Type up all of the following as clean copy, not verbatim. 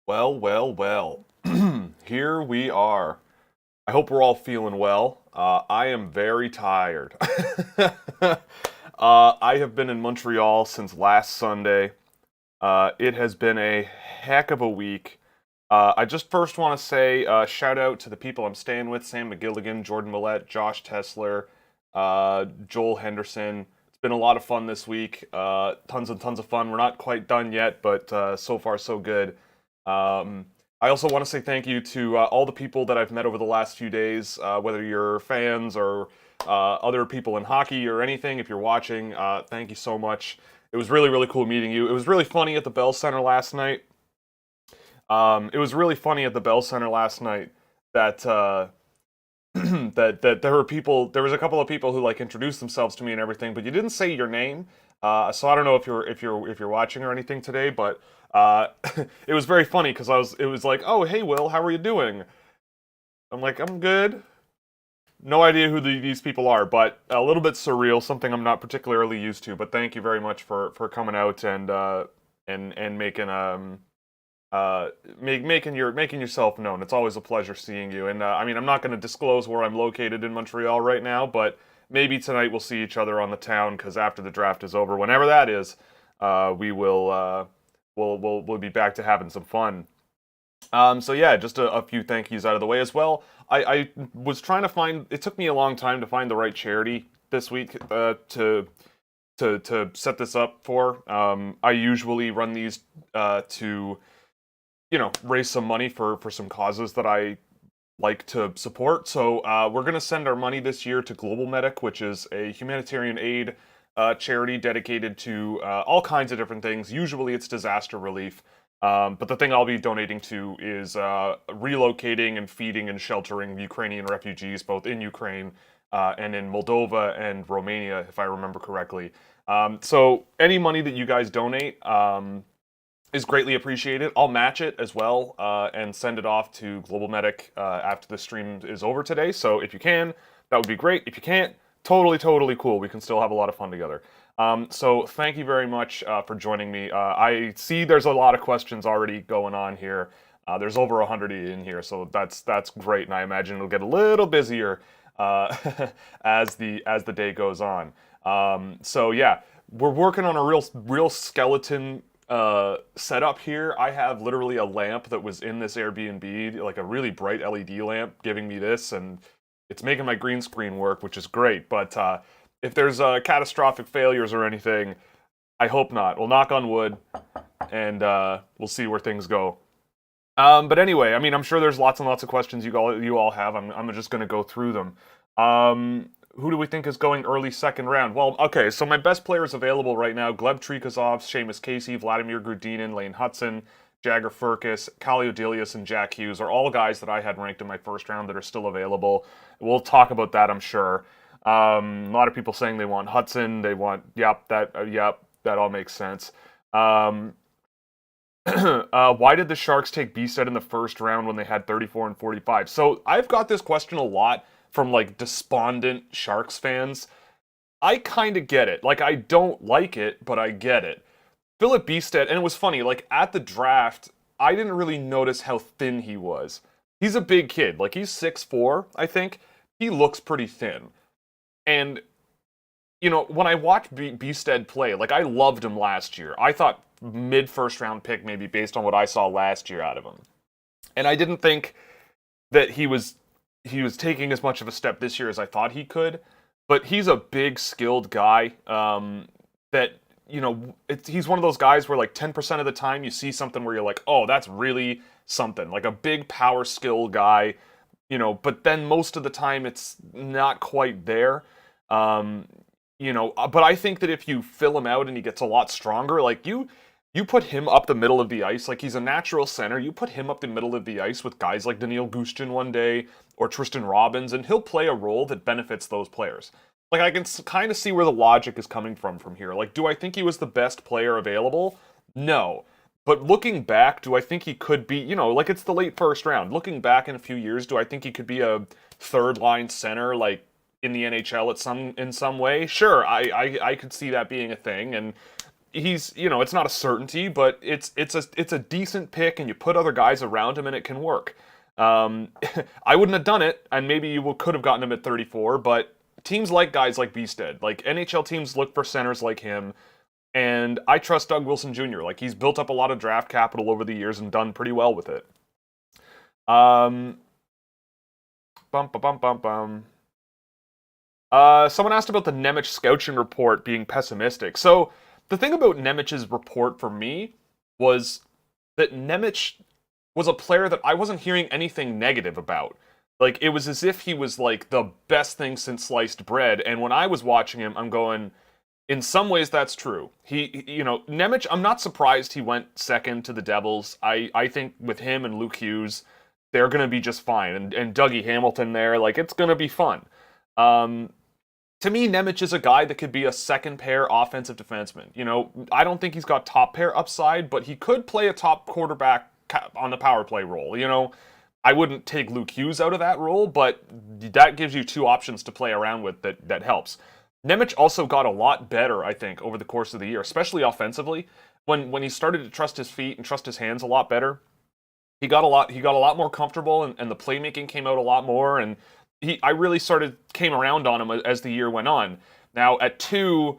Well, well, well. Here we are. I hope we're all feeling well. I am very tired. I have been in Montreal since last Sunday. It has been a heck of a week. I just first want to say shout out to the people I'm staying with: Sam McGilligan, Jordan Millette, Josh Tesler, Joel Henderson. It's been a lot of fun this week. Tons and tons of fun. We're not quite done yet, but so far so good. I also want to say thank you to all the people that I've met over the last few days, whether you're fans or other people in hockey or anything. If you're watching, thank you so much. It was really, really cool meeting you. It was really funny at the Bell Center last night. It was really funny at the Bell Center last night that that there were people. There was a couple of people who like introduced themselves to me and everything, but you didn't say your name. So I don't know if you're watching or anything today, but it was very funny because it was like, oh hey Will, how are you doing? I'm like, I'm good. No idea who these people are, but a little bit surreal, something I'm not particularly used to. But thank you very much for coming out and making making yourself known. It's always a pleasure seeing you. And I mean, I'm not going to disclose where I'm located in Montreal right now, but maybe tonight we'll see each other on the town because after the draft is over, whenever that is, we will we'll be back to having some fun. So yeah, just a few thank yous out of the way as well. I was trying to find. It took me a long time to find the right charity this week to set this up for. I usually run these to raise some money for some causes that I like to support. So we're going to send our money this year to Global Medic, which is a humanitarian aid charity dedicated to all kinds of different things. Usually it's disaster relief. But the thing I'll be donating to is relocating and feeding and sheltering Ukrainian refugees, both in Ukraine and in Moldova and Romania, if I remember correctly. So any money that you guys donate is greatly appreciated. I'll match it as well and send it off to Global Medic after the stream is over today. So if you can, that would be great. If you can't, totally, totally cool. We can still have a lot of fun together. So thank you very much for joining me. I see there's a lot of questions already going on here. There's over 100 in here, so that's great, and I imagine it'll get a little busier as the day goes on. So yeah, we're working on a real skeleton setup here. I have literally a lamp that was in this Airbnb, like a really bright LED lamp, giving me this, and it's making my green screen work, which is great. But if there's catastrophic failures or anything, I hope not. We'll knock on wood, and we'll see where things go. But anyway, I mean, I'm sure there's lots and lots of questions you all have. I'm just going to go through them. Who do we think is going early second round? Well, okay, so my best players available right now: Gleb Trikazov, Seamus Casey, Vladimir Grudinin, Lane Hudson, Jagger Furcus, Kali Odelius, and Jack Hughes are all guys that I had ranked in my first round that are still available. We'll talk about that, I'm sure. A lot of people saying they want Hudson. They want, yep, that all makes sense. Why did the Sharks take Bstead in the first round when they had 34 and 45? So I've got this question a lot from like despondent Sharks fans. I kind of get it. Like, I don't like it, but I get it. Philip Bstead, and it was funny, like at the draft, I didn't really notice how thin he was. He's a big kid. Like, he's 6'4", I think. He looks pretty thin. And, when I watched Bstead play, like, I loved him last year. I thought mid-first round pick, maybe, based on what I saw last year out of him. And I didn't think that he was taking as much of a step this year as I thought he could. But he's a big, skilled guy that, he's one of those guys where, like, 10% of the time you see something where you're like, oh, that's really something. Like, a big power skill guy, but then most of the time it's not quite there. But I think that if you fill him out and he gets a lot stronger, like, you put him up the middle of the ice, like, he's a natural center, you put him up the middle of the ice with guys like Daniil Gushchin one day, or Tristan Robbins, and he'll play a role that benefits those players. Like, I can kind of see where the logic is coming from here. Like, do I think he was the best player available? No. But looking back, do I think he could be, like, it's the late first round. Looking back in a few years, do I think he could be a third-line center, like, in the NHL in some way? Sure, I could see that being a thing, and he's, it's not a certainty, but it's a decent pick, and you put other guys around him, and it can work. I wouldn't have done it, and maybe you could have gotten him at 34, but teams like guys like Beasted, like NHL teams look for centers like him, and I trust Doug Wilson Jr. Like, he's built up a lot of draft capital over the years and done pretty well with it. Someone asked about the Nemec scouting report being pessimistic. So, the thing about Nemec's report for me was that Nemec was a player that I wasn't hearing anything negative about. Like, it was as if he was, like, the best thing since sliced bread, and when I was watching him, I'm going, in some ways that's true. Nemec, I'm not surprised he went second to the Devils. I think with him and Luke Hughes, they're going to be just fine. And Dougie Hamilton there, like, it's going to be fun. To me, Nemec is a guy that could be a second pair offensive defenseman. I don't think he's got top pair upside, but he could play a top quarterback on the power play role. I wouldn't take Luke Hughes out of that role, but that gives you two options to play around with that helps. Nemec also got a lot better, I think, over the course of the year, especially offensively. When he started to trust his feet and trust his hands a lot better, he got a lot more comfortable, and the playmaking came out a lot more, and I really came around on him as the year went on. Now, at 2,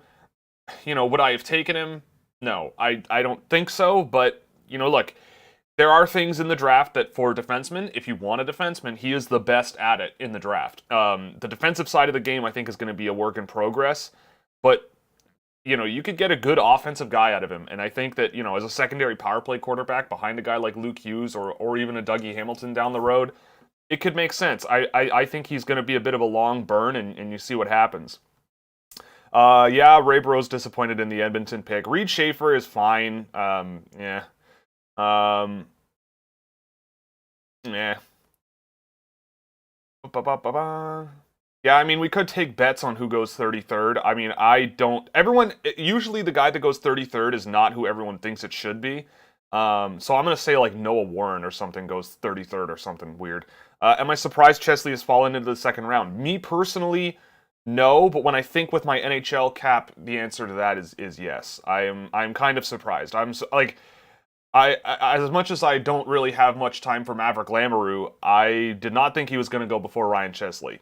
would I have taken him? No, I don't think so, but, look, there are things in the draft that for defensemen, if you want a defenseman, he is the best at it in the draft. The defensive side of the game, I think, is going to be a work in progress, but, you could get a good offensive guy out of him, and I think that, as a secondary power play quarterback behind a guy like Luke Hughes or even a Dougie Hamilton down the road, it could make sense. I think he's going to be a bit of a long burn, and you see what happens. Ray Burrow's disappointed in the Edmonton pick. Reed Schaefer is fine. Yeah. Yeah, I mean, we could take bets on who goes 33rd. I mean, usually the guy that goes 33rd is not who everyone thinks it should be. So I'm going to say, like, Noah Warren or something goes 33rd or something weird. Am I surprised Chesley has fallen into the second round? Me personally, no, but when I think with my NHL cap, the answer to that is yes. I'm kind of surprised. As much as I don't really have much time for Maverick Lamoureux, I did not think he was going to go before Ryan Chesley.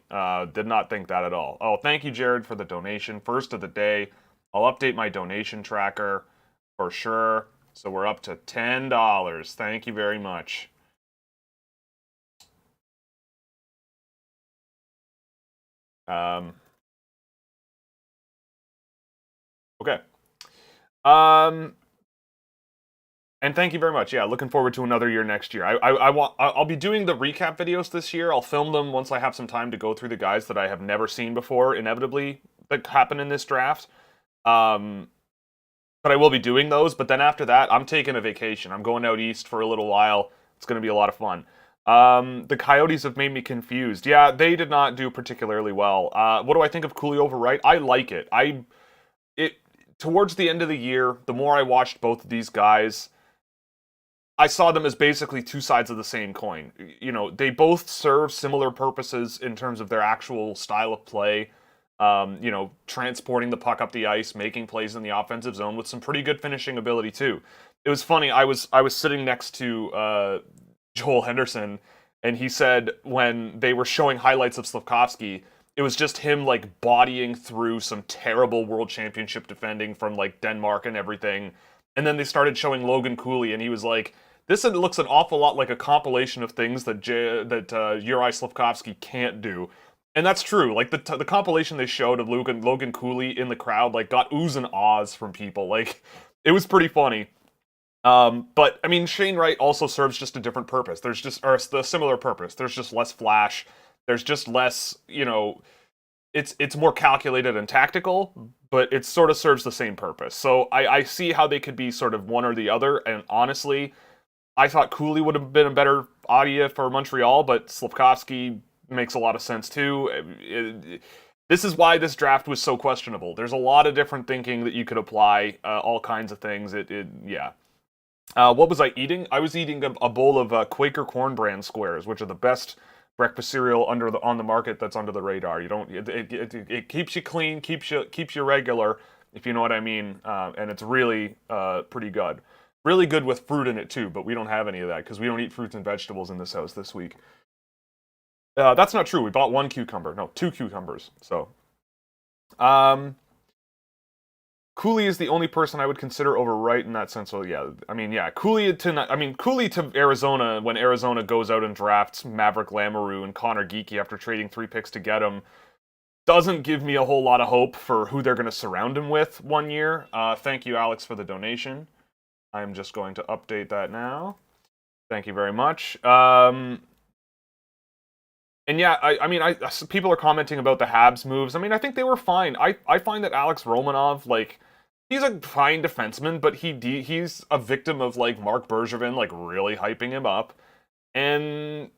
Did not think that at all. Oh, thank you, Jared, for the donation. First of the day. I'll update my donation tracker for sure. So we're up to $10. Thank you very much. Okay. And thank you very much. Yeah, looking forward to another year next year. I'll be doing the recap videos this year. I'll film them once I have some time to go through the guys that I have never seen before, inevitably, that happen in this draft. But I will be doing those. But then after that, I'm taking a vacation. I'm going out east for a little while. It's going to be a lot of fun. The Coyotes have made me confused. Yeah, they did not do particularly well. What do I think of Cooley over Wright? I like it. Towards the end of the year, the more I watched both of these guys, I saw them as basically two sides of the same coin. They both serve similar purposes in terms of their actual style of play. Transporting the puck up the ice, making plays in the offensive zone with some pretty good finishing ability too. It was funny. I was sitting next to Joel Henderson, and he said when they were showing highlights of Slavkovsky, it was just him like bodying through some terrible World Championship defending from like Denmark and everything. And then they started showing Logan Cooley, and he was like, "This looks an awful lot like a compilation of things that Yuri Slavkovsky can't do." And that's true. Like the compilation they showed of Logan Cooley in the crowd, like, got oohs and ahs from people. Like, it was pretty funny. But I mean, Shane Wright also serves just a different purpose. The similar purpose. There's just less flash. There's just less. It's more calculated and tactical, but it sort of serves the same purpose. So I see how they could be sort of one or the other. And honestly, I thought Cooley would have been a better idea for Montreal, but Slavkovsky makes a lot of sense too. This is why this draft was so questionable. There's a lot of different thinking that you could apply, all kinds of things. Yeah. What was I eating? I was eating a bowl of Quaker Corn Bran squares, which are the best breakfast cereal on the market that's under the radar. It keeps you clean, keeps you regular, if you know what I mean. And it's really pretty good. Really good with fruit in it too, but we don't have any of that because we don't eat fruits and vegetables in this house this week. That's not true. We bought 1 cucumber. No, 2 cucumbers. So, Cooley is the only person I would consider over Wright in that sense. So yeah, I mean, yeah, Cooley to Arizona when Arizona goes out and drafts Maverick Lamoureux and Connor Geekie after trading 3 picks to get him doesn't give me a whole lot of hope for who they're going to surround him with 1 year. Thank you, Alex, for the donation. I'm just going to update that now. Thank you very much. And yeah, I mean, people are commenting about the Habs moves. I mean, I think they were fine. I find that Alex Romanov, like, he's a fine defenseman, but he's a victim of, like, Mark Bergevin, like, really hyping him up. And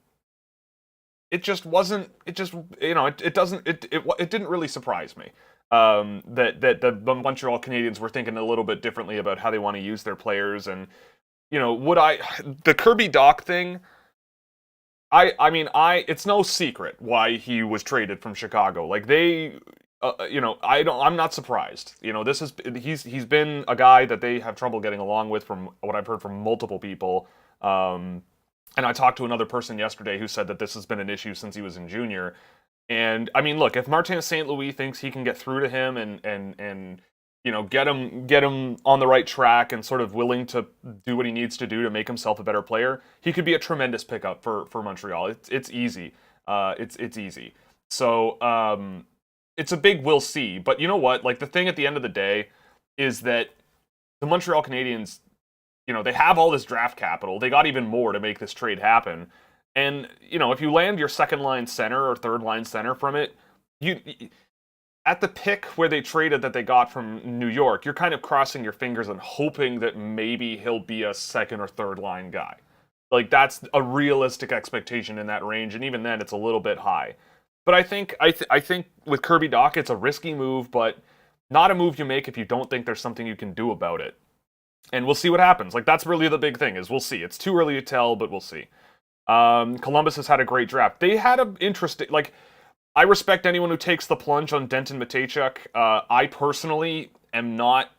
it just wasn't, it just, you know, it didn't really surprise me. That the Montreal Canadiens were thinking a little bit differently about how they want to use their players. And, you know, the Kirby Dach thing, I mean, it's no secret why he was traded from Chicago. Like, they, you know, I'm not surprised. You know, he's been a guy that they have trouble getting along with, from what I've heard from multiple people. And I talked to another person yesterday who said that this has been an issue since he was in junior. And I mean, look, if Martin St. Louis thinks he can get through to him and you know, get him on the right track and sort of willing to do what he needs to do to make himself a better player, he could be a tremendous pickup for Montreal. It's easy. It's easy. So it's a big we'll see. But you know what? Like, the thing at the end of the day is that the Montreal Canadiens, you know, they have all this draft capital. They got even more to make this trade happen. And, you know, if you land your second line center or third line center from it, at the pick where they traded that they got from New York, you're kind of crossing your fingers and hoping that maybe he'll be a second or third line guy. Like, that's a realistic expectation in that range, and even then, it's a little bit high. But I think with Kirby Dach, it's a risky move, but not a move you make if you don't think there's something you can do about it. And we'll see what happens. Like, that's really the big thing, is we'll see. It's too early to tell, but we'll see. Columbus has had a great draft. They had an interesting, like, I respect anyone who takes the plunge on Denton Mateychuk. I personally am not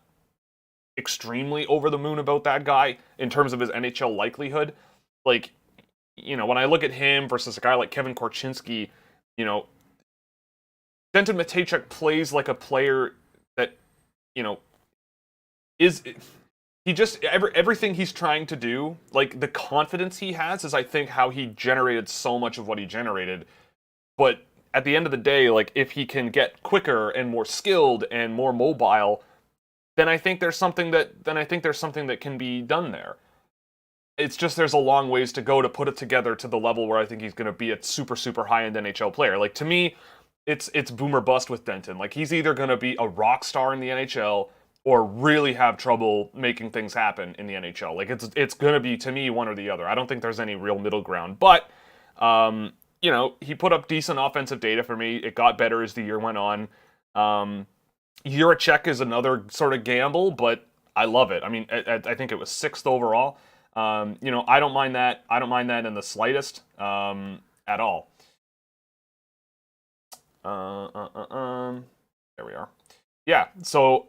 extremely over the moon about that guy in terms of his NHL likelihood. Like, you know, when I look at him versus a guy like Kevin Korchinski, you know, Denton Mateychuk plays like a player that, you know, he just, everything he's trying to do, like, the confidence he has is, I think, how he generated so much of what he generated. But at the end of the day, like, if he can get quicker and more skilled and more mobile, then I think there's something that can be done there. It's just there's a long ways to go to put it together to the level where I think he's going to be a super, super high-end NHL player. Like, to me, it's boom or bust with Denton. Like, he's either going to be a rock star in the NHL or really have trouble making things happen in the NHL. Like, it's going to be, to me, one or the other. I don't think there's any real middle ground. But, you know, he put up decent offensive data for me. It got better as the year went on. Juracek is another sort of gamble, but I love it. I mean, I think it was 6th overall. You know, I don't mind that. I don't mind that in the slightest at all. There we are. Yeah, so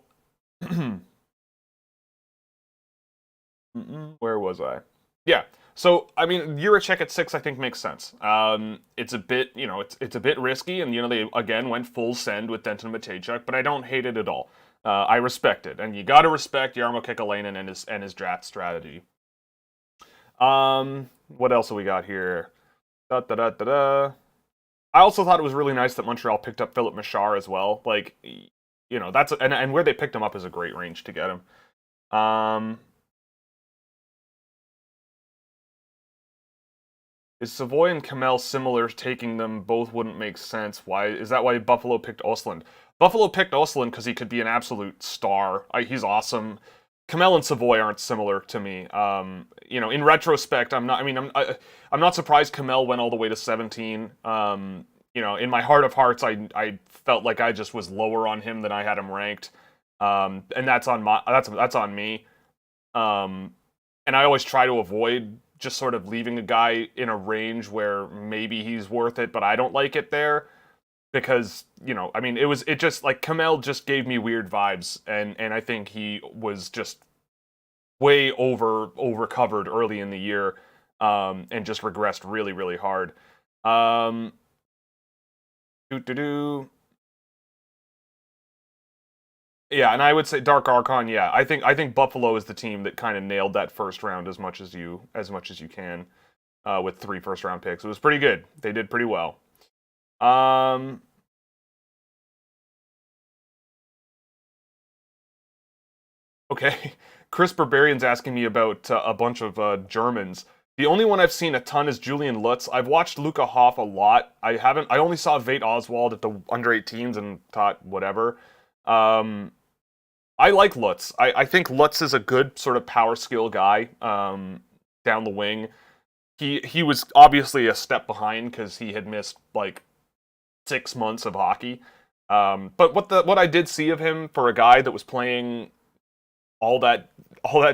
where was I? Yeah. So, I mean, Juracek at 6, I think, makes sense. It's a bit, you know, it's a bit risky, and, you know, they, again, went full send with Denton Mateychuk, but I don't hate it at all. I respect it, and you gotta respect Jarmo Kekalainen and his draft strategy. What else have we got here? I also thought it was really nice that Montreal picked up Philip Machar as well. Like, you know, that's, and where they picked him up is a great range to get him. Is Savoy and Kamel similar? Taking them both wouldn't make sense. Why is that? Why Buffalo picked Östlund? Buffalo picked Östlund because he could be an absolute star. He's awesome. Kamel and Savoy aren't similar to me. You know, in retrospect, I'm not surprised Kamel went all the way to 17. You know, in my heart of hearts, I felt like I just was lower on him than I had him ranked. And that's on me. And I always try to avoid just sort of leaving a guy in a range where maybe he's worth it, but I don't like it there. because, I mean, it just like Kamel just gave me weird vibes, and I think he was just way over covered early in the year, and just regressed really, really hard. Um, doo doo doo. Yeah, and I would say Dark Archon. Yeah, I think Buffalo is the team that kind of nailed that first round as much as you can, with 3 first round picks. It was pretty good. They did pretty well. Um, okay, Chris Barbarian's asking me about a bunch of Germans. The only one I've seen a ton is Julian Lutz. I've watched Luca Hoff a lot. I haven't. I only saw Vate Oswald at the under-18s and thought whatever. Um, I like Lutz. I think Lutz is a good sort of power skill guy, down the wing. He was obviously a step behind because he had missed like 6 months of hockey. But what I did see of him for a guy that was playing all that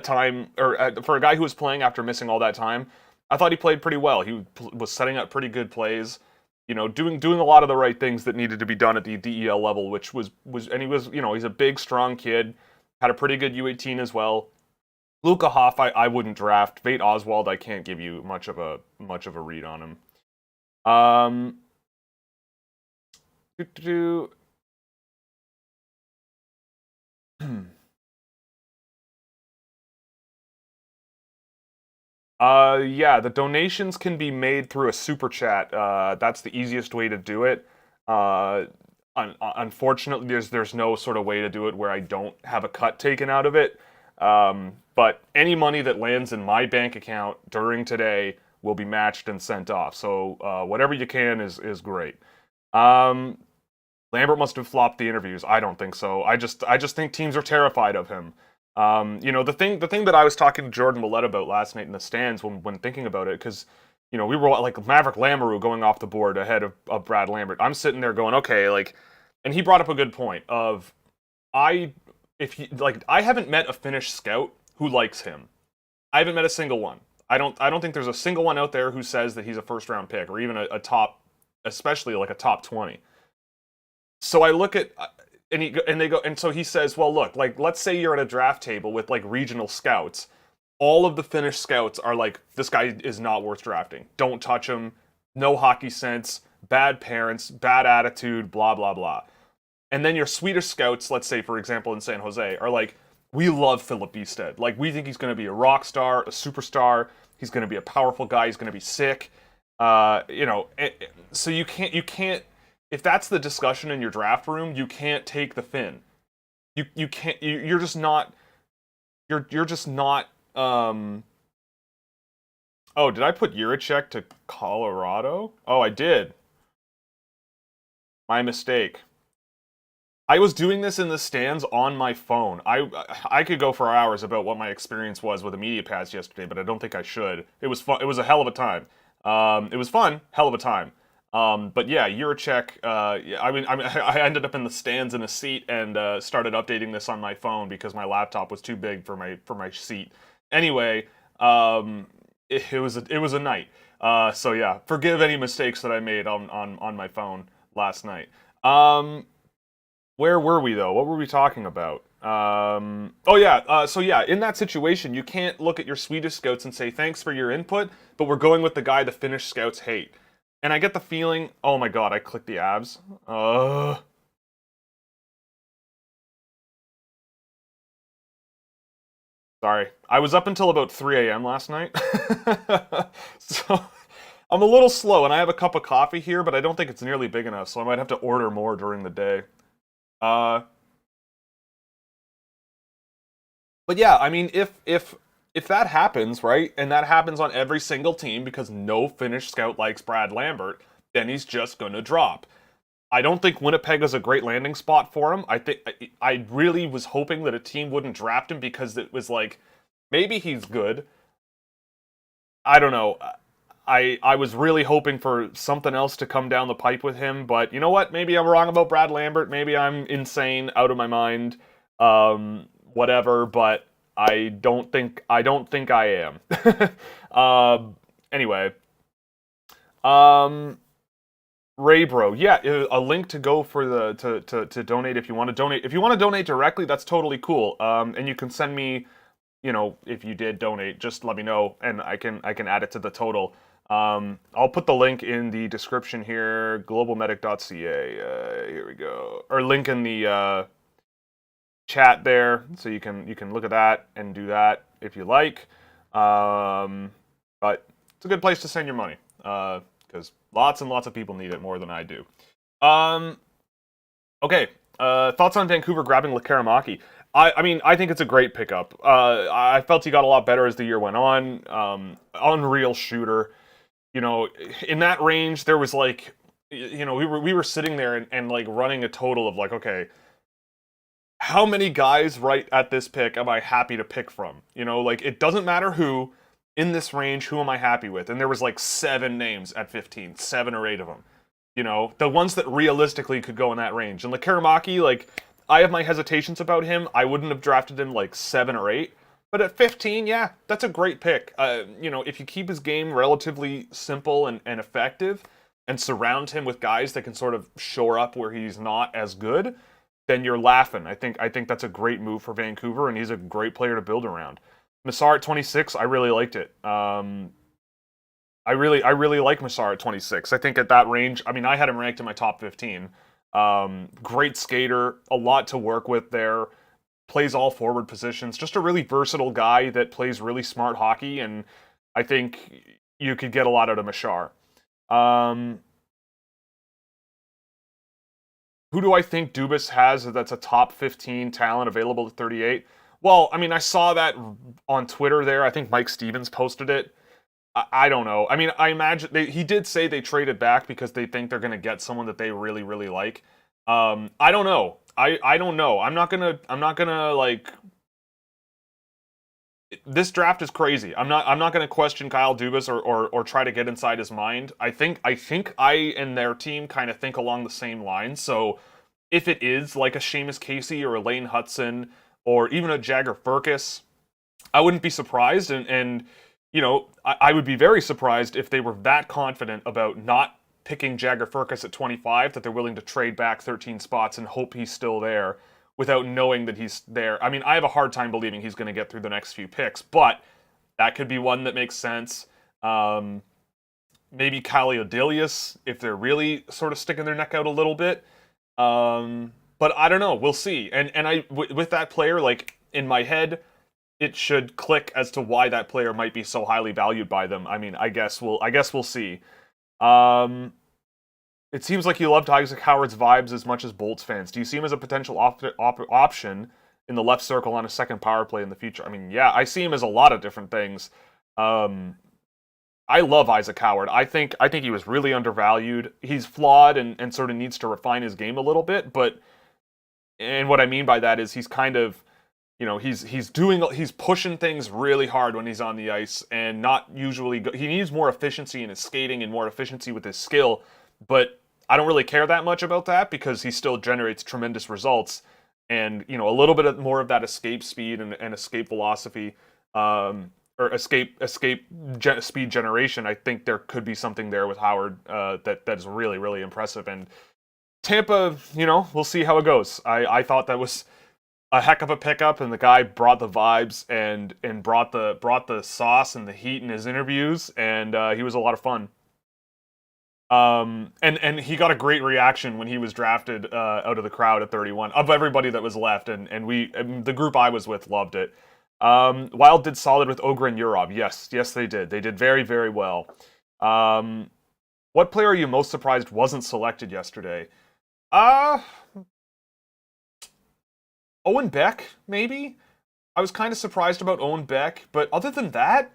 time, or for a guy who was playing after missing all that time, I thought he played pretty well. He was setting up pretty good plays, doing a lot of the right things that needed to be done at the DEL level, which was and he was, he's a big, strong kid, had a pretty good U18 as well. Luca Hoff, I wouldn't draft. Vate Oswald, I can't give you much of a read on him. Do yeah, the donations can be made through a super chat. That's the easiest way to do it. Uh, Unfortunately, there's no sort of way to do it where I don't have a cut taken out of it. But any money that lands in my bank account during today will be matched and sent off. So whatever you can is great. Um, Lambert must have flopped the interviews. I don't think so. I just think teams are terrified of him. The thing that I was talking to Jordan Millette about last night in the stands when thinking about it, because we were like Maverick Lamoureux going off the board ahead of Brad Lambert. I'm sitting there going, okay, like, and he brought up a good point of I I haven't met a Finnish scout who likes him. I haven't met a single one. I don't think there's a single one out there who says that he's a first round pick or even a top, especially like a top 20. So I look at and so he says, well, look, like, let's say you're at a draft table with like regional scouts. All of the Finnish scouts are like, this guy is not worth drafting. Don't touch him. No hockey sense. Bad parents. Bad attitude. Blah blah blah. And then your Swedish scouts, let's say for example in San Jose, are like, we love Philip Beested. Like, we think he's going to be a rock star, a superstar. He's going to be a powerful guy. He's going to be sick. So you can't if that's the discussion in your draft room, you can't take the Finn. You can't. You're just not. You're just not. Oh, did I put Yurichek to Colorado? Oh, I did. My mistake. I was doing this in the stands on my phone. I could go for hours about what my experience was with a media pass yesterday, but I don't think I should. It was fun. It was a hell of a time. It was fun, hell of a time. But yeah, Yurichek. Yeah, I ended up in the stands in a seat and started updating this on my phone because my laptop was too big for my seat. Anyway, it was a night. So yeah, forgive any mistakes that I made on my phone last night. Where were we though? What were we talking about? Oh yeah. So yeah, in that situation, you can't look at your Swedish scouts and say thanks for your input, but we're going with the guy the Finnish scouts hate. And I get the feeling, oh my god, I clicked the abs. Sorry. I was up until about 3 a.m. last night. So I'm a little slow, and I have a cup of coffee here, but I don't think it's nearly big enough, so I might have to order more during the day. Uh, but yeah, I mean, if that happens, right, and that happens on every single team because no Finnish scout likes Brad Lambert, then he's just gonna drop. I don't think Winnipeg is a great landing spot for him. I really was hoping that a team wouldn't draft him because it was like, maybe he's good. I don't know. I was really hoping for something else to come down the pipe with him, but you know what? Maybe I'm wrong about Brad Lambert. Maybe I'm insane, out of my mind, whatever. But I don't think I am. Anyway, um, Raybro, yeah, a link to go for the to donate if you want to donate. If you want to donate directly, that's totally cool. And you can send me, if you did donate, just let me know, and I can add it to the total. I'll put the link in the description here, globalmedic.ca. Here we go, or link in the chat there, so you can look at that and do that if you like. But it's a good place to send your money, because lots and lots of people need it more than I do. Okay, thoughts on Vancouver grabbing Caramaki? I mean, I think it's a great pickup. I felt he got a lot better as the year went on. Unreal shooter. In that range, there was like, we were sitting there and like running a total of like, okay, how many guys right at this pick am I happy to pick from? Like, it doesn't matter who in this range, who am I happy with? And there was like 7 names at 15, 7 or 8 of them. The ones that realistically could go in that range. And Caramaki, like, I have my hesitations about him. I wouldn't have drafted him like 7 or 8. But at 15, yeah, that's a great pick. If you keep his game relatively simple and effective and surround him with guys that can sort of shore up where he's not as good, then you're laughing. I think that's a great move for Vancouver, and he's a great player to build around. Massar at 26, I really liked it. I really like Massar at 26. I think at that range, I mean, I had him ranked in my top 15. Great skater, a lot to work with there. Plays all forward positions. Just a really versatile guy that plays really smart hockey, and I think you could get a lot out of Massar. Who do I think Dubas has that's a top 15 talent available at 38? Well, I mean, I saw that on Twitter there. I think Mike Stevens posted it. I don't know. I mean, I imagine he did say they traded back because they think they're going to get someone that they really, really like. I don't know. I don't know. I'm not gonna like. This draft is crazy. I'm not gonna question Kyle Dubas or try to get inside his mind. I think I and their team kind of think along the same lines. So if it is like a Seamus Casey or a Lane Hudson or even a Jagger Firkus, I wouldn't be surprised. And I would be very surprised if they were that confident about not picking Jagger Firkus at 25 that they're willing to trade back 13 spots and hope he's still there without knowing that he's there. I mean, I have a hard time believing he's going to get through the next few picks, but that could be one that makes sense. Maybe Kaliodilius, if they're really sort of sticking their neck out a little bit. But I don't know. We'll see. And with that player, like, in my head, it should click as to why that player might be so highly valued by them. I mean, I guess we'll see. It seems like you loved Isaac Howard's vibes as much as Bolts fans. Do you see him as a potential option in the left circle on a second power play in the future? I mean, yeah, I see him as a lot of different things. I love Isaac Howard. I think he was really undervalued. He's flawed and sort of needs to refine his game a little bit, and what I mean by that is he's kind of, he's pushing things really hard when he's on the ice and not usually he needs more efficiency in his skating and more efficiency with his skill, but I don't really care that much about that because he still generates tremendous results and, a little bit more of that escape speed and escape velocity, or escape speed generation. I think there could be something there with Howard that is really, really impressive. And Tampa, we'll see how it goes. I thought that was a heck of a pickup, and the guy brought the vibes and brought the sauce and the heat in his interviews, and he was a lot of fun. And he got a great reaction when he was drafted out of the crowd at 31 of everybody that was left, and the group I was with loved it. Wild did solid with Ogre and Urov. Yes, they did. They did very, very well. What player are you most surprised wasn't selected yesterday? Owen Beck, maybe? I was kind of surprised about Owen Beck, but other than that,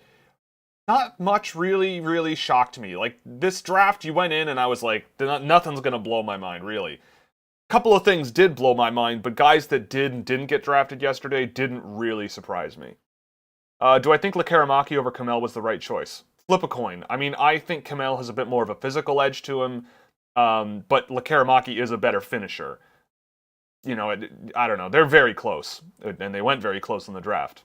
not much really, really shocked me. Like, this draft, you went in and I was like, nothing's going to blow my mind, really. A couple of things did blow my mind, but guys that did and didn't get drafted yesterday didn't really surprise me. Do I think Caramaki over Kamel was the right choice? Flip a coin. I mean, I think Kamel has a bit more of a physical edge to him, but Caramaki is a better finisher. I don't know. They're very close, and they went very close in the draft.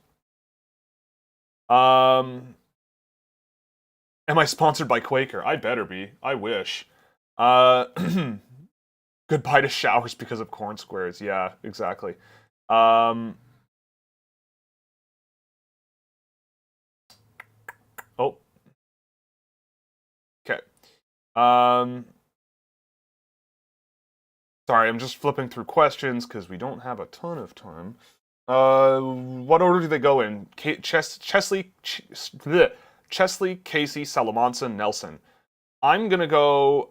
Am I sponsored by Quaker? I better be. I wish. Uh, goodbye to showers because of corn squares. Yeah, exactly. Um, oh, okay. Um, sorry, I'm just flipping through questions because we don't have a ton of time. What order do they go in? Chesley, Casey, Salamanson, Nelson. I'm gonna go.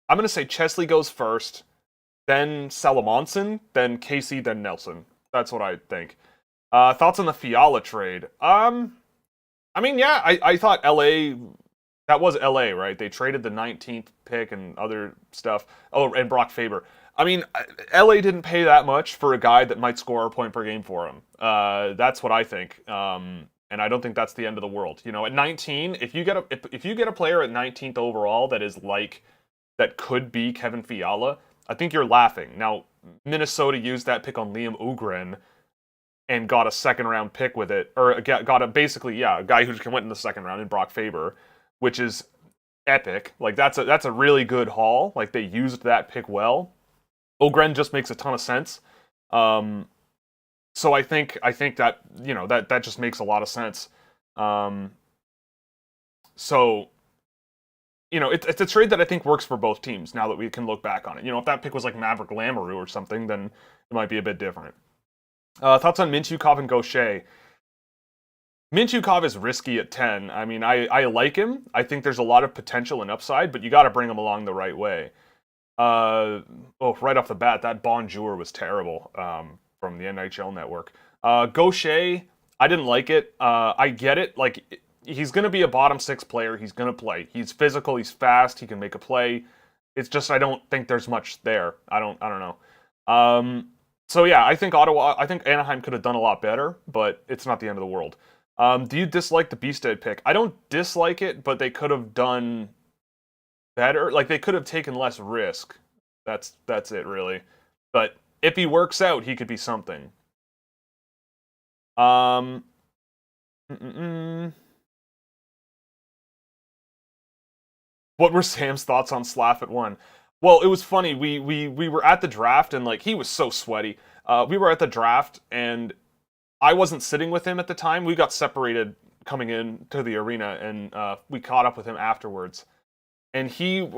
I'm gonna say Chesley goes first, then Salamanson, then Casey, then Nelson. That's what I think. Thoughts on the Fiala trade? I mean, yeah, I thought LA. That was LA, right? They traded the 19th pick and other stuff. Oh, and Brock Faber. I mean, LA didn't pay that much for a guy that might score a point per game for him. That's what I think. And I don't think that's the end of the world. You know, at 19, if you get a player at 19th overall that is like that could be Kevin Fiala, I think you're laughing. Now, Minnesota used that pick on Liam Ugren and got a second round pick with it, or got a basically a guy who went in the second round in Brock Faber, which is epic. Like that's a really good haul. Like they used that pick well. Ogren just makes a ton of sense. So I think that that just makes a lot of sense. So it's a trade that I think works for both teams. Now that we can look back on it, if that pick was like Maverick Lamoureux or something, then it might be a bit different. Thoughts on Mintyukov and Gaucher? Mintyukov is risky at 10. I mean, I like him. I think there's a lot of potential and upside, but you got to bring him along the right way. Right off the bat, that Bonjour was terrible from the NHL Network. Gaucher, I didn't like it. I get it. Like, he's going to be a bottom six player. He's going to play. He's physical. He's fast. He can make a play. It's just I don't think there's much there. I don't know. So yeah, I think Anaheim could have done a lot better, but it's not the end of the world. Do you dislike the Beasted pick? I don't dislike it, but they could have done better. Like they could have taken less risk. That's it really. But if he works out, he could be something. What were Sam's thoughts on Slav at 1? Well, it was funny. We were at the draft and like he was so sweaty. We were at the draft and I wasn't sitting with him at the time. We got separated coming in to the arena and we caught up with him afterwards. And he,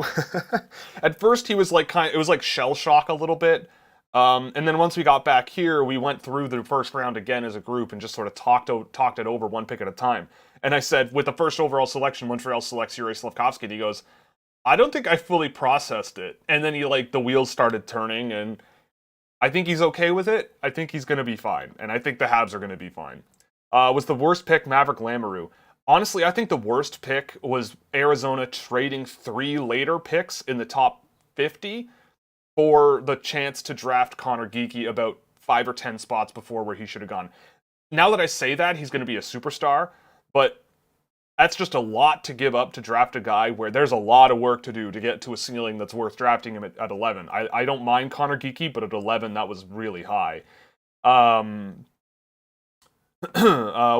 at first he was like it was like shell shock a little bit. And then once we got back here, we went through the first round again as a group and just sort of talked it over one pick at a time. And I said, with the first overall selection, Montreal selects Yuri Slavkovsky. And he goes, I don't think I fully processed it. And then the wheels started turning, and I think he's okay with it. I think he's going to be fine. And I think the Habs are going to be fine. Was the worst pick Maverick Lamoureux? Honestly, I think the worst pick was Arizona trading 3 later picks in the top 50 for the chance to draft Connor Geekie about 5 or 10 spots before where he should have gone. Now that I say that, he's going to be a superstar, but that's just a lot to give up to draft a guy where there's a lot of work to do to get to a ceiling that's worth drafting him at 11. I don't mind Connor Geekie, but at 11, that was really high. What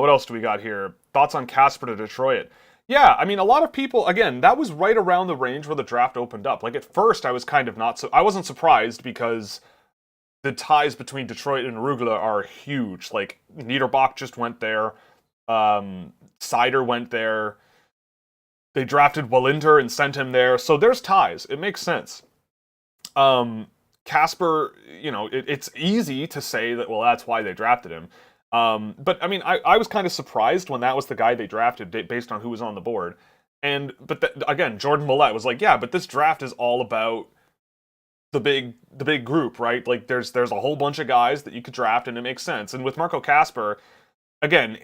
else do we got here? Thoughts on Casper to Detroit? Yeah, I mean, a lot of people, again, that was right around the range where the draft opened up. Like, at first, I was kind of I wasn't surprised because the ties between Detroit and Rugla are huge. Like, Niederbach just went there. Sider went there. They drafted Wallinder and sent him there. So there's ties. It makes sense. Casper, it's easy to say that, well, that's why they drafted him. But I mean, I was kind of surprised when that was the guy they drafted based on who was on the board. Again, Jordan Millette was like, yeah, but this draft is all about the big group, right? Like there's a whole bunch of guys that you could draft and it makes sense. And with Marco Casper, again,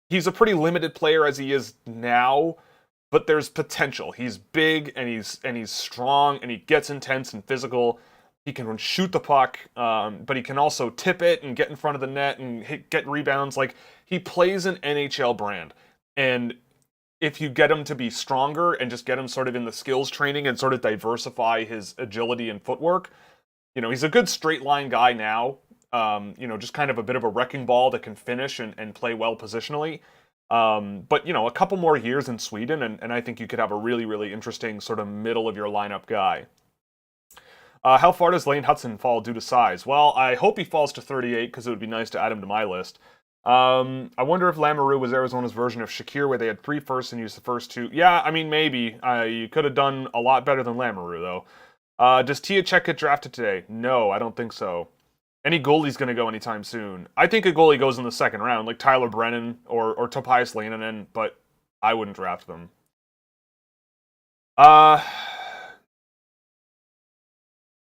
he's a pretty limited player as he is now, but there's potential. He's big and he's strong and he gets intense and physical. He can shoot the puck, but he can also tip it and get in front of the net and get rebounds. Like, he plays an NHL brand. And if you get him to be stronger and just get him sort of in the skills training and sort of diversify his agility and footwork, he's a good straight line guy now. Just kind of a bit of a wrecking ball that can finish and play well positionally. But, a couple more years in Sweden, and I think you could have a really, really interesting sort of middle of your lineup guy. How far does Lane Hudson fall due to size? Well, I hope he falls to 38 because it would be nice to add him to my list. I wonder if Lamoureux was Arizona's version of Shakir, where they had 3 firsts and used the first 2. Yeah, I mean, maybe. You could have done a lot better than Lamoureux, though. Does Tiacek get drafted today? No, I don't think so. Any goalie's going to go anytime soon. I think a goalie goes in the second round, like Tyler Brennan or Topias Leinonen, but I wouldn't draft them.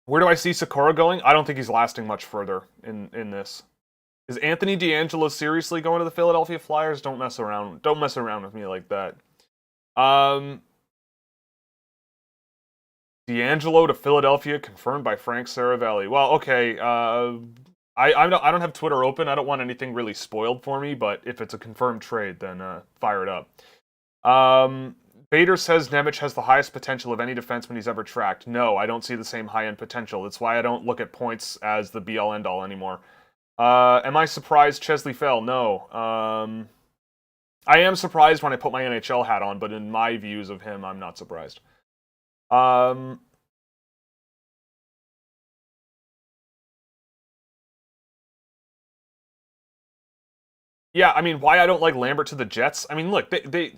Where do I see Sakura going? I don't think he's lasting much further in this. Is Anthony DeAngelo seriously going to the Philadelphia Flyers? Don't mess around. Don't mess around with me like that. DeAngelo to Philadelphia, confirmed by Frank Saravelli. Well, okay. I don't have Twitter open. I don't want anything really spoiled for me, but if it's a confirmed trade, then fire it up. Bader says Nemec has the highest potential of any defenseman he's ever tracked. No, I don't see the same high-end potential. That's why I don't look at points as the be-all, end-all anymore. Am I surprised Chesley fell? No. I am surprised when I put my NHL hat on, but in my views of him, I'm not surprised. Yeah, I mean, why I don't like Lambert to the Jets? I mean, look, they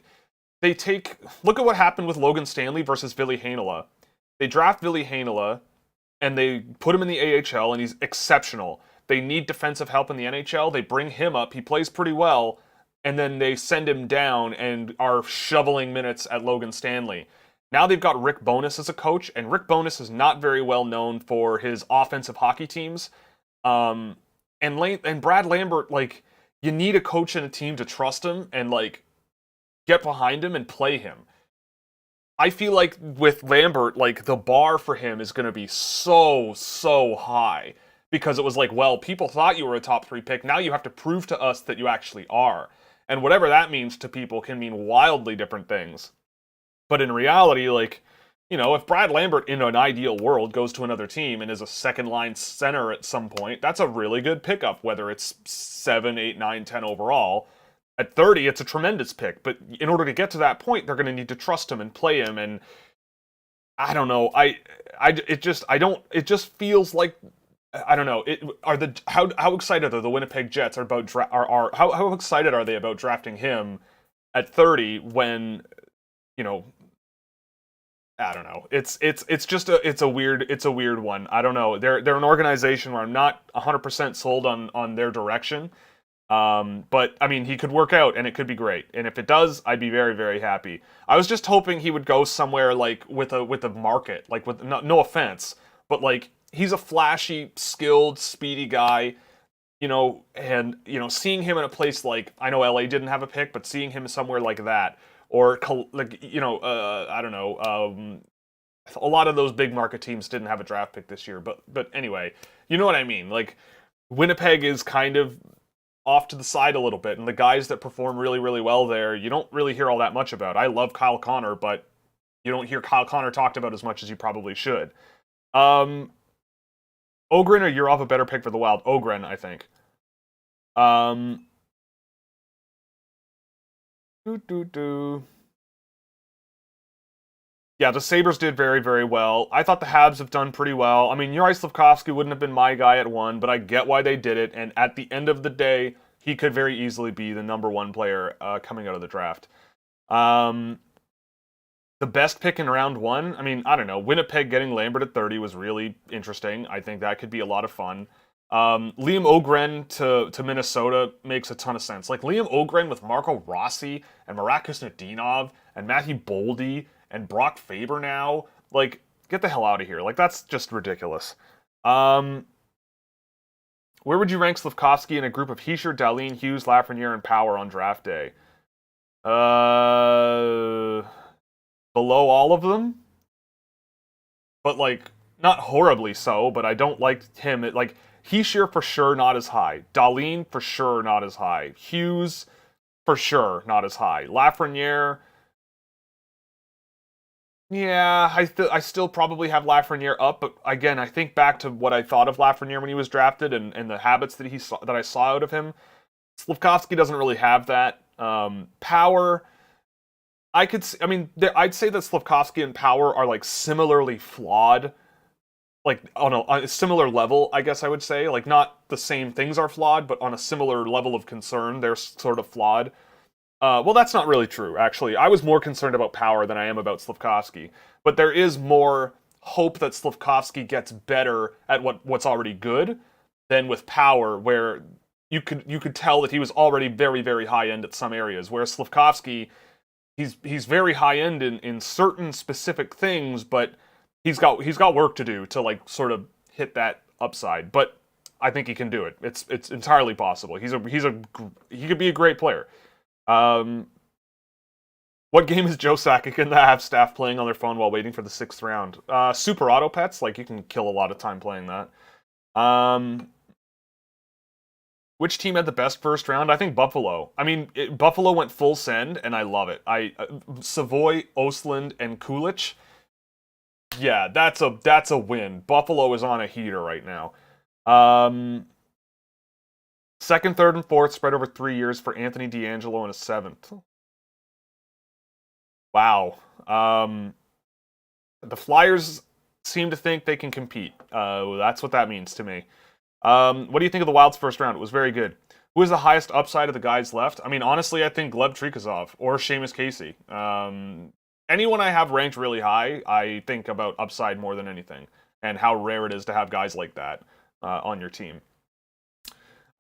take... Look at what happened with Logan Stanley versus Ville Heinola. They draft Ville Heinola, and they put him in the AHL, and he's exceptional. They need defensive help in the NHL. They bring him up. He plays pretty well, and then they send him down and are shoveling minutes at Logan Stanley. Now they've got Rick Bowness as a coach, and Rick Bowness is not very well known for his offensive hockey teams. And Brad Lambert, like, you need a coach and a team to trust him and, like, get behind him and play him. I feel like with Lambert, like, the bar for him is going to be so, so high. Because it was like, well, people thought you were a top 3 pick. Now you have to prove to us that you actually are. And whatever that means to people can mean wildly different things. But in reality, like, if Brad Lambert in an ideal world goes to another team and is a second-line center at some point, that's a really good pickup, whether it's 7, 8, 9, 10 overall. At 30, it's a tremendous pick. But in order to get to that point, they're going to need to trust him and play him. And I don't know. It just feels like... I don't know. How excited are the Winnipeg Jets how excited are they about drafting him at 30 when, I don't know. It's a weird one. I don't know. They're an organization where I'm not 100% sold on their direction. But I mean, he could work out and it could be great. And if it does, I'd be very, very happy. I was just hoping he would go somewhere like with a market, like with no offense, but like he's a flashy, skilled, speedy guy, and seeing him in a place like, I know LA didn't have a pick, but seeing him somewhere like that, or like, I don't know, a lot of those big market teams didn't have a draft pick this year, but anyway, you know what I mean? Like, Winnipeg is kind of off to the side a little bit, and the guys that perform really, really well there, you don't really hear all that much about. I love Kyle Connor, but you don't hear Kyle Connor talked about as much as you probably should. Ogren or Yurov a better pick for the Wild? Ogren, I think. Yeah, the Sabres did very, very well. I thought the Habs have done pretty well. I mean, Yuri Slavkovsky wouldn't have been my guy at 1, but I get why they did it. And at the end of the day, he could very easily be the number 1 player coming out of the draft. The best pick in round 1, I mean, I don't know. Winnipeg getting Lambert at 30 was really interesting. I think that could be a lot of fun. Liam Ogren to Minnesota makes a ton of sense. Like, Liam Ogren with Marco Rossi and Marakus Nadinov and Matthew Boldy and Brock Faber now. Like, get the hell out of here. Like, that's just ridiculous. Where would you rank Slavkovsky in a group of Hischier, Dahlin, Hughes, Lafreniere, and Power on draft day? Below all of them, but like not horribly so. But I don't like him. Like, Hischier for sure not as high. Dahlin for sure not as high. Hughes for sure not as high. Lafreniere, yeah, I still probably have Lafreniere up. But again, I think back to what I thought of Lafreniere when he was drafted and the habits that I saw out of him. Slavkovsky doesn't really have that. Power, I'd say that Slavkovsky and Power are like similarly flawed, like on a similar level, I guess I would say. Like, not the same things are flawed, but on a similar level of concern, they're sort of flawed. Well, that's not really true, actually. I was more concerned about Power than I am about Slavkovsky. But there is more hope that Slavkovsky gets better at what's already good than with Power, where you could tell that he was already very, very high end at some areas. Whereas Slavkovsky, he's very high end in certain specific things, but he's got work to do to like sort of hit that upside. But I think he can do it. It's entirely possible. He could be a great player. What game is Joe Sakic and the Habs staff playing on their phone while waiting for the 6th round? Super Auto Pets, like you can kill a lot of time playing that. Which team had the best first round? I think Buffalo. I mean, Buffalo went full send, and I love it. Savoy, Ostland, and Kulich. Yeah, that's a win. Buffalo is on a heater right now. 2nd, 3rd, and 4th spread over 3 years for Anthony DeAngelo and a 7th. Wow. The Flyers seem to think they can compete. That's what that means to me. What do you think of the Wild's first round? It was very good. Who is the highest upside of the guys left? I mean, honestly, I think Gleb Trikazov or Seamus Casey. Anyone I have ranked really high, I think about upside more than anything, and how rare it is to have guys like that on your team.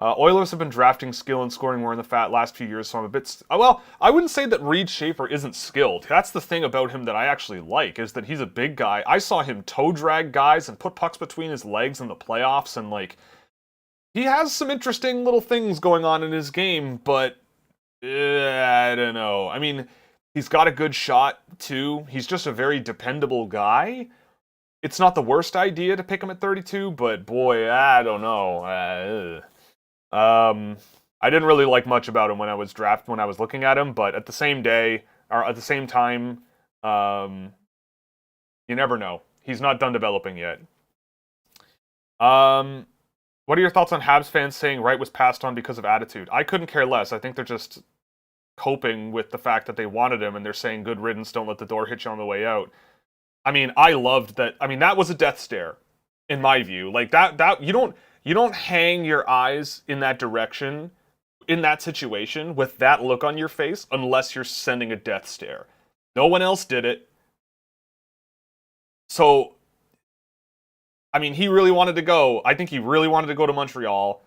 Oilers have been drafting skill and scoring more in the last few years, so I'm a bit... well, I wouldn't say that Reed Schaefer isn't skilled. That's the thing about him that I actually like, is that he's a big guy. I saw him toe drag guys and put pucks between his legs in the playoffs, and like... he has some interesting little things going on in his game, but... I don't know. I mean, he's got a good shot, too. He's just a very dependable guy. It's not the worst idea to pick him at 32, but boy, I don't know. I didn't really like much about him when I was looking at him, but at the same time, you never know. He's not done developing yet. What are your thoughts on Habs fans saying Wright was passed on because of attitude? I couldn't care less. I think they're just coping with the fact that they wanted him, and they're saying good riddance, don't let the door hit you on the way out. I mean, I loved that. I mean, that was a death stare, in my view. Like, that you don't hang your eyes in that direction, in that situation, with that look on your face, unless you're sending a death stare. No one else did it. So, I mean, he really wanted to go. I think he really wanted to go to Montreal.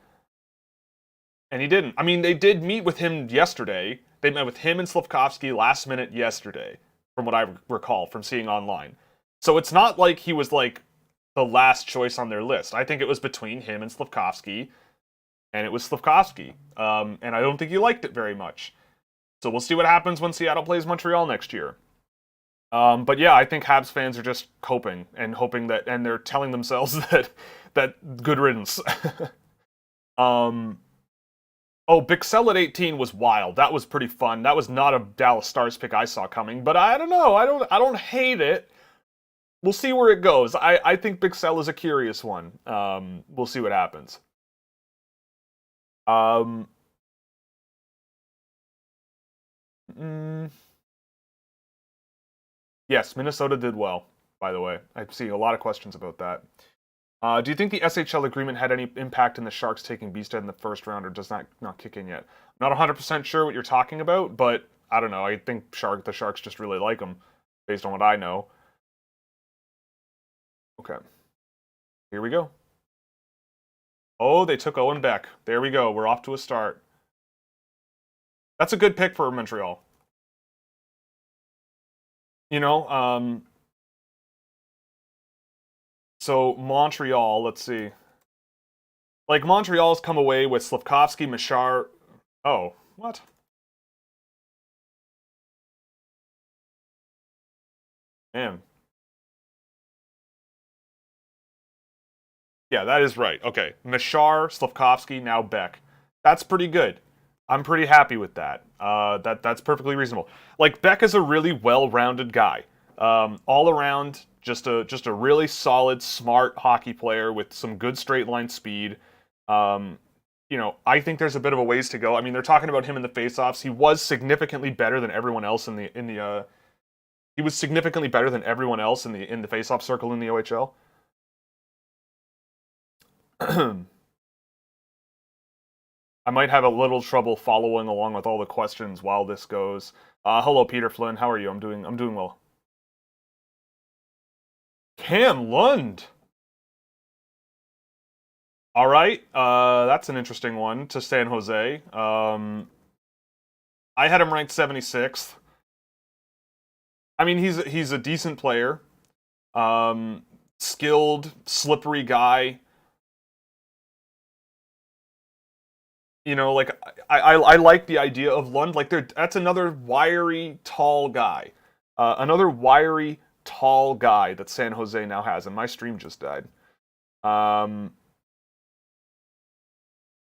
And he didn't. I mean, they did meet with him yesterday. They met with him and Slavkovsky last minute yesterday, from what I recall from seeing online. So it's not like he was like the last choice on their list. I think it was between him and Slavkovsky, and it was Slavkovsky. And I don't think he liked it very much. So we'll see what happens when Seattle plays Montreal next year. But yeah, I think Habs fans are just coping and hoping that, and they're telling themselves that good riddance. Bixell at 18 was wild. That was pretty fun. That was not a Dallas Stars pick I saw coming, but I don't know. I don't hate it. We'll see where it goes. I think Bixell is a curious one. We'll see what happens. Yes, Minnesota did well, by the way. I'm seeing a lot of questions about that. Do you think the SHL agreement had any impact in the Sharks taking Beasted in the first round, or does that not kick in yet? I'm not 100% sure what you're talking about, but I don't know. I think the Sharks just really like him, based on what I know. Okay. Here we go. Oh, they took Owen Beck. There we go. We're off to a start. That's a good pick for Montreal. You know, so Montreal, let's see. Like, Montreal's come away with Slavkovsky, Machar... Oh, what? Man. Yeah, that is right. Okay, Machar, Slavkovsky, now Beck. That's pretty good. I'm pretty happy with that. That's perfectly reasonable. Like, Beck is a really well-rounded guy. All around, just a really solid, smart hockey player with some good straight line speed. I think there's a bit of a ways to go. I mean, they're talking about him in the faceoffs. He was significantly better than everyone else he was significantly better than everyone else in the faceoff circle in the OHL. I might have a little trouble following along with all the questions while this goes. Hello, Peter Flynn. How are you? I'm doing well. Cam Lund. All right, that's an interesting one to San Jose. I had him ranked 76th. I mean, he's a decent player, skilled, slippery guy. Like I like the idea of Lund. Like that's another wiry, tall guy, another wiry, tall guy that San Jose now has. And my stream just died.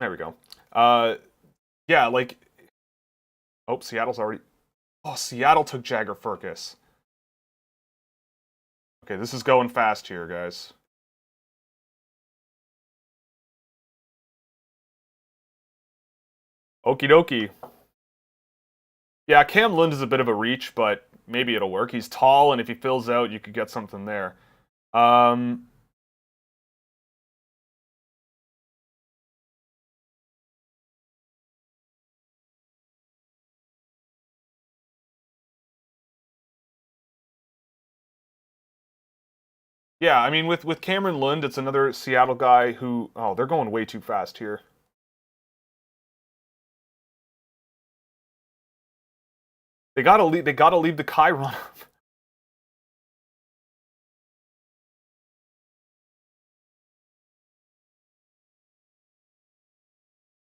There we go. Yeah, like. Oh, Seattle's already. Oh, Seattle took Jagger Firkus. Okay, this is going fast here, guys. Okie dokie. Yeah, Cam Lund is a bit of a reach, but maybe it'll work. He's tall, and if he fills out, you could get something there. Yeah, I mean, with Cameron Lund, it's another Seattle guy who... Oh, they're going way too fast here. They gotta leave the Chiron.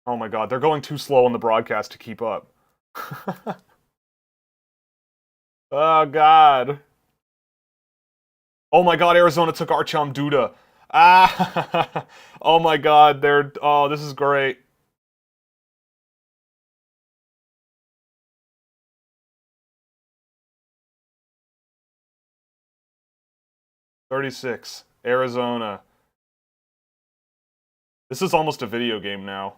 Oh my god, they're going too slow on the broadcast to keep up. Oh god. Oh my god, Arizona took Artyom Duda. Ah! Oh my god, oh, this is great. $36, Arizona. This is almost a video game now.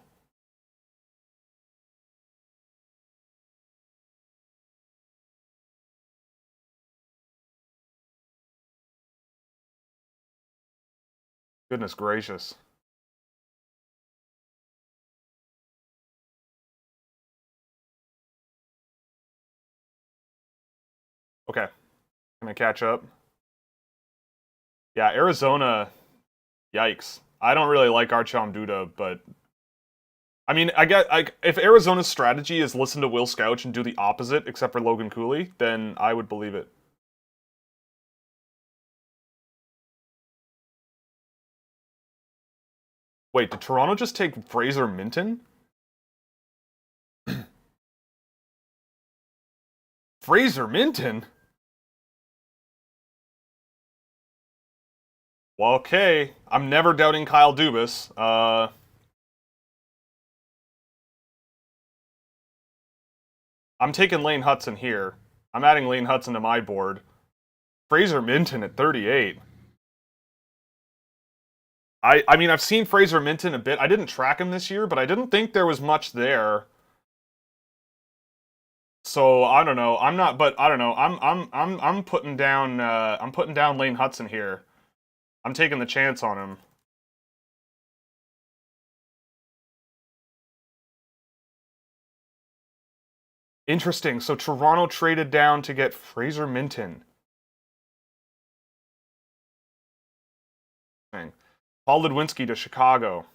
Goodness gracious. Okay. Can I catch up? Yeah, Arizona. Yikes. I don't really like Artyom Duda, but I mean, I get if Arizona's strategy is listen to Will Scouch and do the opposite, except for Logan Cooley, then I would believe it. Wait, did Toronto just take Fraser Minton? Fraser Minton? Well, okay. I'm never doubting Kyle Dubas. I'm taking Lane Hudson here. I'm adding Lane Hudson to my board. Fraser Minton at 38. I mean, I've seen Fraser Minton a bit. I didn't track him this year, but I didn't think there was much there. So I don't know. I'm not, but I don't know. I'm putting down Lane Hudson here. I'm taking the chance on him. Interesting. So Toronto traded down to get Fraser Minton. Paul Ludwinski to Chicago.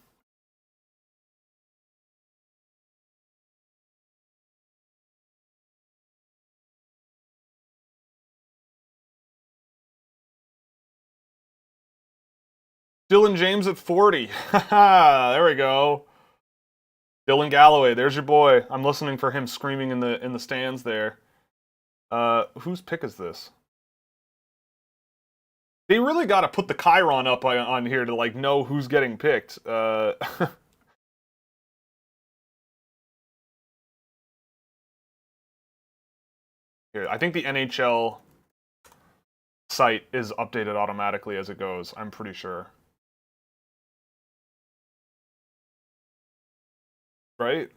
Dylan James at 40. There we go. Dylan Galloway, there's your boy. I'm listening for him screaming in the stands there. Whose pick is this? They really got to put the Chiron up on here to like know who's getting picked. Here, I think the NHL site is updated automatically as it goes. I'm pretty sure. right?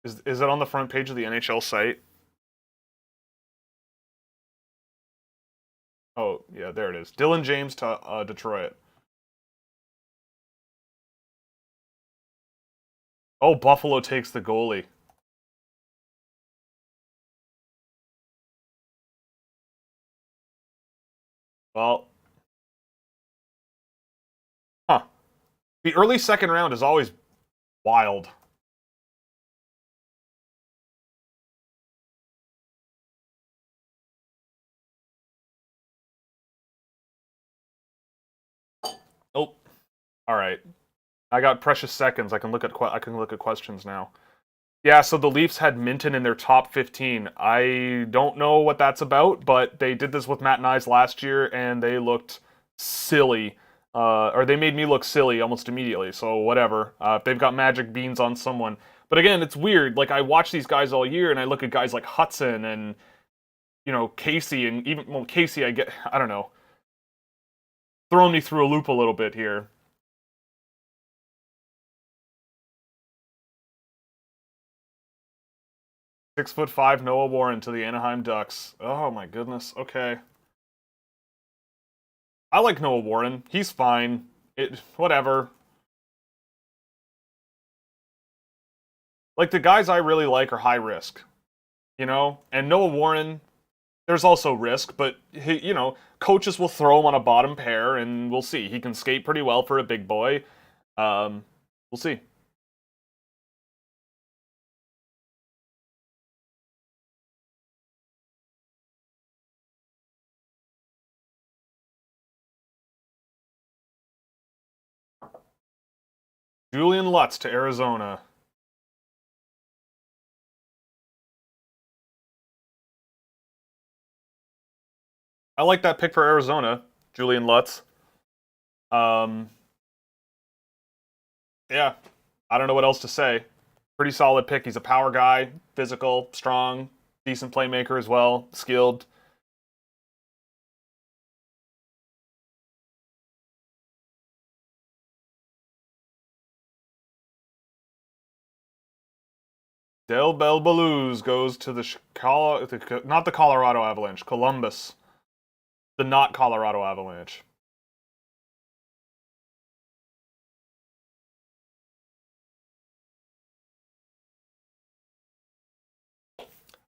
Is it on the front page of the NHL site? Oh, yeah, there it is. Dylan James to Detroit. Oh, Buffalo takes the goalie. Well, huh. The early second round is always wild. Oh, all right. I got precious seconds. I can look at questions now. Yeah, so the Leafs had Minton in their top 15. I don't know what that's about, but they did this with Matt Nyes last year, and they looked silly. Or they made me look silly almost immediately, so whatever. If they've got magic beans on someone. But again, it's weird. Like, I watch these guys all year, and I look at guys like Hudson and, Casey, and even, well, Casey, I don't know. Throwing me through a loop a little bit here. 6'5" Noah Warren to the Anaheim Ducks. Oh my goodness. Okay. I like Noah Warren. He's fine. Whatever. Like the guys I really like are high risk, And Noah Warren, there's also risk, but coaches will throw him on a bottom pair, and we'll see. He can skate pretty well for a big boy. We'll see. Julian Lutz to Arizona. I like that pick for Arizona, Julian Lutz. Um, yeah, I don't know what else to say. Pretty solid pick. He's a power guy, physical, strong, decent playmaker as well, skilled. Del Belbaluz goes to not the Colorado Avalanche, Columbus. The not Colorado Avalanche.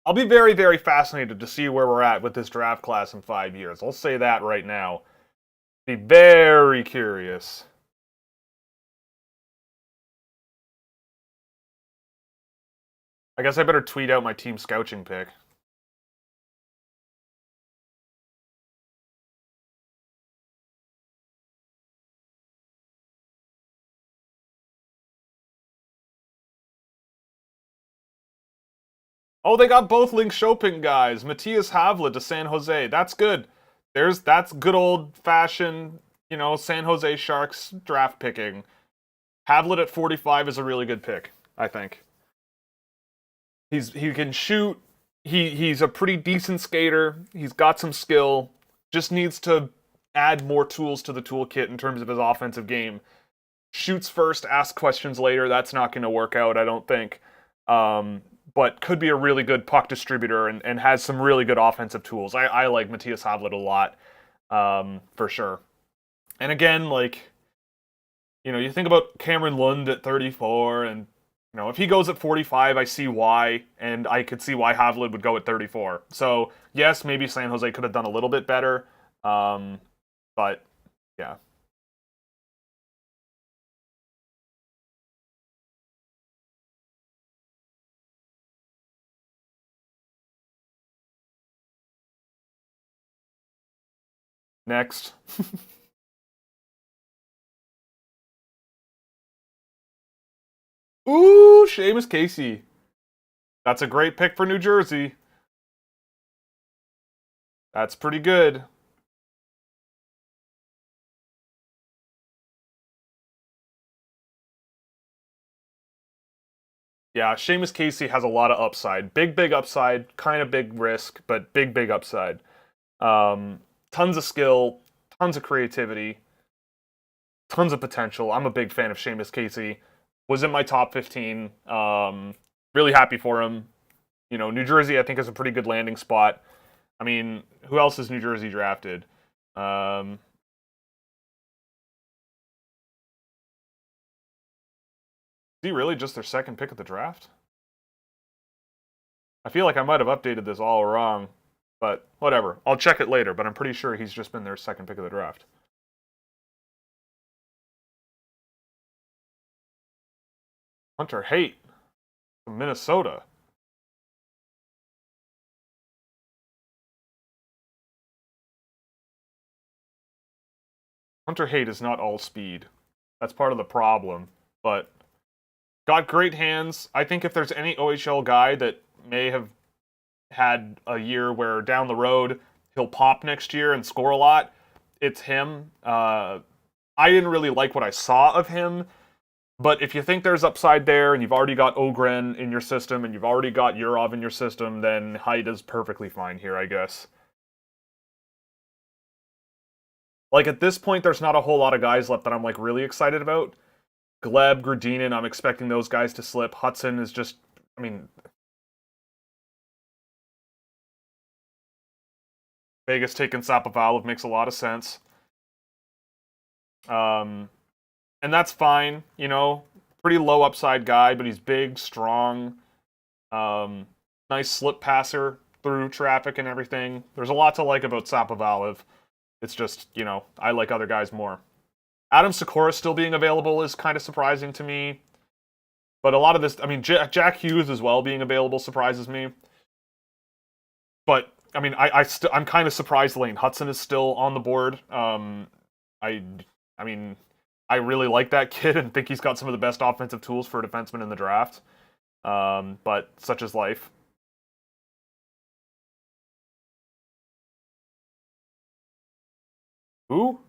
I'll be very, very fascinated to see where we're at with this draft class in 5 years. I'll say that right now. Be very curious. I guess I better tweet out my team scouting pick. Oh, they got both Link Chopin guys. Matthias Havla to San Jose. That's good. That's good old fashioned, San Jose Sharks draft picking. Havlet at 45 is a really good pick, I think. He can shoot. He's a pretty decent skater. He's got some skill. Just needs to add more tools to the toolkit in terms of his offensive game. Shoots first, asks questions later. That's not going to work out, I don't think. But could be a really good puck distributor and has some really good offensive tools. I like Matthias Havlet a lot, for sure. And again, you think about Cameron Lund at 34, and if he goes at 45, I see why, and I could see why Havlet would go at 34. So yes, maybe San Jose could have done a little bit better, but yeah. Next. Ooh, Seamus Casey. That's a great pick for New Jersey. That's pretty good. Yeah, Seamus Casey has a lot of upside. Big, big upside. Kind of big risk, but big, big upside. Tons of skill, tons of creativity. tons of potential. I'm a big fan of Seamus Casey. Was in my top 15. Really happy for him. You know, New Jersey, I think, is a pretty good landing spot. I mean, who else is New Jersey drafted? Is he really just their second pick of the draft? I feel like I might have updated this all wrong, but whatever. I'll check it later, but I'm pretty sure he's just been their second pick of the draft. Hunter Haight from Minnesota. Hunter Haight is not all speed. That's part of the problem, but got great hands. I think if there's any OHL guy that may have had a year where down the road he'll pop next year and score a lot, it's him. I didn't really like what I saw of him, but if you think there's upside there and you've already got Ogren in your system and you've already got Yurov in your system, then Haight is perfectly fine here, I guess. Like, at this point, there's not a whole lot of guys left that I'm, like, really excited about. Gleb, Gradinin, I'm expecting those guys to slip. Hudson is just, I mean, Vegas taking Sapovalov makes a lot of sense. And that's fine, you know. Pretty low upside guy, but he's big, strong, nice slip passer through traffic and everything. There's a lot to like about Sapovalov. It's just, you know, I like other guys more. Adam Sikora still being available is kind of surprising to me. But a lot of this, I mean, Jack Hughes as well being available surprises me. But, I mean, I'm kind of surprised Lane Hudson is still on the board. I mean, I really like that kid and think he's got some of the best offensive tools for a defenseman in the draft. But such is life. Who?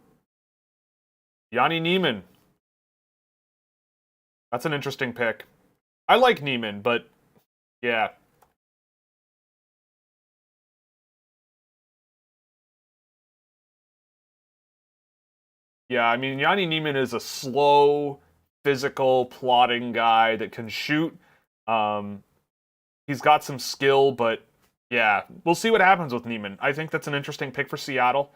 Yanni Neiman. That's an interesting pick. I like Neiman, but yeah. Yeah, I mean, Yanni Neiman is a slow, physical, plodding guy that can shoot. Um, he's got some skill, but yeah, we'll see what happens with Neiman. I think that's an interesting pick for Seattle.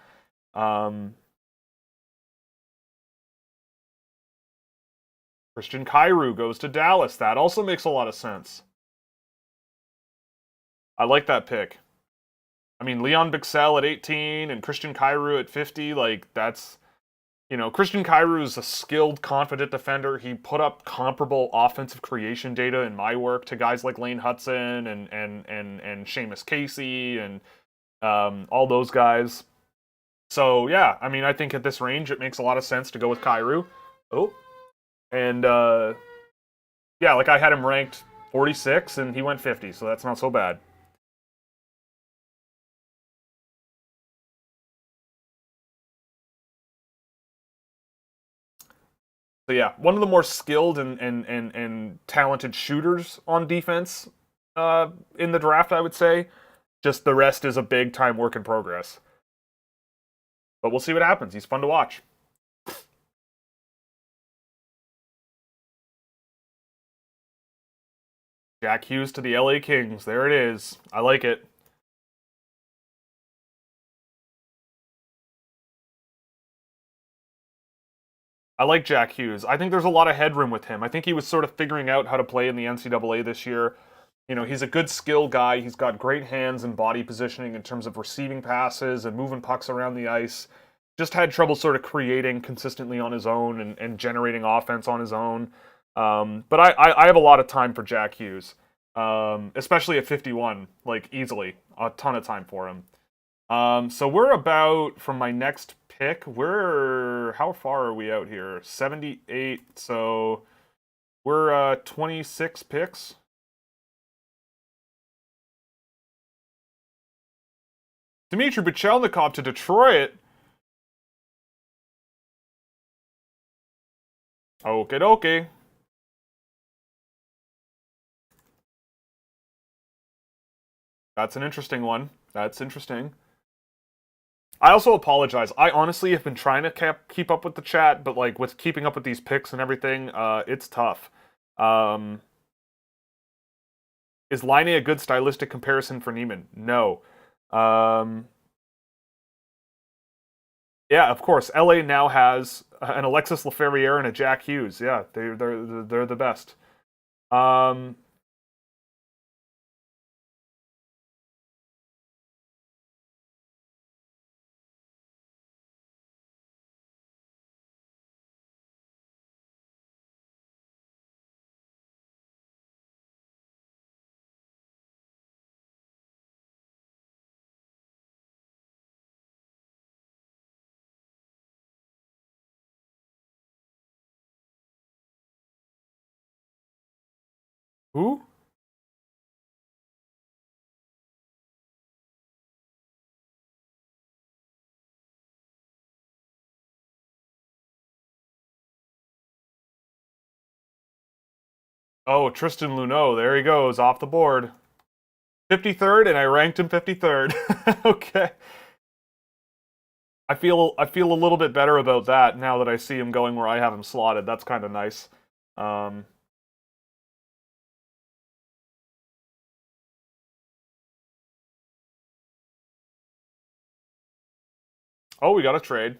Christian Kairu goes to Dallas. That also makes a lot of sense. I like that pick. I mean, Leon Bixel at 18 and Christian Kairu at 50, like, that's, you know, Christian Kairu is a skilled, confident defender. He put up comparable offensive creation data in my work to guys like Lane Hudson and Seamus Casey and all those guys. So, yeah, I mean, I think at this range, it makes a lot of sense to go with Kairu. Oh, and, yeah, like, I had him ranked 46, and he went 50, so that's not so bad. So yeah, one of the more skilled and talented shooters on defense in the draft, I would say. Just the rest is a big time work in progress. But we'll see what happens. He's fun to watch. Jack Hughes to the LA Kings. There it is. I like it. I like Jack Hughes. I think there's a lot of headroom with him. I think he was sort of figuring out how to play in the NCAA this year. You know, he's a good skill guy. He's got great hands and body positioning in terms of receiving passes and moving pucks around the ice. Just had trouble sort of creating consistently on his own and generating offense on his own. But I have a lot of time for Jack Hughes, especially at 51, like easily. A ton of time for him. So we're about, from my next pick, how far are we out here? 78, so we're 26 picks. Dmitry Buchelnikov to Detroit. Okie dokie. That's an interesting one. That's interesting. I also apologize. I honestly have been trying to keep up with the chat, but like with keeping up with these picks and everything, it's tough. Um, is Line a good stylistic comparison for Neiman? No. Um, yeah, of course. LA now has an Alexis Laferriere and a Jack Hughes. Yeah, they're the best. Um, who? Oh, Tristan Luneau. There he goes, off the board. 53rd, and I ranked him 53rd. Okay. I feel a little bit better about that now that I see him going where I have him slotted. That's kind of nice. Um, oh, we got a trade.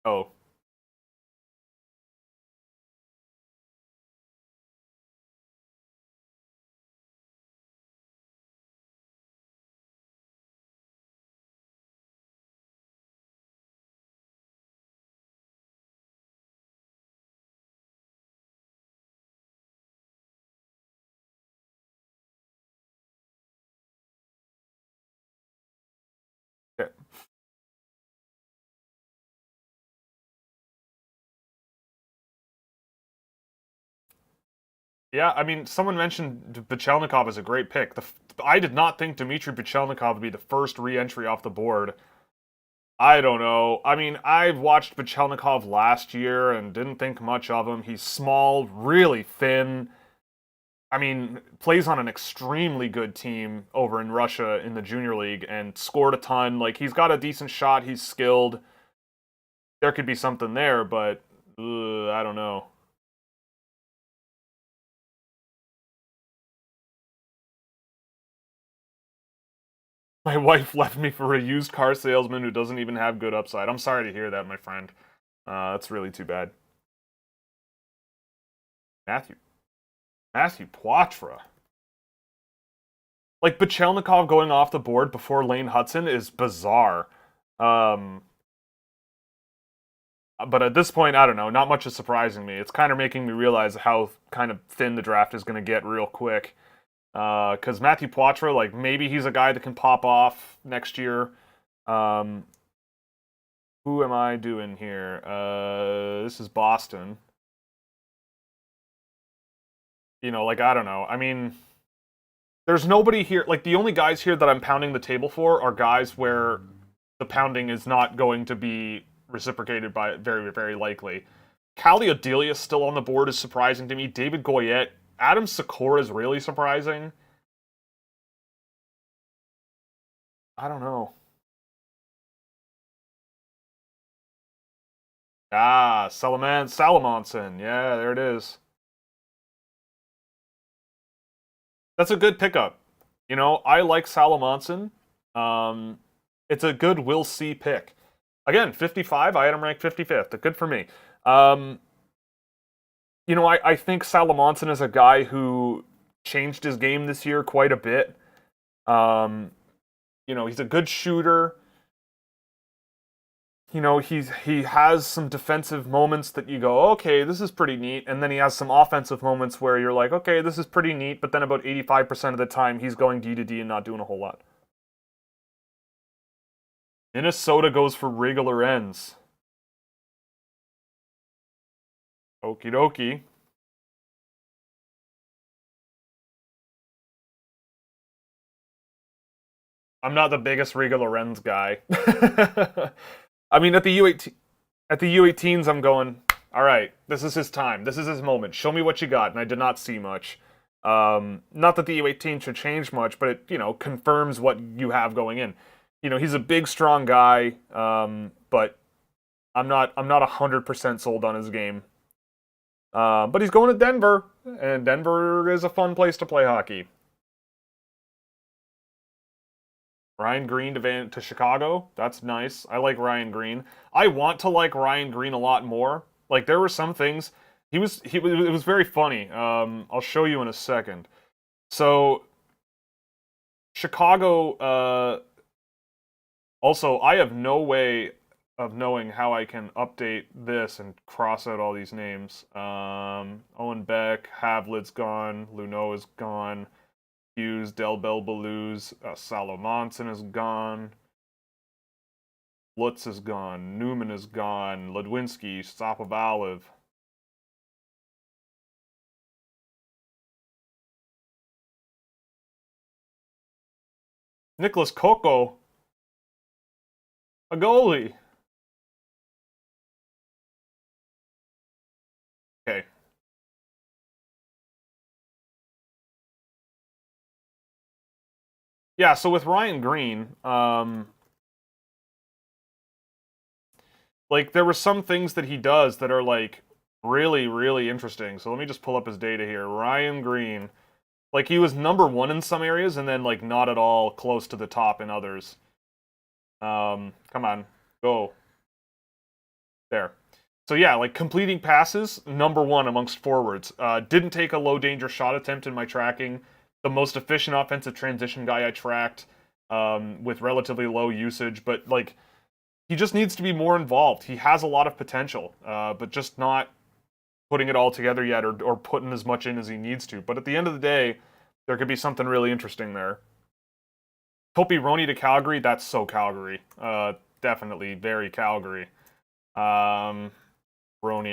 Oh. Okay. Yeah, I mean, someone mentioned Bachelnikov is a great pick. I did not think Dmitry Bachelnikov would be the first re-entry off the board. I don't know. I mean, I've watched Bachelnikov last year and didn't think much of him. He's small, really thin. I mean, plays on an extremely good team over in Russia in the junior league and scored a ton. Like, he's got a decent shot. He's skilled. There could be something there, but I don't know. My wife left me for a used car salesman who doesn't even have good upside. I'm sorry to hear that, my friend. That's really too bad. Matthew. Matthew Poitras. Like, Bachelnikov going off the board before Lane Hudson is bizarre. But at this point, I don't know. Not much is surprising me. It's kind of making me realize how kind of thin the draft is going to get real quick. Because Matthew Poitras, like, maybe he's a guy that can pop off next year. Who am I doing here? This is Boston. You know, like, I don't know. I mean, there's nobody here. Like, the only guys here that I'm pounding the table for are guys where the pounding is not going to be reciprocated by very, very likely. Callie Adelia still on the board is surprising to me. David Goyette. Adam Sikora is really surprising. I don't know. Ah, Salamonson. Yeah, there it is. That's a good pickup. You know, I like Salamonson. It's a good we'll see pick. Again, 55. I had him ranked 55th. Good for me. You know, I think Salamonson is a guy who changed his game this year quite a bit. You know, he's a good shooter. You know, he has some defensive moments that you go, okay, this is pretty neat, and then he has some offensive moments where you're like, okay, this is pretty neat, but then about 85% of the time he's going D to D and not doing a whole lot. Minnesota goes for regular ends. Okie dokie. I'm not the biggest Riga Lorenz guy. I mean, at the U18s, I'm going, all right, this is his time. This is his moment. Show me what you got. And I did not see much. Not that the U18 should change much, but it, confirms what you have going in. He's a big, strong guy, but I'm not 100% sold on his game. But he's going to Denver, and Denver is a fun place to play hockey. Ryan Green to Chicago. That's nice. I like Ryan Green. I want to like Ryan Green a lot more. Like, there were some things. It was very funny. I'll show you in a second. So, Chicago, also, I have no way of knowing how I can update this and cross out all these names. Owen Beck, Havlet's gone, Luneau is gone, Hughes, Del Belbaluz, Salomonson is gone, Lutz is gone, Newman is gone, Ledwinski, Sapovalev. Nicholas Coco, a goalie. Okay. Yeah, so with Ryan Green, like, there were some things that he does that are, like, really, really interesting. So let me just pull up his data here. Ryan Green, like, he was number 1 in some areas and then, like, not at all close to the top in others. Come on, go. There. So yeah, like, completing passes, number 1 amongst forwards. Didn't take a low-danger shot attempt in my tracking. The most efficient offensive transition guy I tracked, with relatively low usage. But, like, he just needs to be more involved. He has a lot of potential, but just not putting it all together yet, or putting as much in as he needs to. But at the end of the day, there could be something really interesting there. Topi Roni to Calgary, that's so Calgary. Definitely very Calgary. Roni.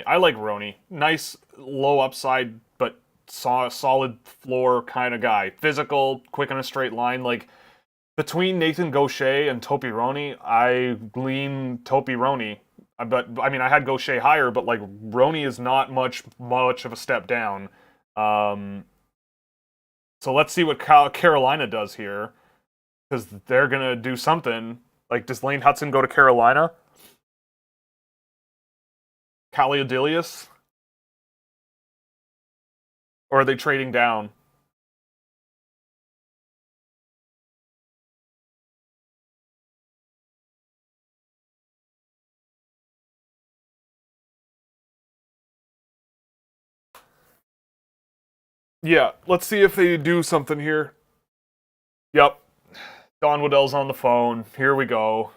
I like Roni. Nice, low upside, but solid floor kind of guy. Physical, quick in a straight line. Like, between Nathan Gaucher and Topi Roni, I lean Topi Roni. But, I mean, I had Gaucher higher, but, like, Roni is not much of a step down. So let's see what Carolina does here, because they're going to do something. Like, does Lane Hudson go to Carolina? Kaliadilius? Or are they trading down? Yeah, let's see if they do something here. Yep. Don Waddell's on the phone. Here we go.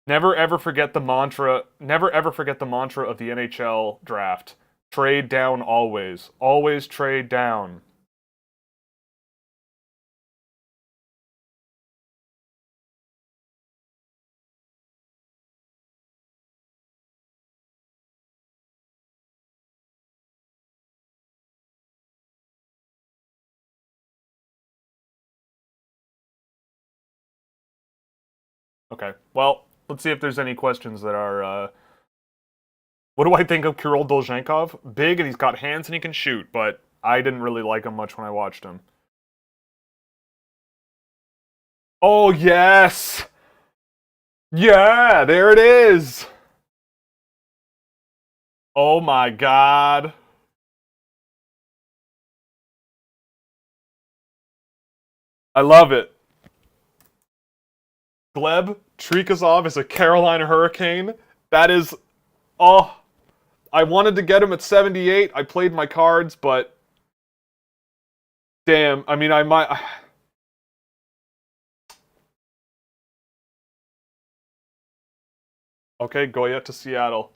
Never ever forget the mantra. Never ever forget the mantra of the NHL draft. Trade down always. Always trade down. Okay, well, let's see if there's any questions that are, what do I think of Kirill Dolzhenkov? Big, and he's got hands and he can shoot, but I didn't really like him much when I watched him. Oh, yes! Yeah, there it is! Oh my god. I love it. Gleb Trikazov is a Carolina Hurricane. That is... Oh, I wanted to get him at 78. I played my cards, but... Damn, I mean, I might... Okay, Goya to Seattle.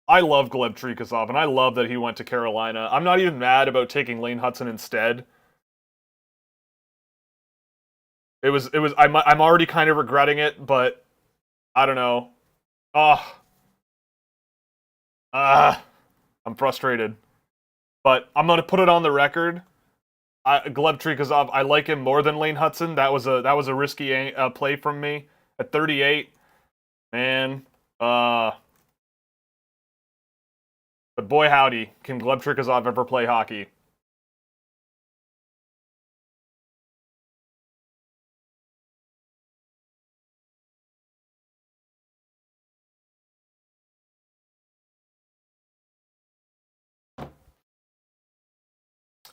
I love Gleb Trikazov, and I love that he went to Carolina. I'm not even mad about taking Lane Hudson instead. I'm already kind of regretting it, but I don't know. Oh. I'm frustrated. But I'm going to put it on the record. Gleb Trikazov, I like him more than Lane Hudson. That was a risky play from me at 38. Man, But boy howdy, can Gleb Trikozov ever play hockey?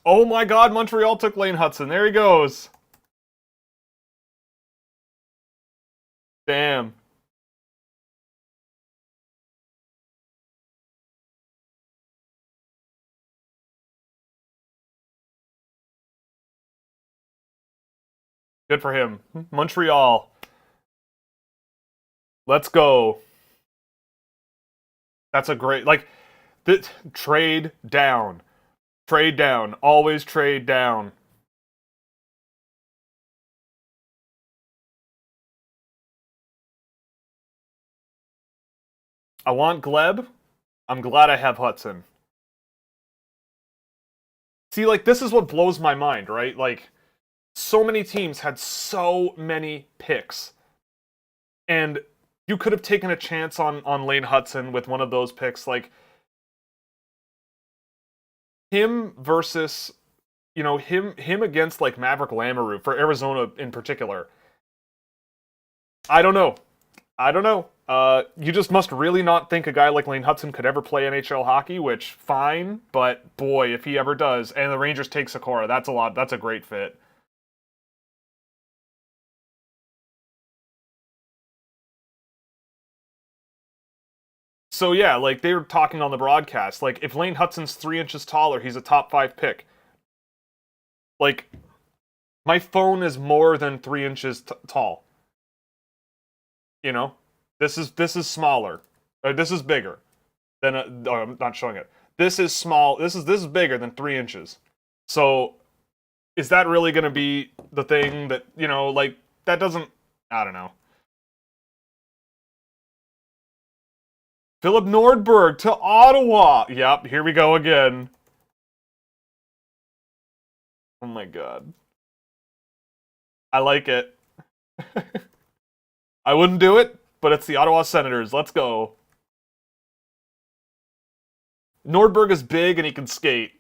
Oh my god, Montreal took Lane Hudson. There he goes. Damn. Good for him. Montreal. Let's go. That's a great, like, trade down. Trade down. Always trade down. I want Gleb. I'm glad I have Hudson. See, like, this is what blows my mind, right? Like, so many teams had so many picks. And you could have taken a chance on Lane Hudson with one of those picks. Like, him versus, you know, him against, like, Maverick Lamoureux, for Arizona in particular. I don't know. You just must really not think a guy like Lane Hudson could ever play NHL hockey, which, fine, but boy, if he ever does, and the Rangers take Sikora, that's a great fit. So yeah, like, they were talking on the broadcast, like, if Lane Hudson's 3 inches taller, he's a top 5 pick. Like, my phone is more than 3 inches tall. You know? This is smaller. This is bigger than oh, I'm not showing it. This is small. This is bigger than 3 inches. So, is that really going to be the thing that, you know, like, that doesn't, I don't know. Philip Nordberg to Ottawa. Yep, here we go again. Oh my god. I like it. I wouldn't do it, but it's the Ottawa Senators. Let's go. Nordberg is big and he can skate.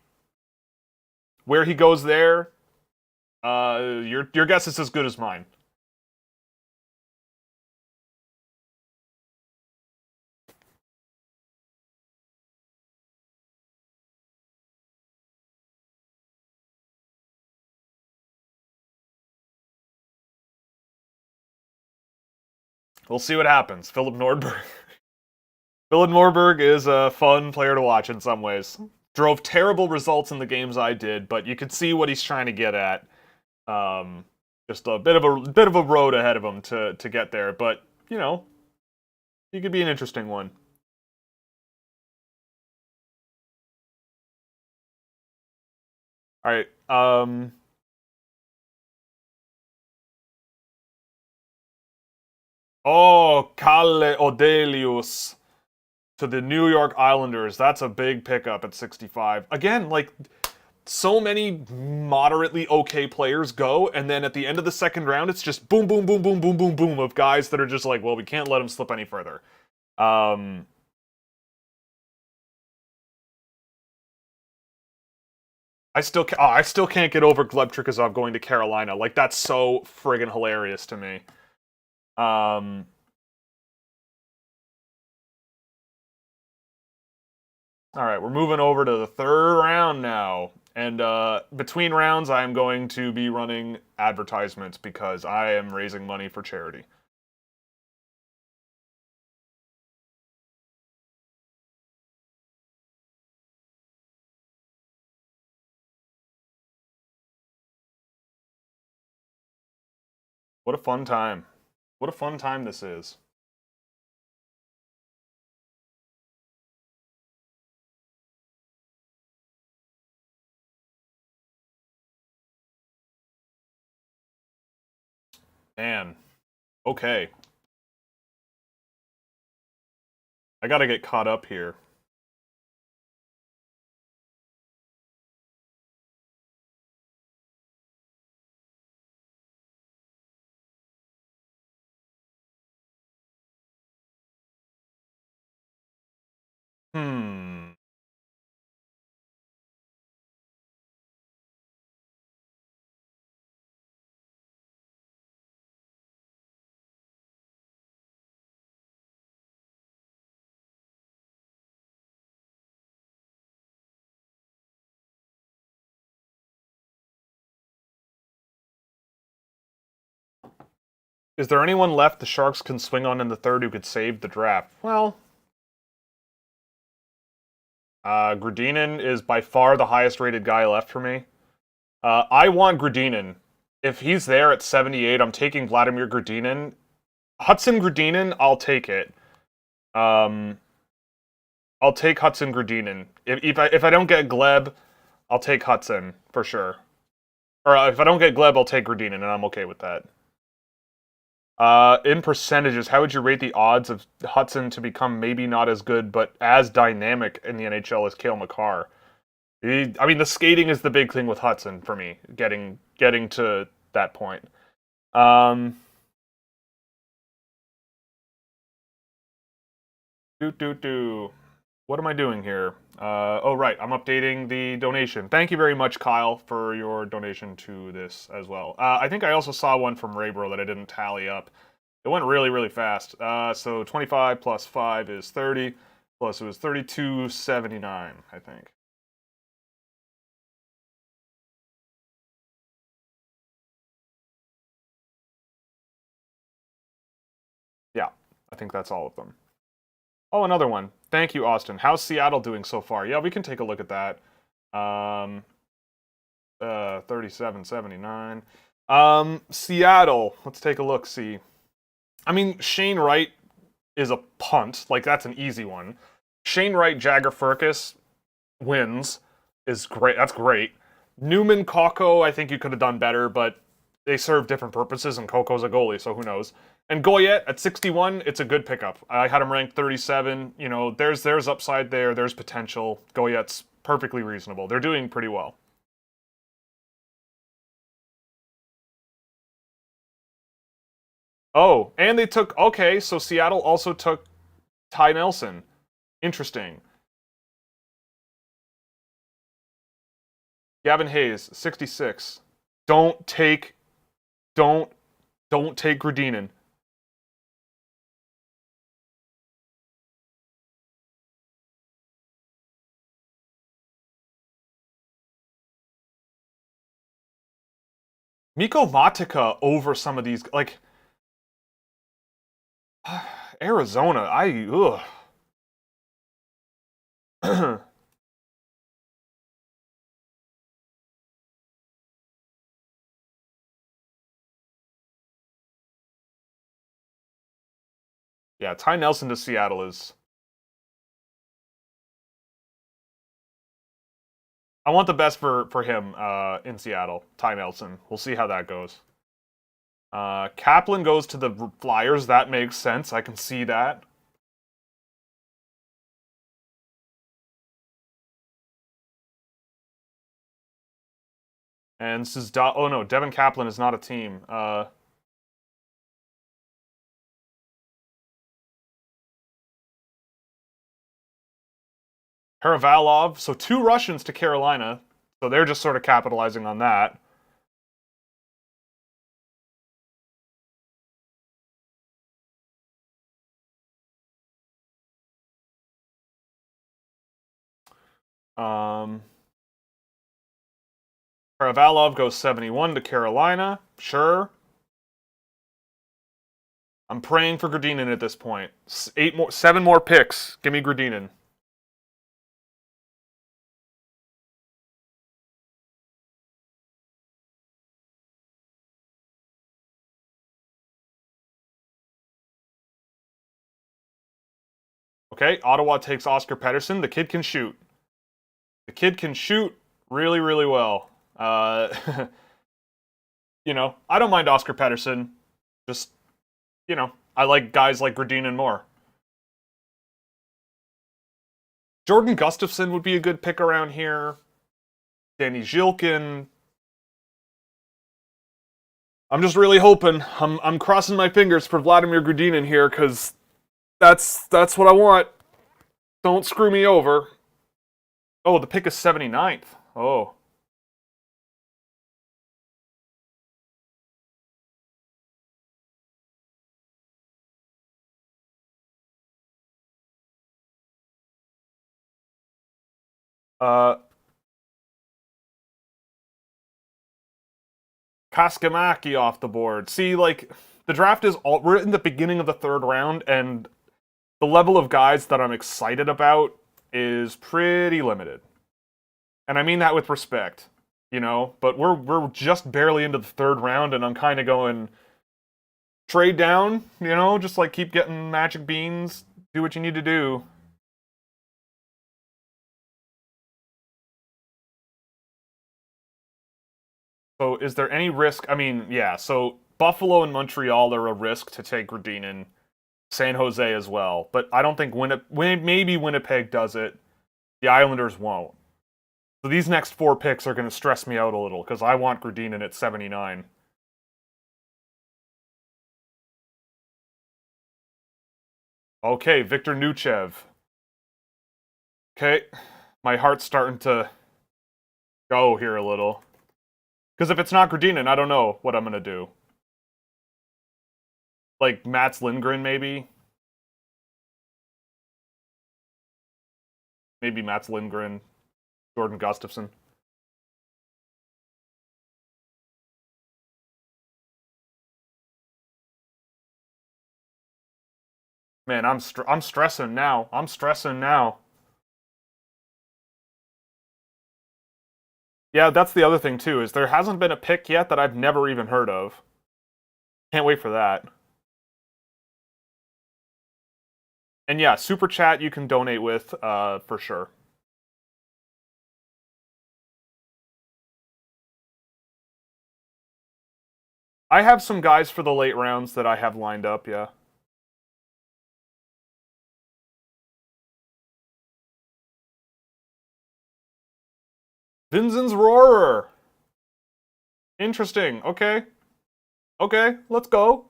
Where he goes there, your guess is as good as mine. We'll see what happens. Philip Nordberg. Philip Nordberg is a fun player to watch in some ways. Drove terrible results in the games I did, but you could see what he's trying to get at. Just a bit of a road ahead of him to get there, but you know, he could be an interesting one. All right. Oh, Kalle Odelius to the New York Islanders. That's a big pickup at 65. Again, like, so many moderately okay players go, and then at the end of the second round, it's just boom, boom, boom, boom, boom, boom, boom of guys that are just like, well, we can't let him slip any further. I still can't get over Gleb Trikozov going to Carolina. Like, that's so friggin' hilarious to me. All right, we're moving over to the third round now. And between rounds, I'm going to be running advertisements because I am raising money for charity. What a fun time. What a fun time this is. Man. Okay. I gotta get caught up here. Hmm. Is there anyone left the Sharks can swing on in the third who could save the draft? Well, Gradinin is by far the highest rated guy left for me. I want Gradinin. If he's there at 78, I'm taking Vladimir Gradinin. Hudson Gradinin, I'll take it. I'll take Hudson Gradinin. If I don't get Gleb, I'll take Hudson for sure. Or if I don't get Gleb, I'll take Gradinin, and I'm okay with that. In percentages, how would you rate the odds of Hudson to become maybe not as good, but as dynamic in the NHL as Cale Makar? I mean, the skating is the big thing with Hudson for me, getting to that point. What am I doing here? Oh, right, I'm updating the donation. Thank you very much, Kyle, for your donation to this as well. I think I also saw one from Raybro that I didn't tally up. It went really, really fast. So 25 plus 5 is 30, plus it was 32.79, I think. Yeah, I think that's all of them. Oh, another one. Thank you, Austin. How's Seattle doing so far? Yeah, we can take a look at that. 37.79. Seattle. Let's take a look, see. I mean, Shane Wright is a punt. Like, that's an easy one. Shane Wright, Jagger Furcus wins is great. That's great. Newman, Kakko, I think you could have done better, but they serve different purposes, and Koko's a goalie, so who knows. And Goyette at 61, it's a good pickup. I had him ranked 37. You know, there's upside there. There's potential. Goyette's perfectly reasonable. They're doing pretty well. Oh, and they took... Okay, so Seattle also took Ty Nelson. Interesting. Gavin Hayes, 66. Don't take Gradinin. Mikko Matika over some of these, like, Arizona, ugh. Yeah, Ty Nelson to Seattle is... I want the best for him in Seattle, Ty Nelson. We'll see how that goes. Kaplan goes to the Flyers. That makes sense. I can see that. And this is... Oh no, Devin Kaplan is not a team. Haravalov. So 2 Russians to Carolina. So they're just sort of capitalizing on that. Haravalov goes 71 to Carolina. Sure. I'm praying for Gradinin at this point. 7 more picks. Give me Gradinin. Okay, Ottawa takes Oscar Patterson. The kid can shoot. The kid can shoot really, really well. You know, I don't mind Oscar Patterson. Just, you know, I like guys like Gradinin more. Jordan Gustafson would be a good pick around here. Danny Zhilkin. I'm just really hoping. I'm crossing my fingers for Vladimir Gradinin here, because that's what I want. Don't screw me over. Oh, the pick is 79th. Oh. Caskamaki off the board. See, like, the draft is all, we're in the beginning of the third round, and the level of guys that I'm excited about is pretty limited. And I mean that with respect, you know, but we're just barely into the third round, and I'm kind of going, trade down, you know, just like keep getting magic beans, do what you need to do. So is there any risk? I mean, yeah, so Buffalo and Montreal are a risk to take Gradinin. San Jose as well. But I don't think maybe Winnipeg does it. The Islanders won't. So these next 4 picks are going to stress me out a little, because I want Gradinin at 79. Okay, Victor Nuchev. Okay, my heart's starting to go here a little. Because if it's not Gradinin, I don't know what I'm going to do. Like Mats Lindgren, maybe? Maybe Mats Lindgren, Jordan Gustafsson. Man, I'm stressing now. I'm stressing now. Yeah, that's the other thing too, is there hasn't been a pick yet that I've never even heard of. Can't wait for that. And yeah, Super Chat you can donate with, for sure. I have some guys for the late rounds that I have lined up, yeah. Vinzen's Roarer! Interesting, okay. Okay, let's go.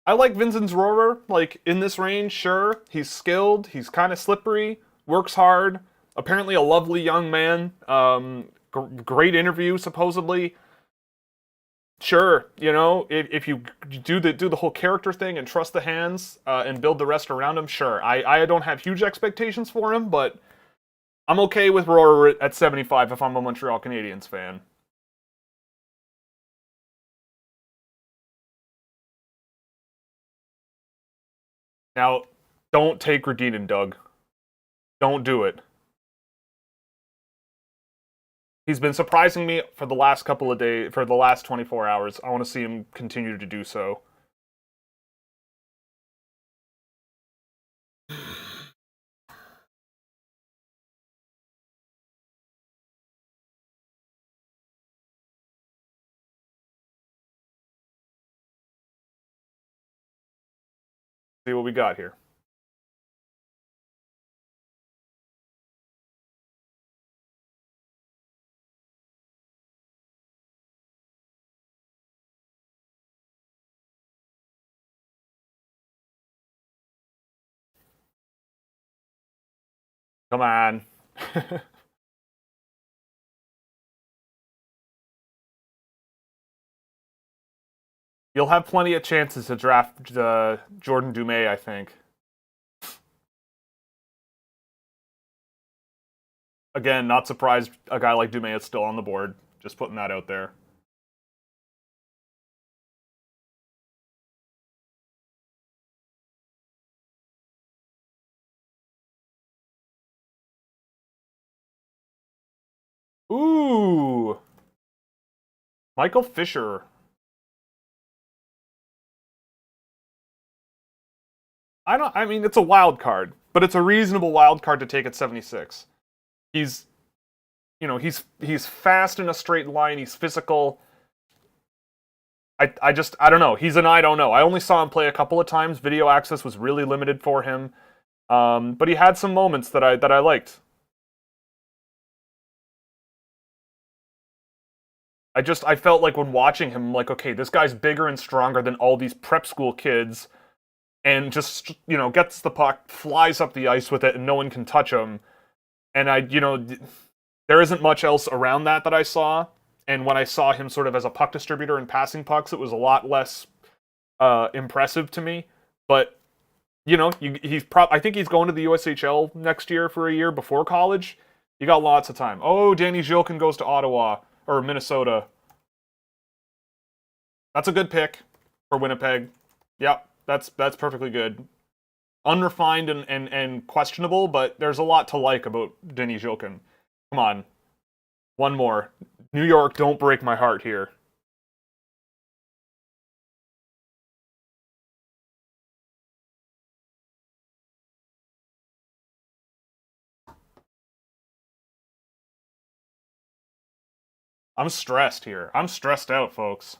I like Vinzen's Roarer, like, in this range, sure. He's skilled, he's kind of slippery, works hard, apparently a lovely young man, great interview, supposedly. Sure, you know, if you do the whole character thing and trust the hands, and build the rest around him, sure. I don't have huge expectations for him, but I'm okay with Roarer at 75 if I'm a Montreal Canadiens fan. Now, don't take Gradinin, Doug. Don't do it. He's been surprising me for the last couple of days, for the last 24 hours. I want to see him continue to do so. See what we got here. Come on. You'll have plenty of chances to draft Jordan Dumais, I think. Again, not surprised a guy like Dumais is still on the board. Just putting that out there. Ooh! Michael Fisher. I mean, it's a wild card, but it's a reasonable wild card to take at 76. He's, you know, he's fast in a straight line, he's physical. I don't know. He's an I don't know. I only saw him play a couple of times. Video access was really limited for him. But he had some moments that I liked. I felt like when watching him, like, okay, this guy's bigger and stronger than all these prep school kids, and just, you know, gets the puck, flies up the ice with it, and no one can touch him. And you know, there isn't much else around that I saw. And when I saw him sort of as a puck distributor and passing pucks, it was a lot less impressive to me. But, you know, I think he's going to the USHL next year for a year before college. You got lots of time. Oh, Danny Zhilkin goes to Ottawa. or Minnesota. That's a good pick for Winnipeg. Yep, that's perfectly good. Unrefined and questionable, but there's a lot to like about Denis Jokin. Come on. One more. New York, don't break my heart here. I'm stressed here. I'm stressed out, folks.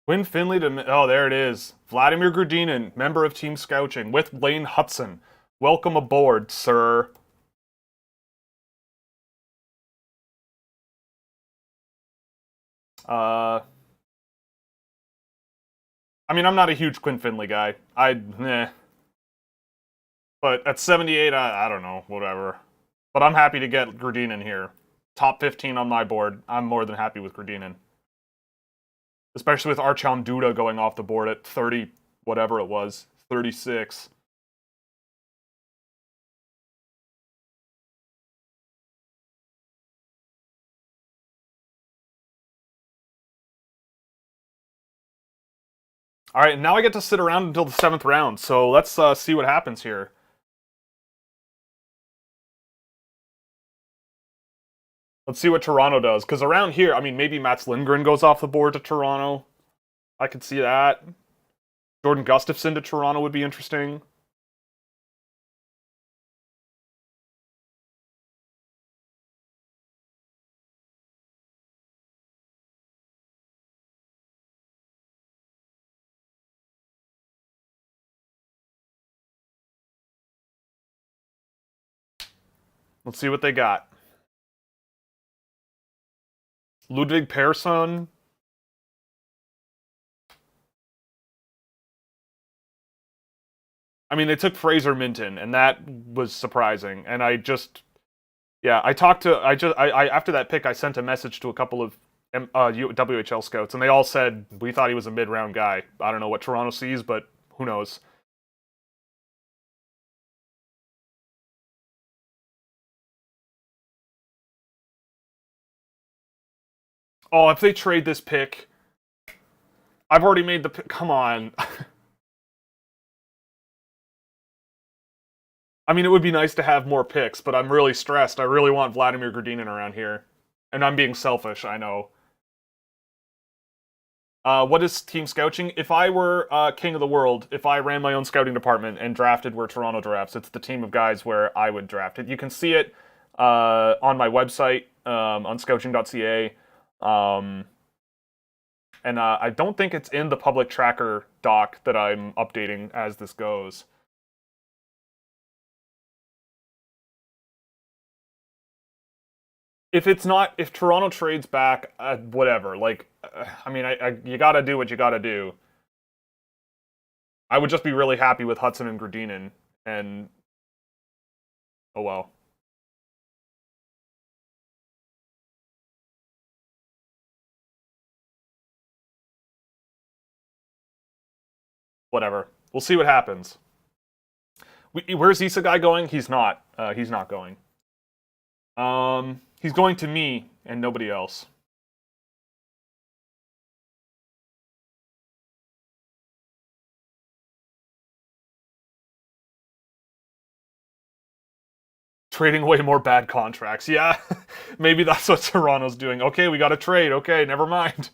Quinn Finley to... Oh, there it is. Vladimir Grudinin, member of Team Scouching, with Lane Hudson. Welcome aboard, sir. I mean, I'm not a huge Quinn Finley guy. But at 78, I don't know, whatever. But I'm happy to get Grudinin here. Top 15 on my board. I'm more than happy with Grudinin. Especially with Archon Duda going off the board at 30, whatever it was, 36. All right, now I get to sit around until the 7th round, so let's see what happens here. Let's see what Toronto does, because around here, I mean, maybe Mats Lindgren goes off the board to Toronto. I could see that. Jordan Gustafsson to Toronto would be interesting. Let's see what they got. Ludwig Persson. I mean, they took Fraser Minton, and that was surprising. And I just, yeah, I talked to, I after that pick, I sent a message to a couple of WHL scouts, and they all said we thought he was a mid-round guy. I don't know what Toronto sees, but who knows? Oh, if they trade this pick, I've already made the pick. Come on. I mean, it would be nice to have more picks, but I'm really stressed. I really want Vladimir Grudinin around here. And I'm being selfish, I know. What is team scouting? If I were king of the world, if I ran my own scouting department and drafted where Toronto drafts, it's the team of guys where I would draft it. You can see it on my website, on scouching.ca. And I don't think it's in the public tracker doc that I'm updating as this goes. If it's not, if Toronto trades back, whatever. Like, I mean, you gotta do what you gotta do. I would just be really happy with Hudson and Grudinin, and oh well. Whatever. We'll see what happens. Where's Issa guy going? He's not. He's not going. He's going to me and nobody else. Trading away more bad contracts. Yeah, maybe that's what Toronto's doing. Okay, we got to trade. Okay, never mind.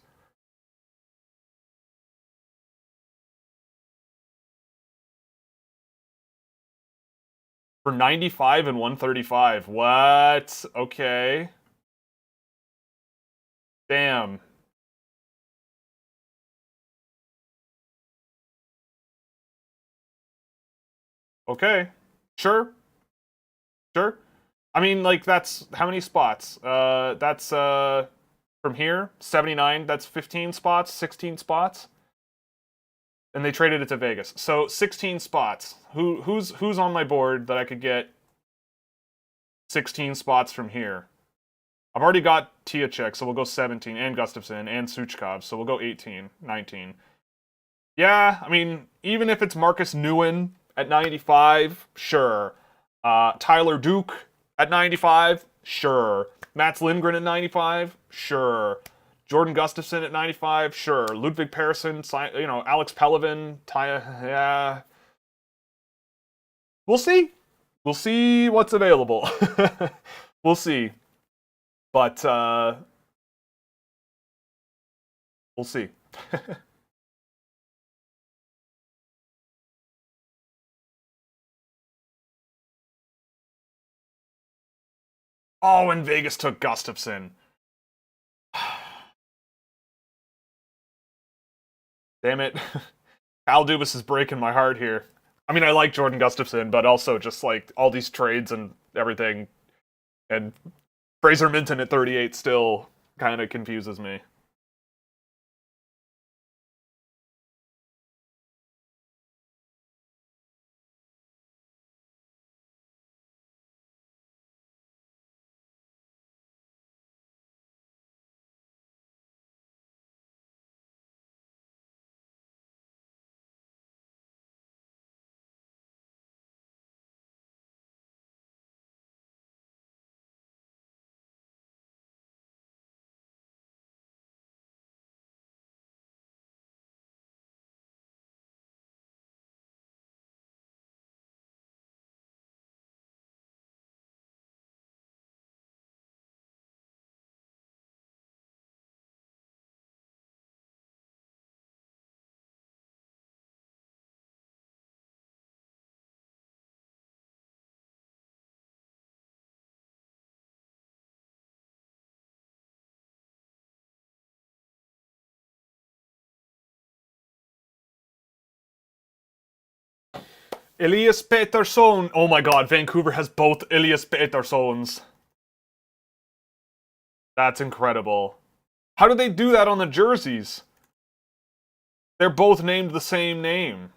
For 95 and 135. What? Okay. Damn. Okay. Sure. Sure. I mean, like, that's how many spots? That's from here, 79. That's 15 spots, 16 spots, and they traded it to Vegas. So 16 spots. Who's on my board that I could get 16 spots from here? I've already got Tiacek, so we'll go 17, and Gustafsson, and Suchkov, so we'll go 18, 19. Yeah, I mean, even if it's Marcus Nguyen at 95, sure. Tyler Duke at 95, sure. Mats Lindgren at 95, sure. Jordan Gustafsson at 95, sure. Ludwig Persson, Alex Pelavin, yeah. We'll see. We'll see what's available. We'll see. But, we'll see. Oh, and Vegas took Gustafsson. Damn it. Al Dubas is breaking my heart here. I mean, I like Jordan Gustafsson, but also just like all these trades and everything. And Fraser Minton at 38 still kind of confuses me. Elias Pettersson. Oh my god, Vancouver has both Elias Petterssons. That's incredible. How did they do that on the jerseys? They're both named the same name.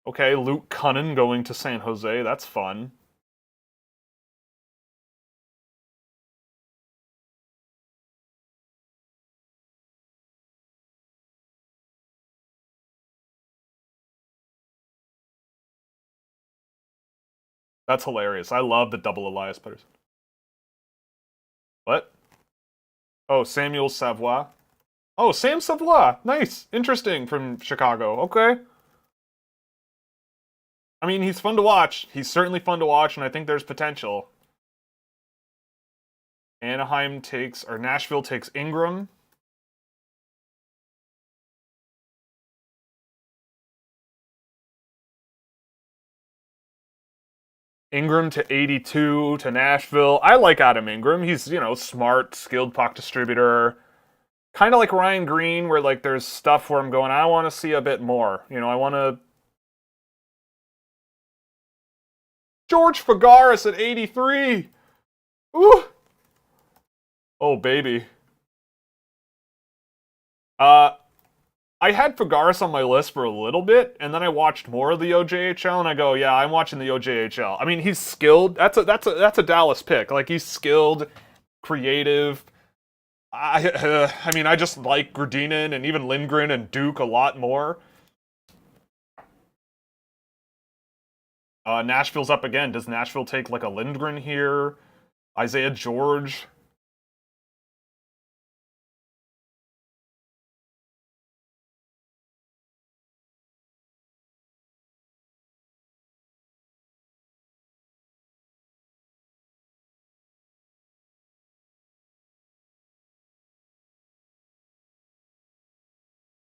Okay, Luke Cunnin going to San Jose. That's fun. That's hilarious. I love the double Elias Pettersson. What? Oh, Samuel Savoie. Oh, Sam Savoie. Nice. Interesting from Chicago. Okay. I mean, he's fun to watch. He's certainly fun to watch, and I think there's potential. Nashville takes Ingram. Ingram to 82 to Nashville. I like Adam Ingram. He's, smart, skilled puck distributor. Kind of like Ryan Green, where, like, there's stuff where I'm going, I want to see a bit more. I want to... George Fagaris at 83! Ooh! Oh, baby. I had Fagaris on my list for a little bit, and then I watched more of the OJHL, and I go, yeah, I'm watching the OJHL. I mean, he's skilled. That's a Dallas pick. Like, he's skilled, creative. I mean, I just like Gradinin and even Lindgren and Duke a lot more. Nashville's up again. Does Nashville take, like, a Lindgren here? Isaiah George?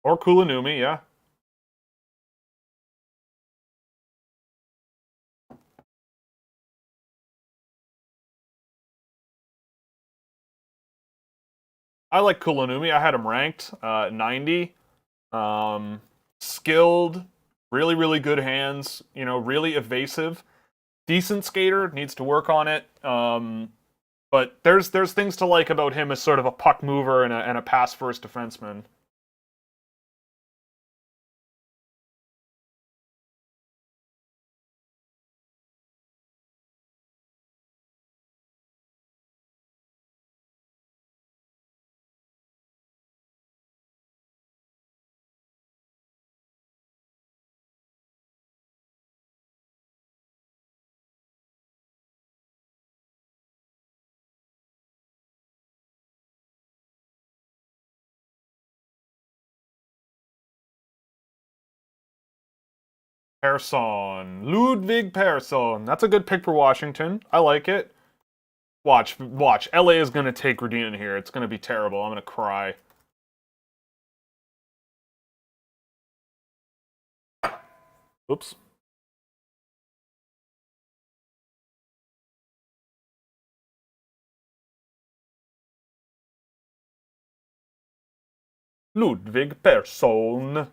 Or Kulanumi, yeah. I like Kulanumi. I had him ranked 90. Skilled, really, really good hands. Really evasive. Decent skater. Needs to work on it. But there's things to like about him as sort of a puck mover and a pass first defenseman. Persson. Ludwig Persson. That's a good pick for Washington. I like it. Watch. LA is going to take Gradina here. It's going to be terrible. I'm going to cry. Oops. Ludwig Persson.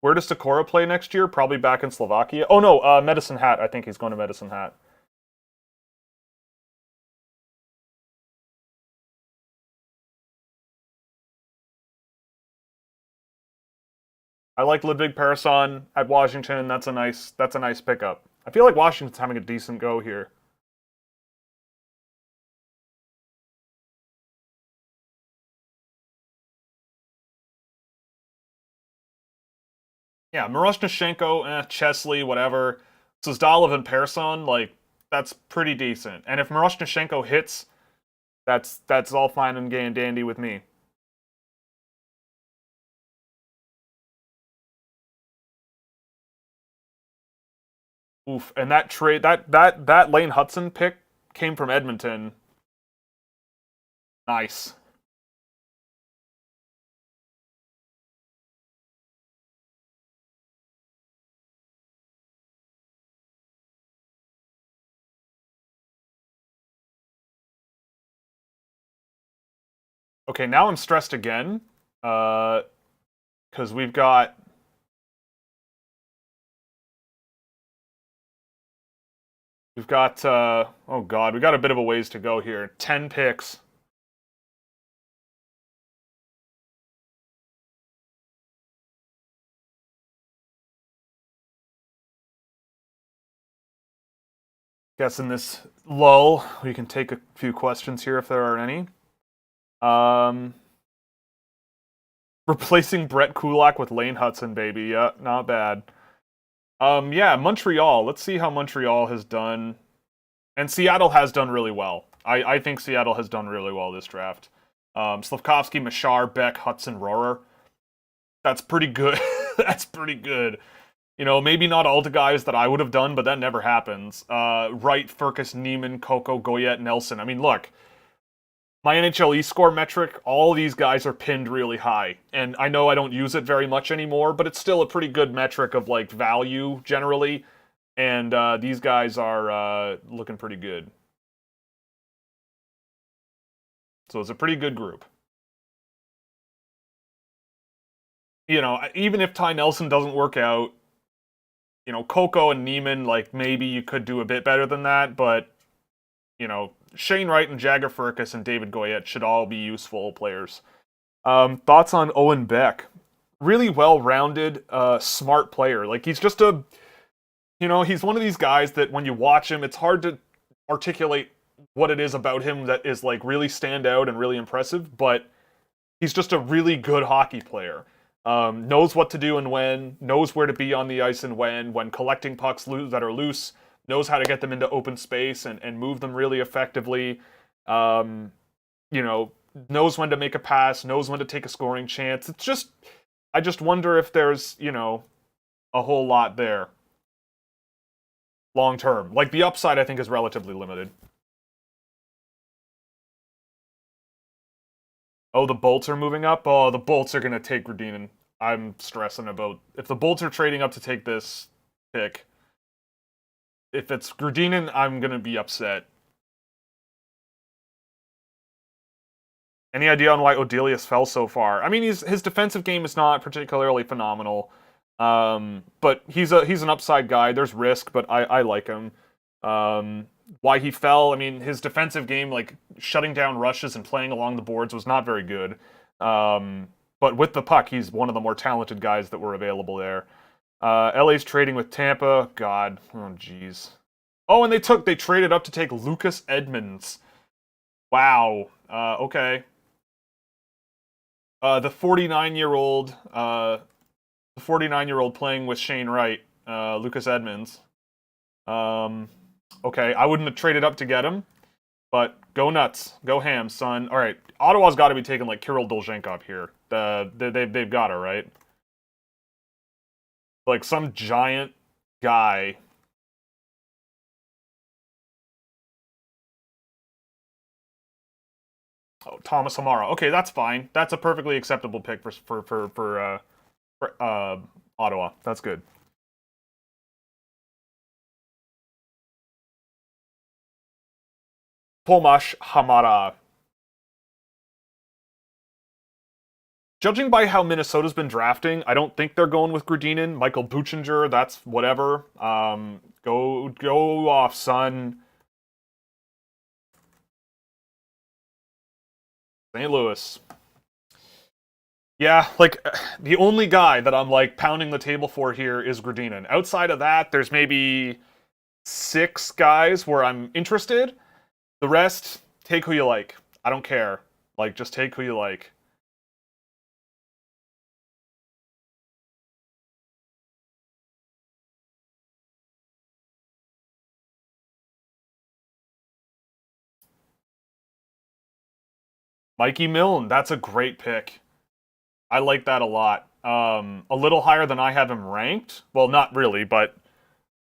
Where does Sakura play next year? Probably back in Slovakia. Oh no, Medicine Hat. I think he's going to Medicine Hat. I like Ludwig Persson at Washington. That's a nice pickup. I feel like Washington's having a decent go here. Yeah, Miroshnichenko, Chesley, whatever. Suzdalov and Persson, like, that's pretty decent. And if Miroshnichenko hits, that's all fine and gay and dandy with me. Oof, and that trade that Lane Hudson pick came from Edmonton. Nice. Okay, now I'm stressed again. Because we've got oh god, we got a bit of a ways to go here. 10 picks. Guess in this lull, we can take a few questions here if there are any. Replacing Brett Kulak with Lane Hudson, baby. Yeah, not bad. Yeah, Montreal. Let's see how Montreal has done. And Seattle has done really well. I think Seattle has done really well this draft. Slavkovsky, Machar, Beck, Hudson, Rohrer. That's pretty good. That's pretty good. Maybe not all the guys that I would have done, but that never happens. Wright, Furcus, Neiman, Coco, Goyette, Nelson. I mean, look, my NHL score metric, all these guys are pinned really high. And I know I don't use it very much anymore, but it's still a pretty good metric of, like, value, generally. And these guys are looking pretty good. So it's a pretty good group. Even if Ty Nelson doesn't work out, Coco and Neiman, like, maybe you could do a bit better than that, but, Shane Wright and Jagger Furcus and David Goyette should all be useful players. Thoughts on Owen Beck? Really well-rounded, smart player. Like, he's just he's one of these guys that when you watch him, it's hard to articulate what it is about him that is, like, really stand out and really impressive, but he's just a really good hockey player. Knows what to do and when, knows where to be on the ice and when collecting pucks that are loose, knows how to get them into open space and move them really effectively. Knows when to make a pass, knows when to take a scoring chance. I just wonder if there's, a whole lot there. Long term. Like, the upside, I think, is relatively limited. Oh, the Bolts are moving up? Oh, the Bolts are going to take Gradinin. I'm stressing about... If the Bolts are trading up to take this pick, if it's Gradinin, I'm going to be upset. Any idea on why Odelius fell so far? I mean, his defensive game is not particularly phenomenal, but he's an upside guy. There's risk, but I like him. Why he fell? I mean, his defensive game, like shutting down rushes and playing along the boards, was not very good. But with the puck, he's one of the more talented guys that were available there. LA's trading with Tampa. God, oh jeez. Oh, and they traded up to take Lucas Edmonds. Wow. Okay. The 49-year-old playing with Shane Wright, Lucas Edmonds. Okay, I wouldn't have traded up to get him, but go nuts, go ham, son. All right, Ottawa's got to be taking like Kirill Dolzhenkov here. They've got her right, like some giant guy. Oh, Thomas Hamara. Okay, that's fine. That's a perfectly acceptable pick for Ottawa. That's good. Tomasz Hamara. Judging by how Minnesota's been drafting, I don't think they're going with Gradinin. Michael Buchinger, that's whatever. Go off, son. St. Louis. Yeah, like, the only guy that I'm, like, pounding the table for here is Gradinin. Outside of that, there's maybe 6 guys where I'm interested. The rest, take who you like. I don't care. Like, just take who you like. Mikey Milne, that's a great pick. I like that a lot. A little higher than I have him ranked. Well, not really, but,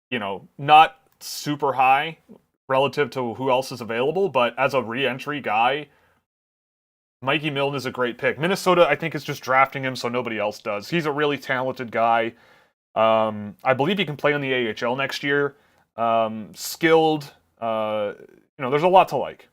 you know, not super high relative to who else is available, but as a re-entry guy, Mikey Milne is a great pick. Minnesota, I think, is just drafting him so nobody else does. He's a really talented guy. I believe he can play on the AHL next year. Skilled. There's a lot to like.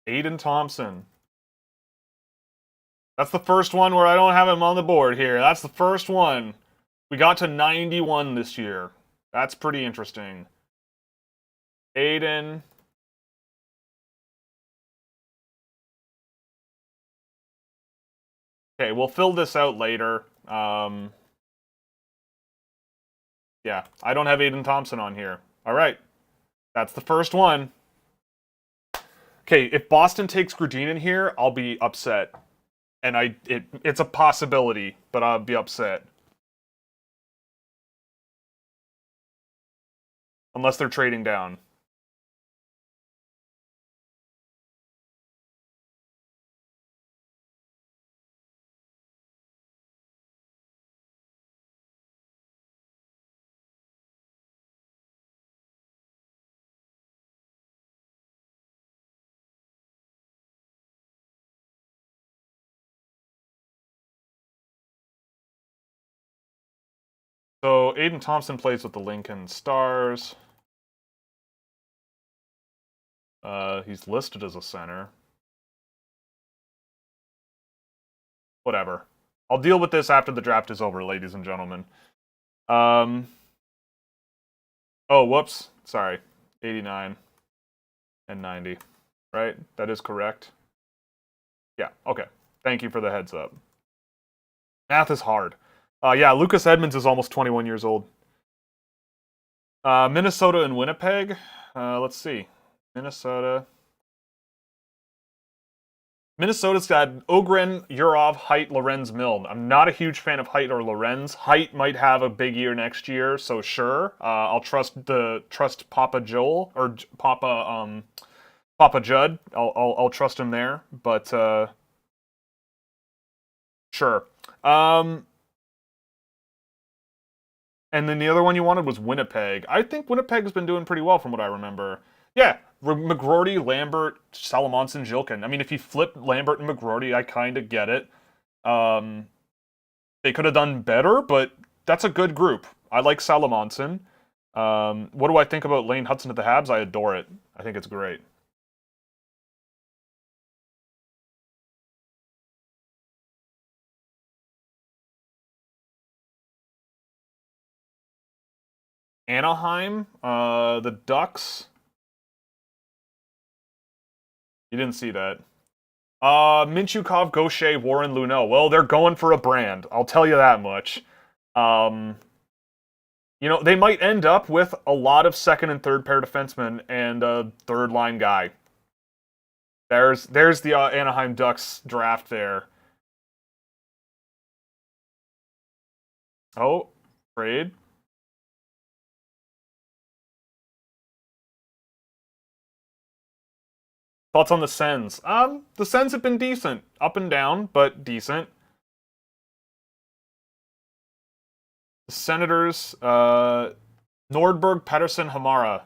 Aidan Thompson. That's the first one where I don't have him on the board here. That's the first one. We got to 91 this year. That's pretty interesting. Aidan. Okay, we'll fill this out later. Yeah, I don't have Aidan Thompson on here. All right. That's the first one. Okay, if Boston takes Gradinin here, I'll be upset. And it's a possibility, but I'll be upset. Unless they're trading down. So Aidan Thompson plays with the Lincoln Stars. He's listed as a center. Whatever. I'll deal with this after the draft is over, ladies and gentlemen. Oh, whoops. Sorry. 89 and 90. Right? That is correct. Yeah, okay. Thank you for the heads up. Math is hard. Yeah, Lucas Edmonds is almost 21 years old. Minnesota and Winnipeg. Let's see. Minnesota's got Ogren, Yurov, Height, Lorenz, Milne. I'm not a huge fan of Height or Lorenz. Height might have a big year next year, so sure. I'll trust Papa Joel or Papa Judd. I'll trust him there, but sure. And then the other one you wanted was Winnipeg. I think Winnipeg's been doing pretty well from what I remember. Yeah, McGroarty, Lambert, Salamonson, Jilkin. I mean, if you flip Lambert and McGroarty, I kind of get it. They could have done better, but that's a good group. I like Salamonson. What do I think about Lane Hudson at the Habs? I adore it. I think it's great. Anaheim, the Ducks. You didn't see that. Minchukov, Gaucher, Warren, Luneau. Well, they're going for a brand. I'll tell you that much. You know, they might end up with a lot of second and third pair defensemen and a third line guy. There's the Anaheim Ducks draft there. Oh, trade. Thoughts on the Sens? The Sens have been decent. Up and down, but decent. The Senators, Nordberg, Patterson, Hamara.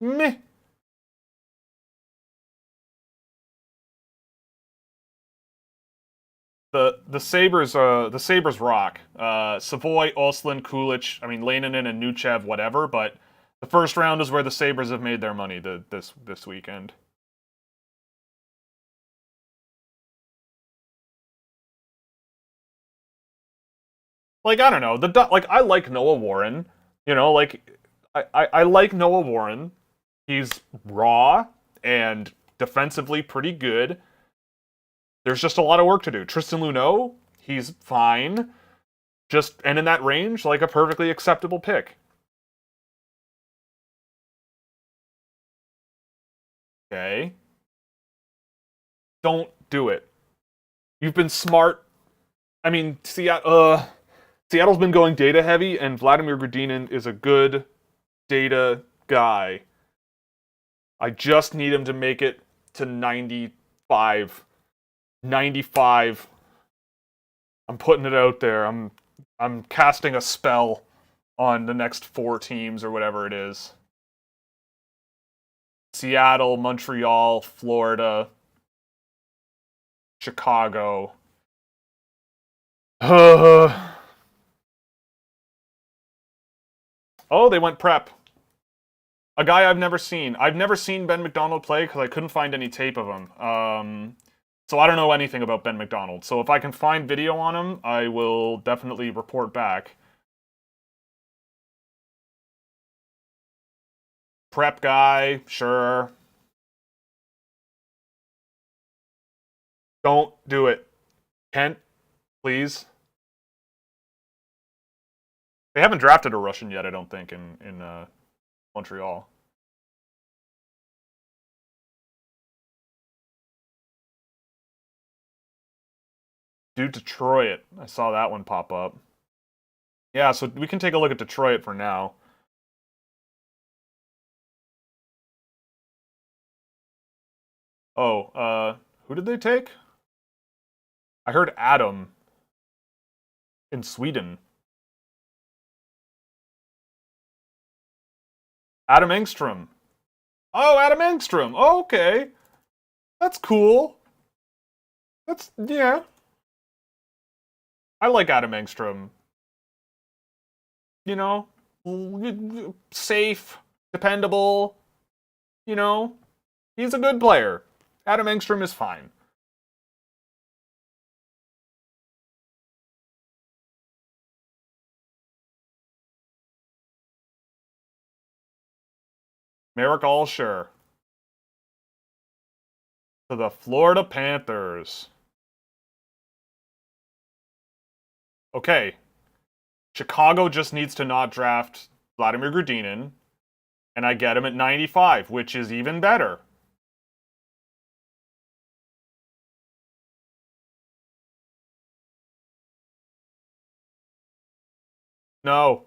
Meh. The Sabres rock. Savoy, Oslin, Kulich, I mean Leinonen and Nuchev, whatever, but the first round is where the Sabres have made their money this weekend. Like, I don't know. I like Noah Warren. You know, like I like Noah Warren. He's raw and defensively pretty good. There's just a lot of work to do. Tristan Luneau, he's fine. Just and in that range, like a perfectly acceptable pick. Okay. Don't do it. You've been smart. I mean, Seattle's been going data heavy, and Vladimir Gradinin is a good data guy. I just need him to make it to 95. 95. I'm putting it out there. I'm casting a spell on the next 4 teams or whatever it is. Seattle, Montreal, Florida, Chicago. Oh, they went prep. A guy I've never seen. I've never seen Ben McDonald play because I couldn't find any tape of him. So I don't know anything about Ben McDonald. So if I can find video on him, I will definitely report back. Prep guy, sure. Don't do it. Kent, please. They haven't drafted a Russian yet, I don't think, in Montreal. Dude, Detroit. I saw that one pop up. Yeah, so we can take a look at Detroit for now. Oh, who did they take? I heard Adam in Sweden. Adam Engstrom. Oh, Adam Engstrom. Oh, okay. That's cool. Yeah. I like Adam Engstrom. You know, safe, dependable. You know, he's a good player. Adam Engstrom is fine. Merrick Allshire to the Florida Panthers. Okay. Chicago just needs to not draft Vladimir Gradinin, and I get him at 95, which is even better. No.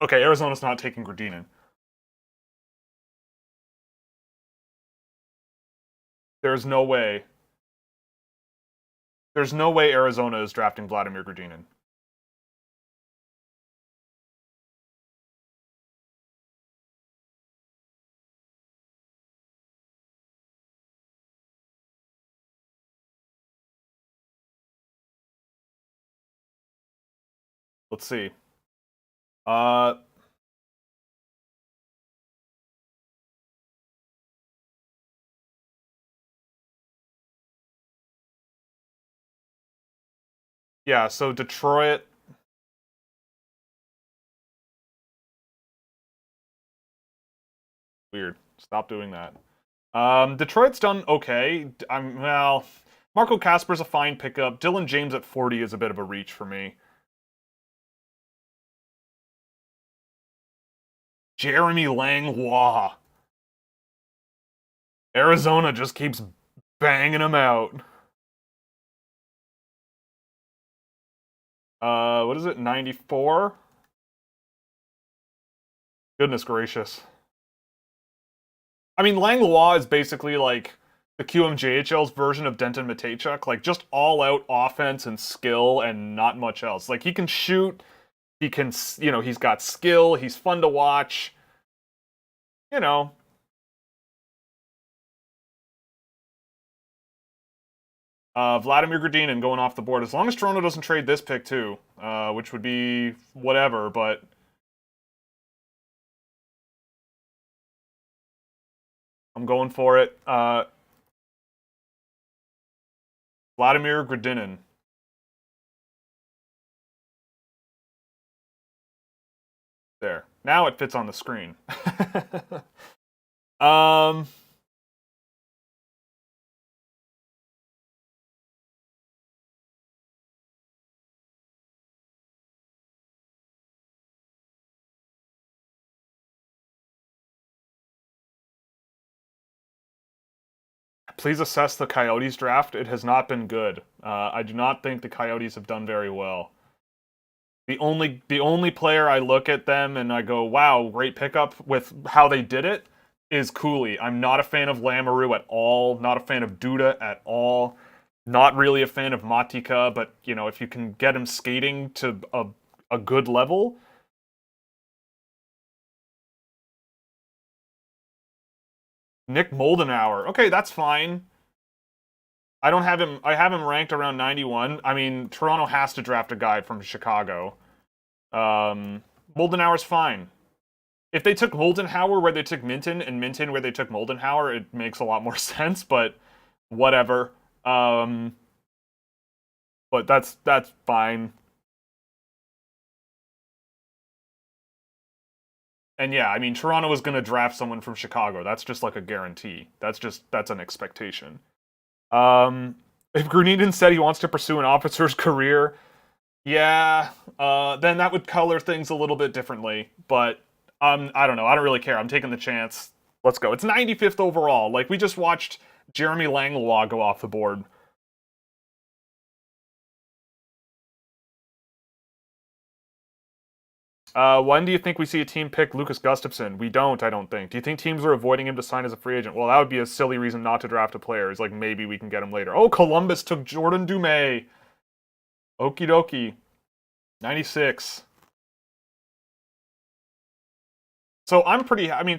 Okay, Arizona's not taking Gradinin. There's no way. There's no way Arizona is drafting Vladimir Gradinin. Let's see. Yeah, so Detroit. Weird. Stop doing that. Detroit's done okay. Well, Marco Casper's a fine pickup. Dylan James at 40 is a bit of a reach for me. Jeremy Langlois. Arizona just keeps banging him out. What is it? 94? Goodness gracious. I mean, Langlois is basically like the QMJHL's version of Denton Matejchuk, like just all out offense and skill and not much else. Like he can shoot, he can, he's got skill, he's fun to watch. You know. Vladimir Gradinin going off the board. As long as Toronto doesn't trade this pick too, which would be whatever, but I'm going for it. Vladimir Gradinin. There. Now it fits on the screen. Please assess the Coyotes draft. It has not been good. I do not think the Coyotes have done very well. The only player I look at them and I go, wow, great pickup with how they did it is Cooley. I'm not a fan of Lamoureux at all. Not a fan of Duda at all. Not really a fan of Matika, but if you can get him skating to a good level. Nick Moldenhauer. Okay, that's fine. I don't have him. I have him ranked around 91. I mean, Toronto has to draft a guy from Chicago. Moldenhauer's fine. If they took Moldenhauer where they took Minton and Minton where they took Moldenhauer, it makes a lot more sense. But whatever. But that's fine. And yeah, I mean, Toronto is going to draft someone from Chicago. That's just like a guarantee. That's an expectation. If Gradinin said he wants to pursue an officer's career, yeah, then that would color things a little bit differently. But I don't know. I don't really care. I'm taking the chance. Let's go. It's 95th overall. Like, we just watched Jeremy Langlois go off the board. When do you think we see a team pick Lucas Gustafsson? We don't, I don't think. Do you think teams are avoiding him to sign as a free agent? Well, that would be a silly reason not to draft a player. It's like, maybe we can get him later. Oh, Columbus took Jordan Dumais. Okie dokie. 96. So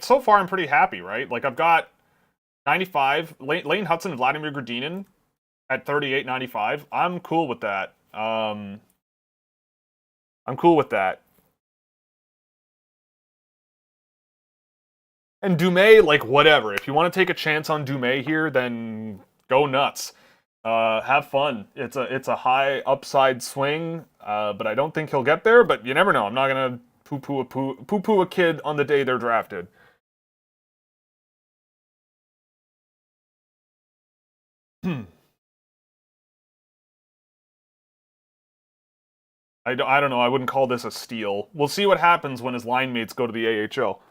so far I'm pretty happy, right? Like, I've got 95, Lane Hudson and Vladimir Gradinin at 38, 95. I'm cool with that. I'm cool with that. And Dumais, like, whatever. If you want to take a chance on Dumais here, then go nuts. Have fun. It's a high upside swing, but I don't think he'll get there. But you never know. I'm not gonna poo-poo a kid on the day they're drafted. I don't know. I wouldn't call this a steal. We'll see what happens when his line mates go to the AHL.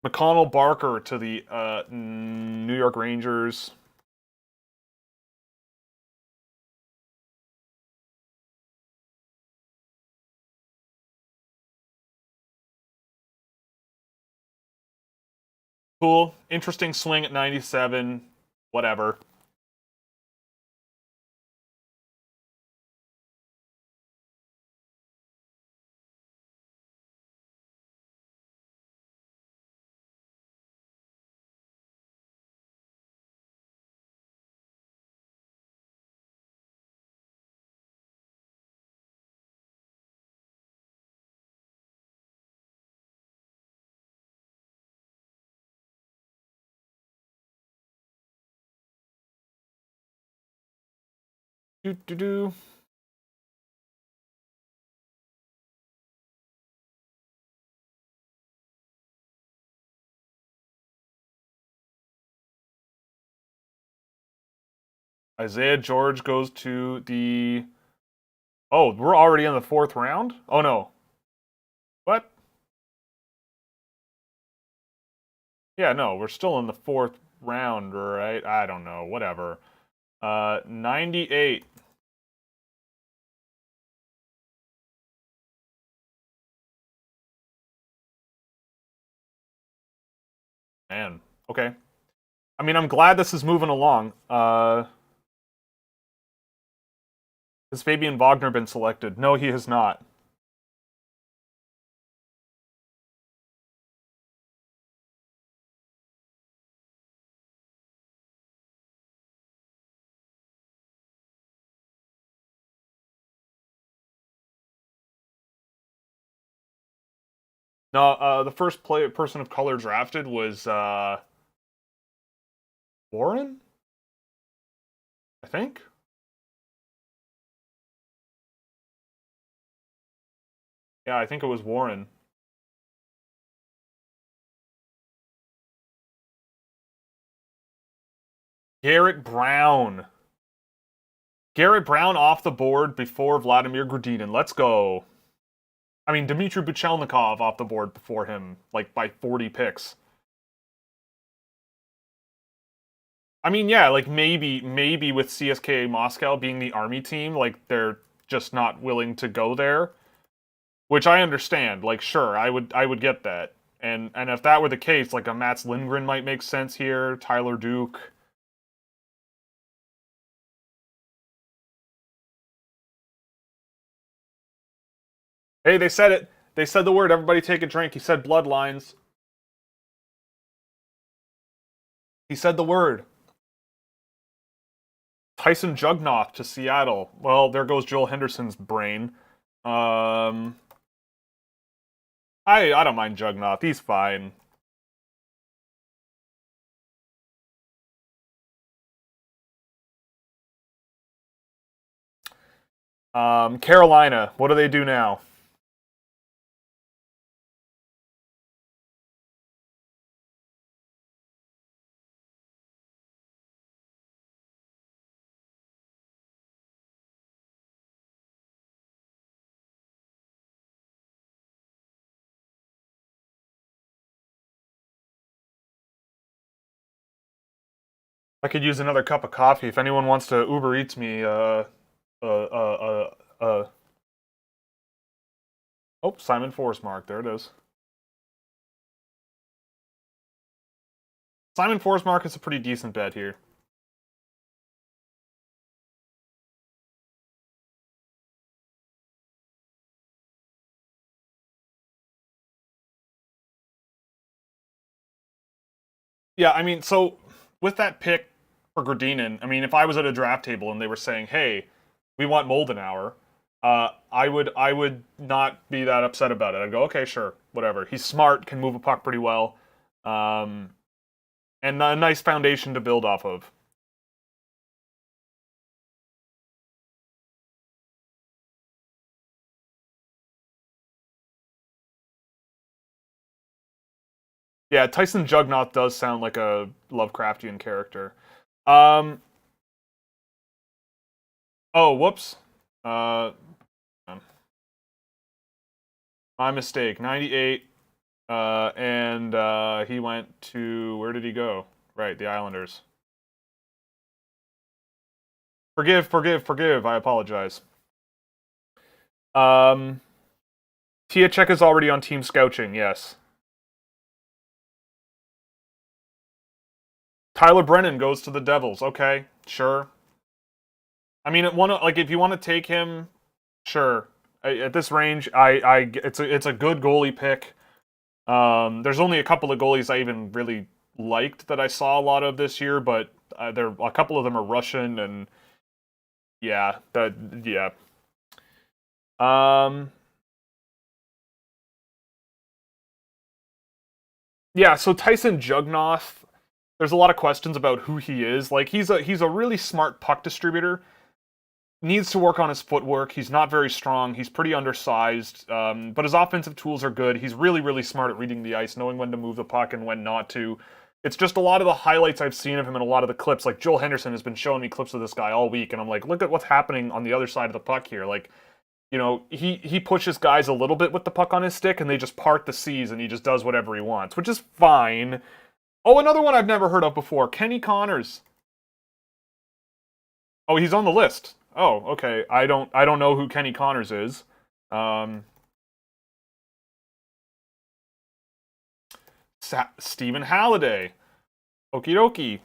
McConnell Barker to the New York Rangers. Cool. Interesting swing at 97. Whatever. Do. Isaiah George goes to the... Oh, we're already in the 4th round? Oh, no. What? Yeah, no, we're still in the 4th round, right? I don't know, whatever. 98. Man, okay. I mean, I'm glad this is moving along. Has Fabian Wagner been selected? No, he has not. No, the first person of color drafted was Warren, I think. Yeah, I think it was Warren. Garrett Brown. Garrett Brown off the board before Vladimir Grudinin. Let's go. I mean, Dmitry Buchelnikov off the board before him, like by 40 picks. I mean, yeah, like maybe with CSKA Moscow being the army team, like they're just not willing to go there, which I understand. Like, sure, I would get that, and if that were the case, like a Mats Lindgren might make sense here. Tyler Duke. Hey, they said it. They said the word. Everybody take a drink. He said bloodlines. He said the word. Tyson Jugnoth to Seattle. Well, there goes Joel Henderson's brain. I don't mind Jugnoth. He's fine. Carolina. What do they do now? I could use another cup of coffee. If anyone wants to Uber Eats me, oh, Simon Forsmark. There it is. Simon Forsmark is a pretty decent bet here. Yeah, I mean, so with that pick for Gradinin, I mean, if I was at a draft table and they were saying, "Hey, we want Moldenauer," I would not be that upset about it. I'd go, "Okay, sure, whatever. He's smart, can move a puck pretty well, and a nice foundation to build off of." Yeah, Tyson Jugnoth does sound like a Lovecraftian character. Um, oh, whoops. My mistake. 98. And he went to... Where did he go? Right, the Islanders. Forgive. I apologize. Tiachek is already on Team Scouching, yes. Tyler Brennan goes to the Devils. Okay, sure. I mean, if you want to take him, sure. At this range, it's a good goalie pick. There's only a couple of goalies I even really liked that I saw a lot of this year, but a couple of them are Russian, and yeah, yeah. Yeah, so Tyson Jugnoth, there's a lot of questions about who he is. Like he's a really smart puck distributor. needs to work on his footwork. He's not very strong. He's pretty undersized, but his offensive tools are good. He's really, really smart at reading the ice, knowing when to move the puck and when not to. It's just a lot of the highlights I've seen of him and a lot of the clips. Like, Joel Henderson has been showing me clips of this guy all week, and I'm like, look at what's happening on the other side of the puck here. Like, you know, he pushes guys a little bit with the puck on his stick, and they just part the seas, and he just does whatever he wants, which is fine. Oh, another one I've never heard of before, Kenny Connors. Oh, he's on the list. Oh, okay. I don't know who Kenny Connors is. Stephen Halliday. Okie dokie.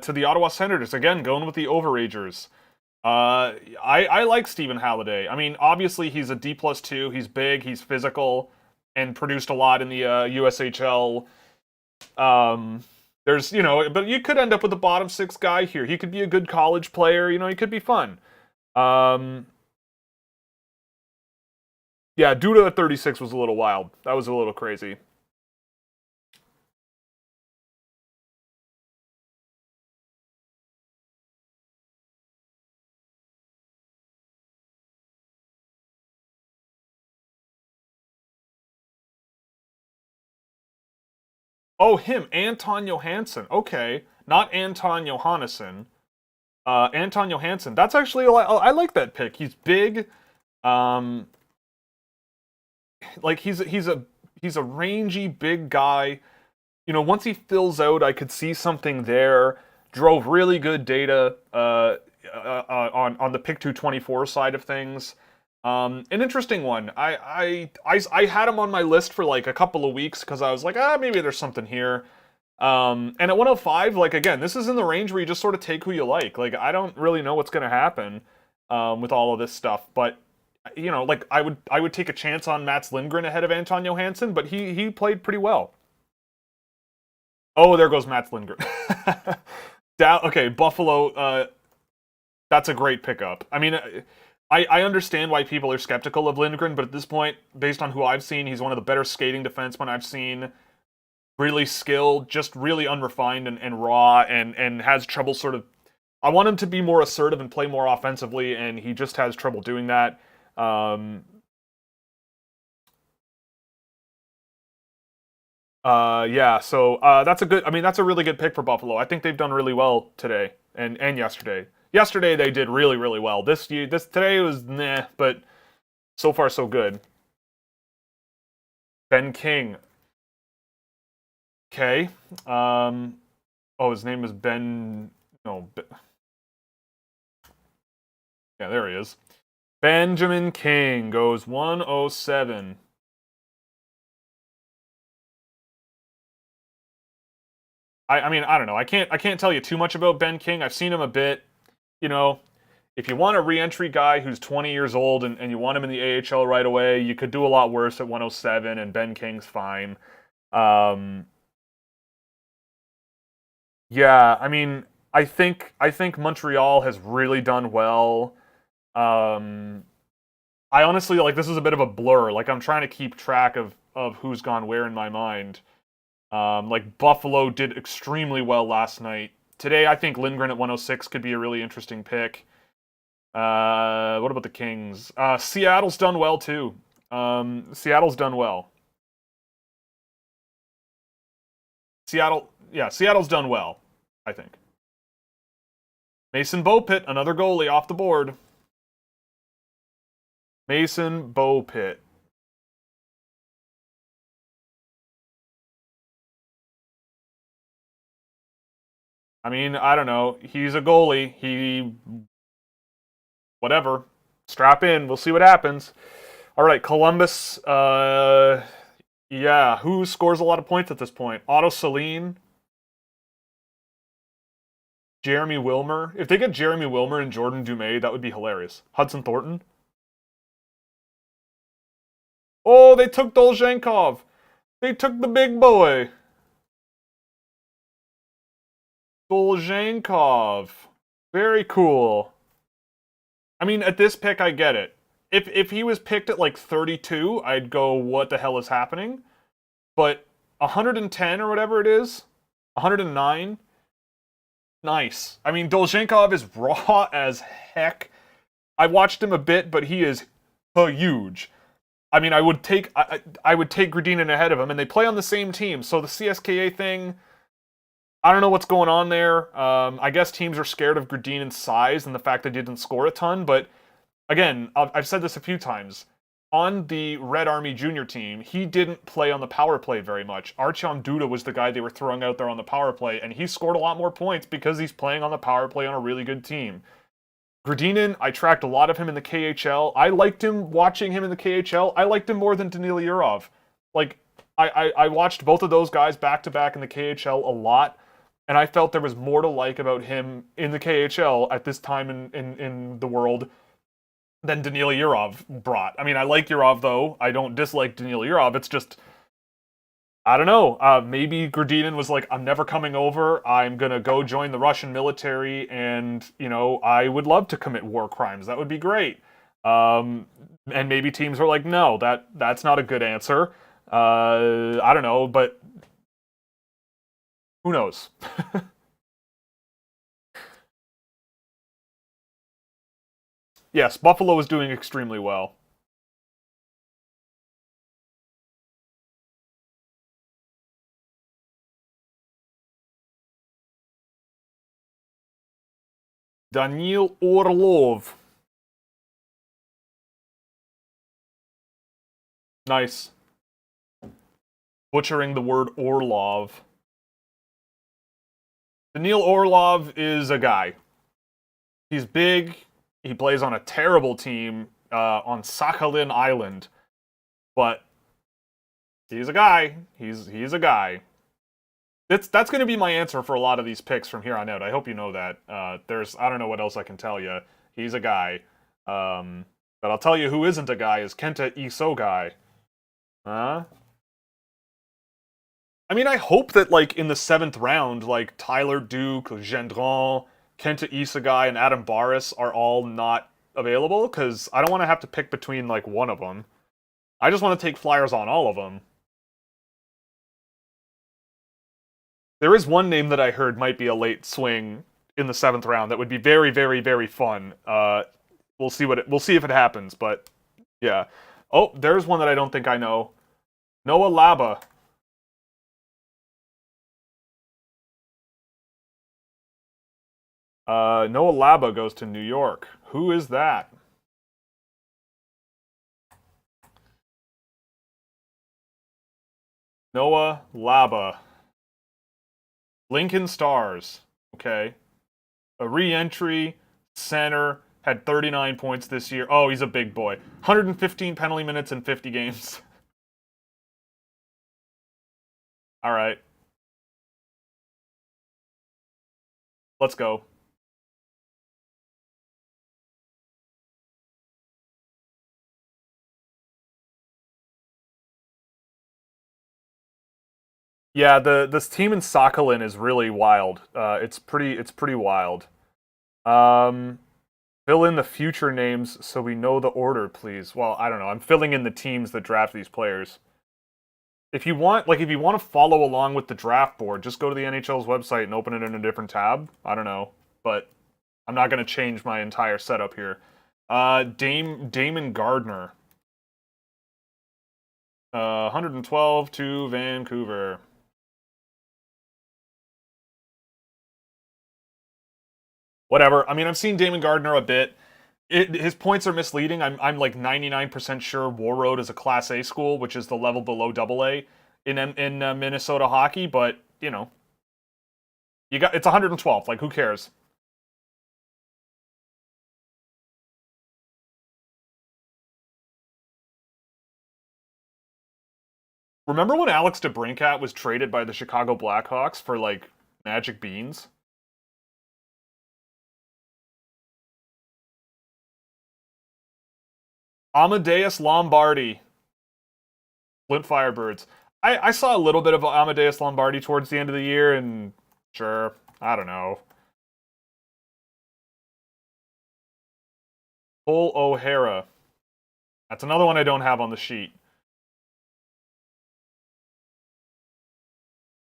To the Ottawa Senators. Again, going with the overagers. I like Stephen Halliday. I mean, obviously he's a D+2. He's big, he's physical, and produced a lot in the USHL. There's, you know, but you could end up with a bottom six guy here. He could be a good college player. You know, he could be fun. Yeah, Duda at 36 was a little wild. That was a little crazy. Oh, him, Anton Johansson. Okay, not Anton Johannesson. Anton Johansson. That's actually, I like that pick. He's big. Like he's a rangy big guy. You know, once he fills out, I could see something there. Drove really good data on the pick 224 side of things. An interesting one. I had him on my list for like a couple of weeks because I was like, maybe there's something here. And at 105, like, again, this is in the range where you just sort of take who you like. Like, I don't really know what's going to happen with all of this stuff, but you know, like, I would take a chance on Mats Lindgren ahead of Anton Johansson, but he played pretty well. Oh, there goes Mats Lindgren. Okay, Buffalo. That's a great pickup. I mean, I understand why people are skeptical of Lindgren, but at this point, based on who I've seen, he's one of the better skating defensemen I've seen. Really skilled, just really unrefined and raw, and has trouble sort of... I want him to be more assertive and play more offensively, and he just has trouble doing that. Yeah, so that's a really good pick for Buffalo. I think they've done really well today and yesterday. Yesterday they did really, really well. Today was meh, but so far so good. Ben King. Okay. His name is Ben... No. Yeah, there he is. Benjamin King goes 107. I mean, I don't know. I can't tell you too much about Ben King. I've seen him a bit. You know, if you want a re-entry guy who's 20 years old and you want him in the AHL right away, you could do a lot worse at 107, and Ben King's fine. Yeah, I mean, I think Montreal has really done well. I honestly, like, this is a bit of a blur. Like, I'm trying to keep track of who's gone where in my mind. Like, Buffalo did extremely well last night. Today, I think Lindgren at 106 could be a really interesting pick. What about the Kings? Seattle's done well, too. Seattle's done well. Seattle's done well, I think. Mason Beaupit, another goalie off the board. Mason Beaupit. I mean, I don't know. He's a goalie. Whatever. Strap in. We'll see what happens. All right, Columbus. Yeah, who scores a lot of points at this point? Otto Saline. Jeremy Wilmer. If they get Jeremy Wilmer and Jordan Dumais, that would be hilarious. Hudson Thornton. Oh, they took Dolzhenkov. They took the big boy. Dolzhenkov. Very cool. I mean, at this pick, I get it. If he was picked at like 32, I'd go, what the hell is happening? But 110 or whatever it is, 109, nice. I mean, Dolzhenkov is raw as heck. I watched him a bit, but he is huge. I mean, I would take Gradinin ahead of him, and they play on the same team. So the CSKA thing, I don't know what's going on there. I guess teams are scared of Gradinin's size and the fact that he didn't score a ton. But again, I've said this a few times. On the Red Army Junior team, he didn't play on the power play very much. Artyom Duda was the guy they were throwing out there on the power play, and he scored a lot more points because he's playing on the power play on a really good team. Gradinin, I tracked a lot of him in the KHL. I liked him watching him in the KHL. I liked him more than Danil Yurov. Like, I watched both of those guys back-to-back in the KHL a lot, and I felt there was more to like about him in the KHL at this time in the world than Danil Yurov brought. I mean, I like Yurov, though. I don't dislike Danil Yurov. It's just, I don't know. Maybe Gradinin was like, I'm never coming over. I'm going to go join the Russian military, and, you know, I would love to commit war crimes. That would be great. And maybe teams were like, no, that's not a good answer. I don't know, but who knows? Yes, Buffalo is doing extremely well. Daniil Orlov. Nice. Butchering the word Orlov. Daniil Orlov is a guy. He's big. He plays on a terrible team on Sakhalin Island. But he's a guy. He's a guy. That's going to be my answer for a lot of these picks from here on out. I hope you know that. I don't know what else I can tell you. He's a guy. But I'll tell you who isn't a guy is Kenta Isogai. Huh? I mean, I hope that, like, in the 7th round, like, Tyler Duke, Gendron, Kenta Isogai, and Adam Barras are all not available, because I don't want to have to pick between, like, one of them. I just want to take flyers on all of them. There is one name that I heard might be a late swing in the 7th round that would be very, very, very fun. We'll see if it happens, but yeah. Oh, there's one that I don't think I know. Noah Laba. Noah Laba goes to New York. Who is that? Noah Laba. Lincoln Stars. Okay. A re-entry center, had 39 points this year. Oh, he's a big boy. 115 penalty minutes in 50 games. All right. Let's go. Yeah, this team in Sakhalin is really wild. It's pretty wild. Um, Fill in the future names so we know the order, please. Well, I don't know. I'm filling in the teams that draft these players. If you want to follow along with the draft board, just go to the NHL's website and open it in a different tab. I don't know, but I'm not going to change my entire setup here. Damon Gardner. 112 to Vancouver. Whatever. I mean, I've seen Damon Gardner a bit. His points are misleading. I'm like 99% sure Warroad is a Class A school, which is the level below Double A in Minnesota hockey. But you know, it's 112. Like, who cares? Remember when Alex DeBrincat was traded by the Chicago Blackhawks for like magic beans? Amadeus Lombardi. Flint Firebirds. I saw a little bit of Amadeus Lombardi towards the end of the year, and sure, I don't know. Cole O'Hara. That's another one I don't have on the sheet.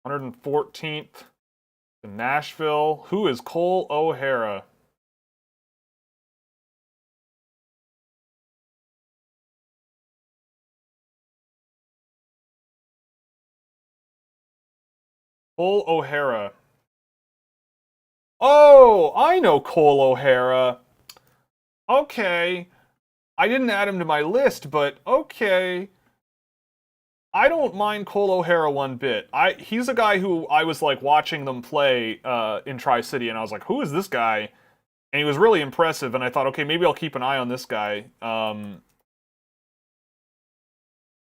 114th to Nashville. Who is Cole O'Hara? Cole O'Hara. Oh, I know Cole O'Hara. Okay. I didn't add him to my list, but okay. I don't mind Cole O'Hara one bit. He's a guy who I was like watching them play in Tri-City, and I was like, who is this guy? And he was really impressive, and I thought, okay, maybe I'll keep an eye on this guy.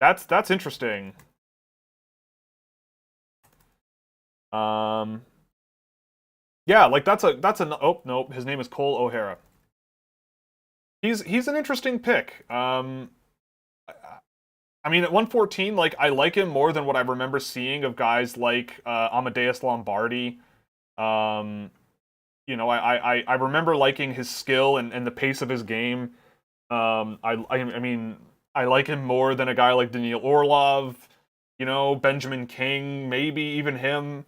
That's interesting. Yeah, like that's an oh no, his name is Cole O'Hara. He's an interesting pick. I mean, at 114, like I like him more than what I remember seeing of guys like Amadeus Lombardi. You know, I remember liking his skill and the pace of his game. I mean, I like him more than a guy like Daniil Orlov, you know, Benjamin King, maybe even him.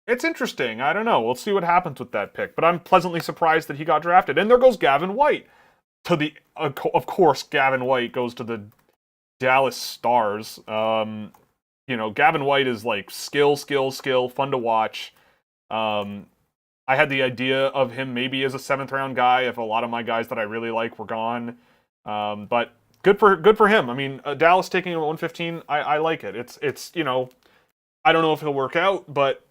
It's interesting. I don't know. We'll see what happens with that pick. But I'm pleasantly surprised that he got drafted. And there goes Gavin White. Of course, Gavin White goes to the Dallas Stars. You know, Gavin White is like skill, fun to watch. I had the idea of him maybe as a 7th round guy if a lot of my guys that I really like were gone. But good for him. I mean, Dallas taking him at 115, I like it. It's you know, I don't know if it'll work out, but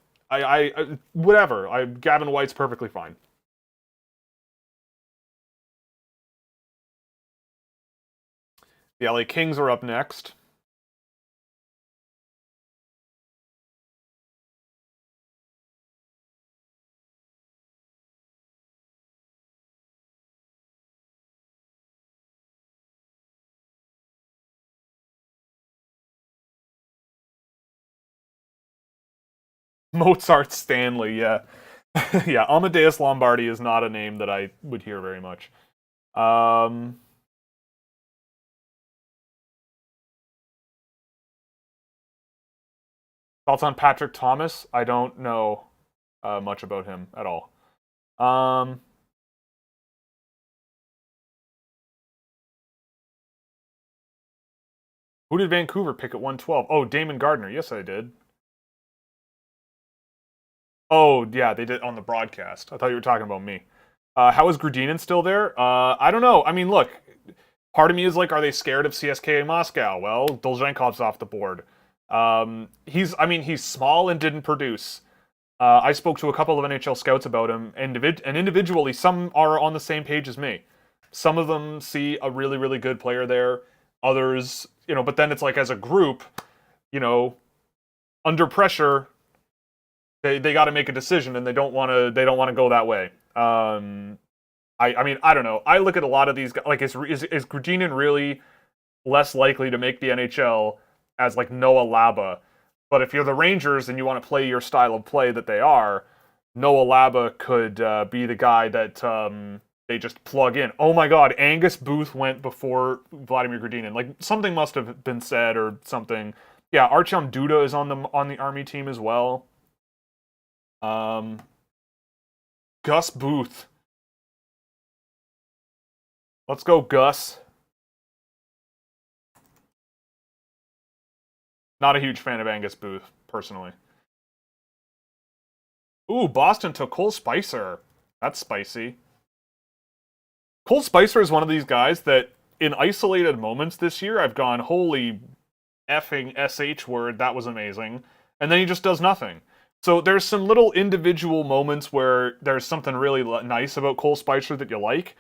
whatever. Gavin White's perfectly fine. The LA Kings are up next. Mozart Stanley, yeah. Yeah, Amadeus Lombardi is not a name that I would hear very much. Thoughts on Patrick Thomas? I don't know much about him at all. Who did Vancouver pick at 112? Oh, Damon Gardner. Yes, I did. Oh, yeah, they did on the broadcast. I thought you were talking about me. How is Grudinin still there? I don't know. I mean, look, part of me is like, are they scared of CSKA Moscow? Well, Dolzhenkov's off the board. He's small and didn't produce. I spoke to a couple of NHL scouts about him, and individually, some are on the same page as me. Some of them see a really, really good player there. Others, you know, but then it's like as a group, you know, under pressure, they got to make a decision, and they don't want to go that way. I mean, I don't know. I look at a lot of these guys. Like, is Grudinin really less likely to make the NHL as like Noah Laba? But if you're the Rangers and you want to play your style of play that they are, Noah Laba could be the guy that they just plug in. Oh my God, Angus Booth went before Vladimir Grudinin. Like something must have been said or something. Yeah, Artyom Duda is on the Army team as well. Gus Booth. Let's go, Gus. Not a huge fan of Angus Booth, personally. Ooh, Boston took Cole Spicer. That's spicy. Cole Spicer is one of these guys that, in isolated moments this year, I've gone, holy effing SH word, that was amazing. And then he just does nothing. So there's some little individual moments where there's something really nice about Cole Spicer that you like.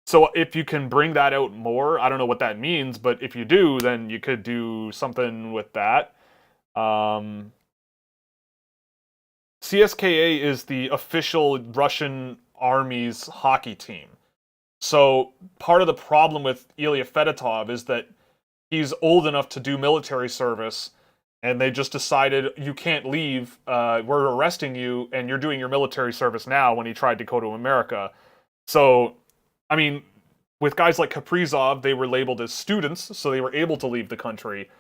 So if you can bring that out more, I don't know what that means, but if you do, then you could do something with that. CSKA is the official Russian Army's hockey team. So part of the problem with Ilya Fedotov is that he's old enough to do military service, and they just decided, you can't leave, we're arresting you, and you're doing your military service now, when he tried to go to America. So, I mean, with guys like Kaprizov, they were labeled as students, so they were able to leave the country.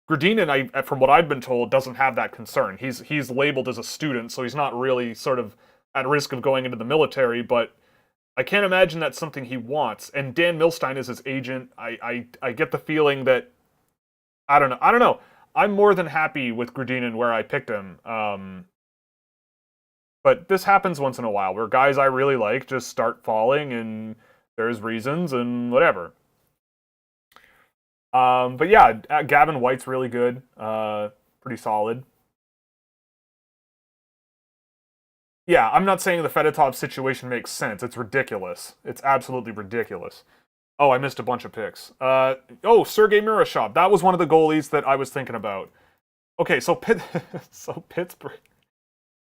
Grudinin, from what I've been told, doesn't have that concern. He's labeled as a student, so he's not really sort of at risk of going into the military, but I can't imagine that's something he wants. And Dan Milstein is his agent. I get the feeling that, I don't know. I'm more than happy with Gradinin where I picked him. But this happens once in a while where guys I really like just start falling, and there's reasons and whatever. But yeah, Gavin White's really good. Pretty solid. Yeah, I'm not saying the Fedotov situation makes sense. It's ridiculous. It's absolutely ridiculous. Oh, I missed a bunch of picks. Sergei Murashov. That was one of the goalies that I was thinking about. Okay, so so Pittsburgh.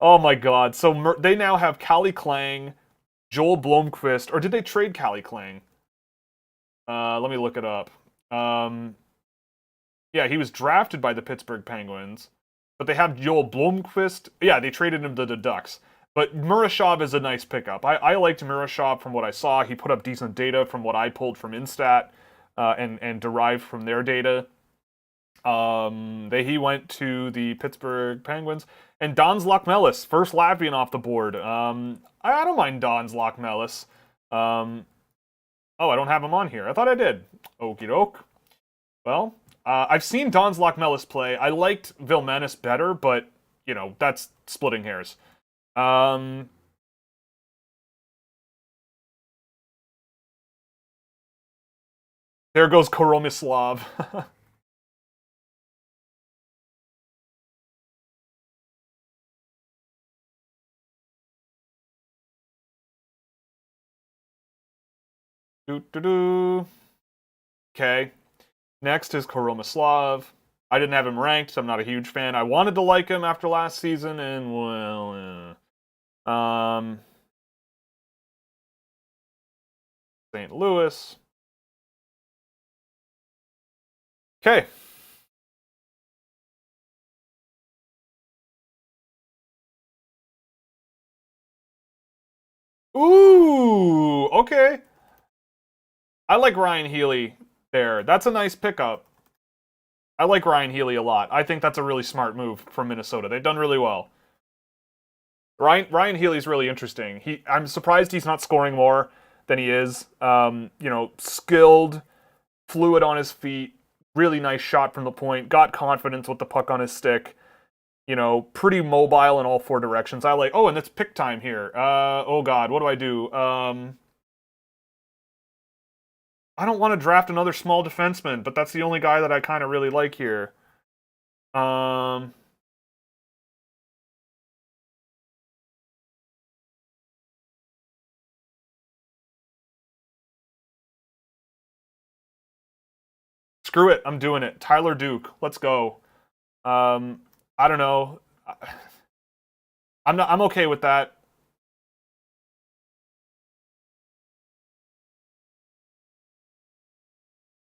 Oh my God. So they now have Calle Clang, Joel Blomqvist, or did they trade Calle Clang? Let me look it up. Yeah, he was drafted by the Pittsburgh Penguins, but they have Joel Blomqvist. Yeah, they traded him to the Ducks. But Murashov is a nice pickup. I liked Murashov from what I saw. He put up decent data from what I pulled from Instat and derived from their data. He went to the Pittsburgh Penguins. And Don's Lockmelis, first Latvian off the board. I don't mind Don's Lockmelis. I don't have him on here. I thought I did. Okie doke. Well, I've seen Don's Lockmelis play. I liked Vilmanis better, but, that's splitting hairs. There goes Karoma Slav. Okay. Next is Karoma Slav. I didn't have him ranked, so I'm not a huge fan. I wanted to like him after last season, and well, St. Louis. Okay. Ooh, okay. I like Ryan Healy there. That's a nice pickup. I like Ryan Healy a lot. I think that's a really smart move from Minnesota. They've done really well. Ryan Healy's really interesting. I'm surprised he's not scoring more than he is. Skilled, fluid on his feet, really nice shot from the point, got confidence with the puck on his stick. Pretty mobile in all four directions. and it's pick time here. Oh God, what do I do? I don't want to draft another small defenseman, but that's the only guy that I kind of really like here. Screw it, I'm doing it. Tyler Duke, let's go. I don't know. I'm okay with that.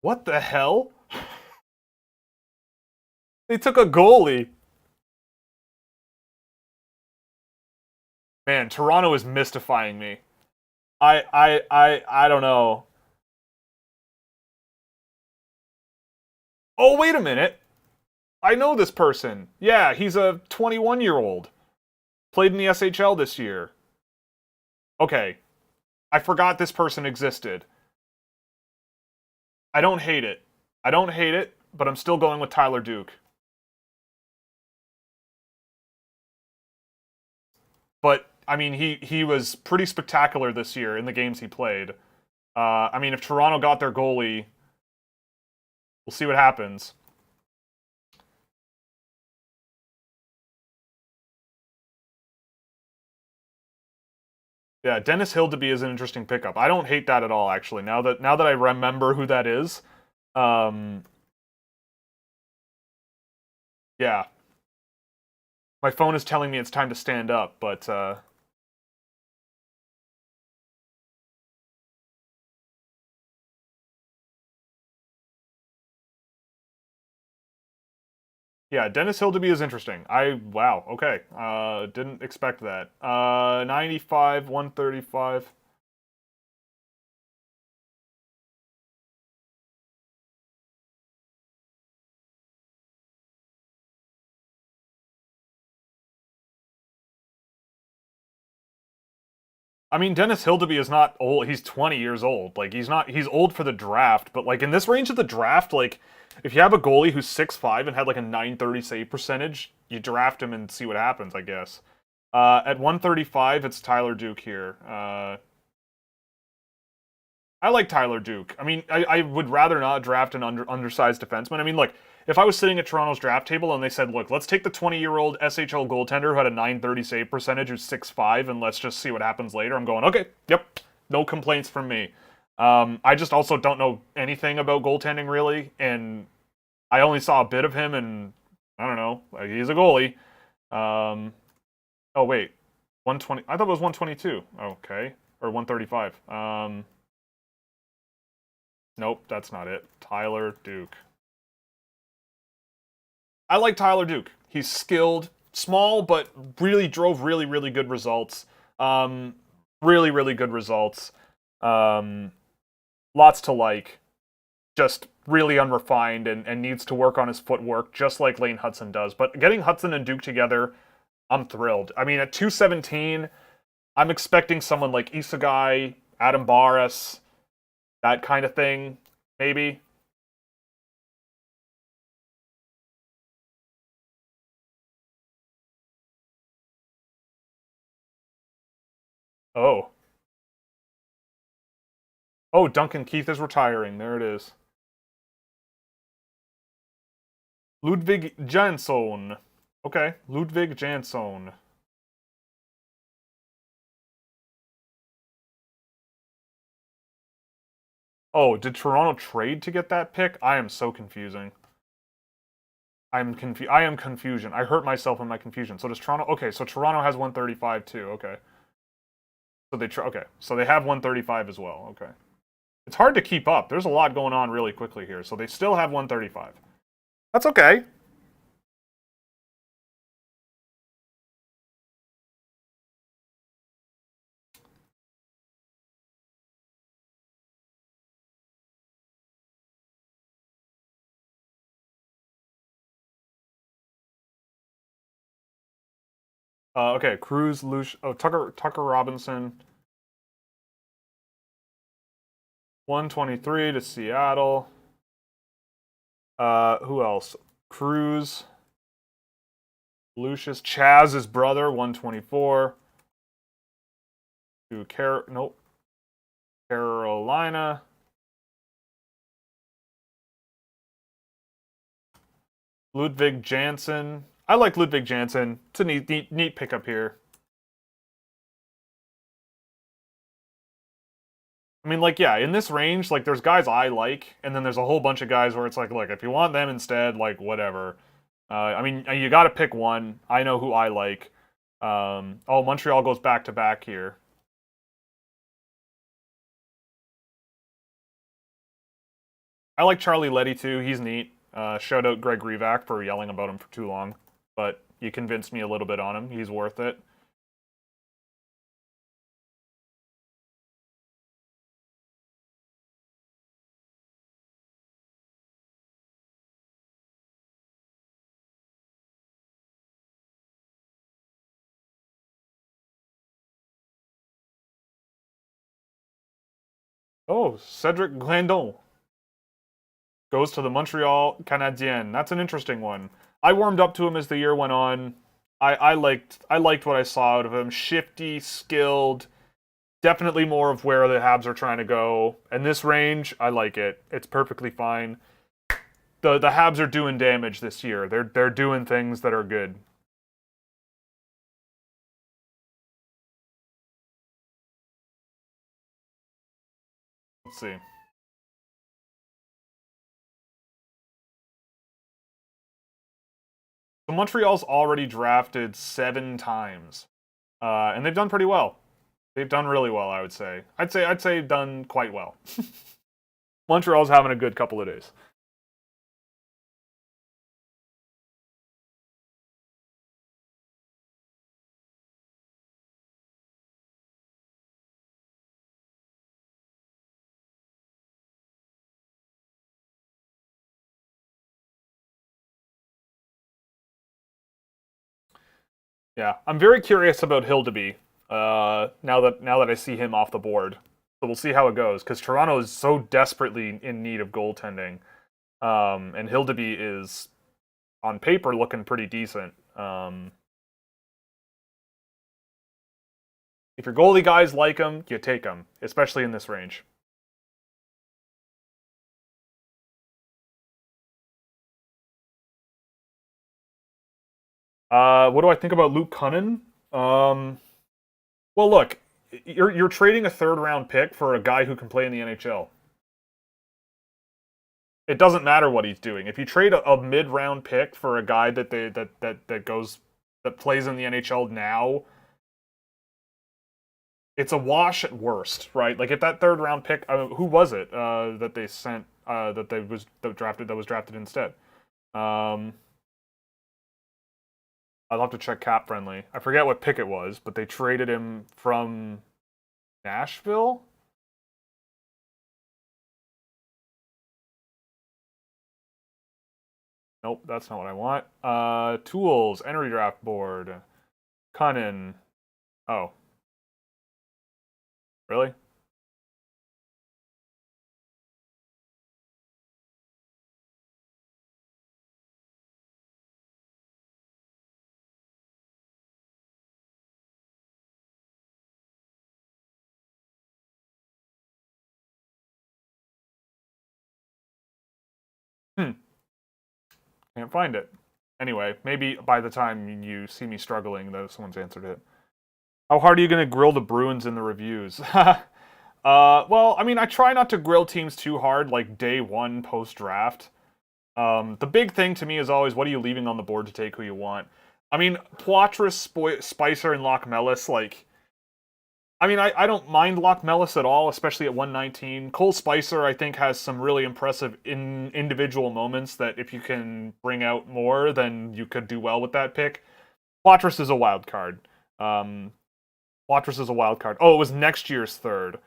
What the hell? They took a goalie. Man, Toronto is mystifying me. I don't know. Oh, wait a minute. I know this person. Yeah, he's a 21-year-old. Played in the SHL this year. Okay. I forgot this person existed. I don't hate it. But I'm still going with Tyler Duke. But, I mean, he was pretty spectacular this year in the games he played. If Toronto got their goalie, we'll see what happens. Yeah, Dennis Hildeby is an interesting pickup. I don't hate that at all, actually. Now that I remember who that is, yeah. My phone is telling me it's time to stand up, but yeah, Dennis Hildeby is interesting. Wow, okay. Didn't expect that. 95, 135. I mean, Dennis Hildeby is not old. He's 20 years old. Like, he's old for the draft, but like in this range of the draft, like if you have a goalie who's 6'5" and had like a 930 save percentage, you draft him and see what happens, I guess. At 135, it's Tyler Duke here. I like Tyler Duke. I mean, I would rather not draft an undersized defenseman. I mean, look, if I was sitting at Toronto's draft table and they said, look, let's take the 20-year-old SHL goaltender who had a 930 save percentage, who's 6'5", and let's just see what happens later, I'm going, okay, yep, no complaints from me. I just also don't know anything about goaltending, really, and I only saw a bit of him, and I don't know, he's a goalie. Oh, wait, 120, I thought it was 122. Okay, or 135. Nope, that's not it. Tyler Duke. I like Tyler Duke. He's skilled, small, but really drove really good results. Really good results. Lots to like. Just really unrefined and needs to work on his footwork, just like Lane Hudson does. But getting Hudson and Duke together, I'm thrilled. I mean, at 217, I'm expecting someone like Isagai, Adam Barras, that kind of thing, maybe. Oh. Oh, Duncan Keith is retiring. There it is. Ludwig Jansson. Okay, Ludwig Jansson. Oh, did Toronto trade to get that pick? I am so confusing. I am confusion. I hurt myself in my confusion. So does Toronto? Okay, so Toronto has 135 too. Okay. So okay. So they have 135 as well. Okay. It's hard to keep up. There's a lot going on really quickly here. So they still have 135. That's okay. Okay, Cruz, Tucker Robinson. 123 to Seattle. Who else? Cruz. Lucius. Chaz's brother, 124. To Carolina. Ludwig Jansen. I like Ludwig Jansen. It's a neat pickup here. I mean, like, yeah, in this range, like, there's guys I like, and then there's a whole bunch of guys where it's like, look, if you want them instead, like, whatever. I mean, you got to pick one. I know who I like. Oh, Montreal goes back-to-back here. I like Charlie Letty, too. He's neat. Shout out Greg Revac for yelling about him for too long. But you convinced me a little bit on him. He's worth it. Oh, Cedric Glandon goes to the Montreal Canadiens. That's an interesting one. I warmed up to him as the year went on. I liked what I saw out of him. Shifty, skilled, definitely more of where the Habs are trying to go. And this range, I like it. It's perfectly fine. The Habs are doing damage this year. They're doing things that are good. Let's see. So Montreal's already drafted 7 times, and they've done pretty well. They've done really well, I would say. I'd say done quite well. Montreal's having a good couple of days. Yeah, I'm very curious about Hildeby. Now that I see him off the board. So we'll see how it goes, because Toronto is so desperately in need of goaltending. And Hildeby is, on paper, looking pretty decent. If your goalie guys like him, you take him, especially in this range. What do I think about Luke Cunnin? Well, look, you're trading a third-round pick for a guy who can play in the NHL. It doesn't matter what he's doing. If you trade a mid-round pick for a guy that plays in the NHL now, it's a wash at worst, right? Like if that third-round pick, who was it that they sent that was drafted instead? I'll have to check cap friendly. I forget what pick it was, but they traded him from Nashville. Nope, that's not what I want. Tools, entry draft board, Cunnin. Oh. Really? Can't find it. Anyway, maybe by the time you see me struggling, though, someone's answered it. How hard are you going to grill the Bruins in the reviews? Well, I mean, I try not to grill teams too hard, like day one post-draft. The big thing to me is always, what are you leaving on the board to take who you want? I mean, Poitras, Spicer, and Locke Mellis, like... I mean, I don't mind Locke Mellis at all, especially at 119. Cole Spicer, I think, has some really impressive individual moments that if you can bring out more, then you could do well with that pick. Poitras is a wild card. Poitras is a wild card. Oh, it was next year's third.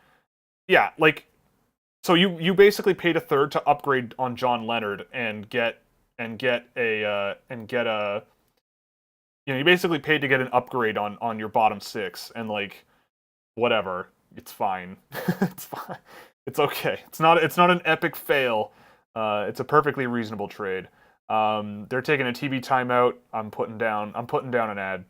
Yeah, like, so you basically paid a third to upgrade on John Leonard and get a you basically paid to get an upgrade on your bottom six, and like, whatever, it's fine. It's fine. It's okay. It's not an epic fail. It's a perfectly reasonable trade. They're taking a TV timeout. I'm putting down an ad.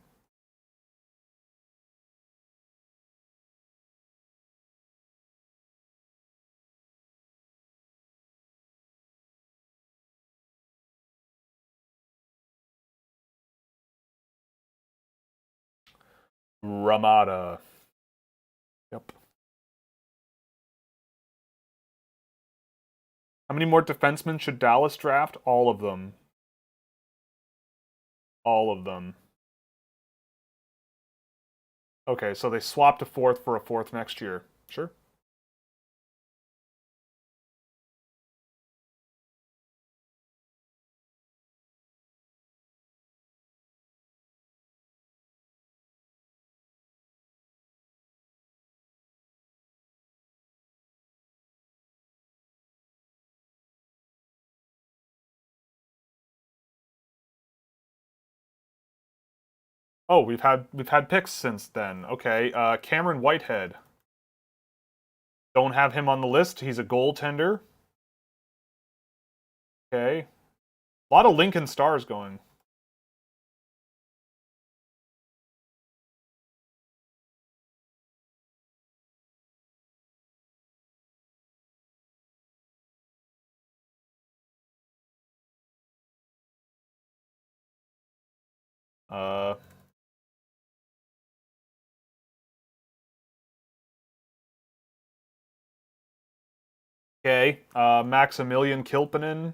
Ramada. Yep. How many more defensemen should Dallas draft? All of them. All of them. Okay, so they swapped a fourth for a fourth next year. Sure. Oh, we've had picks since then. Okay, Cameron Whitehead. Don't have him on the list. He's a goaltender. Okay. A lot of Lincoln Stars going. Uh, okay. Maximilian Kilpinin.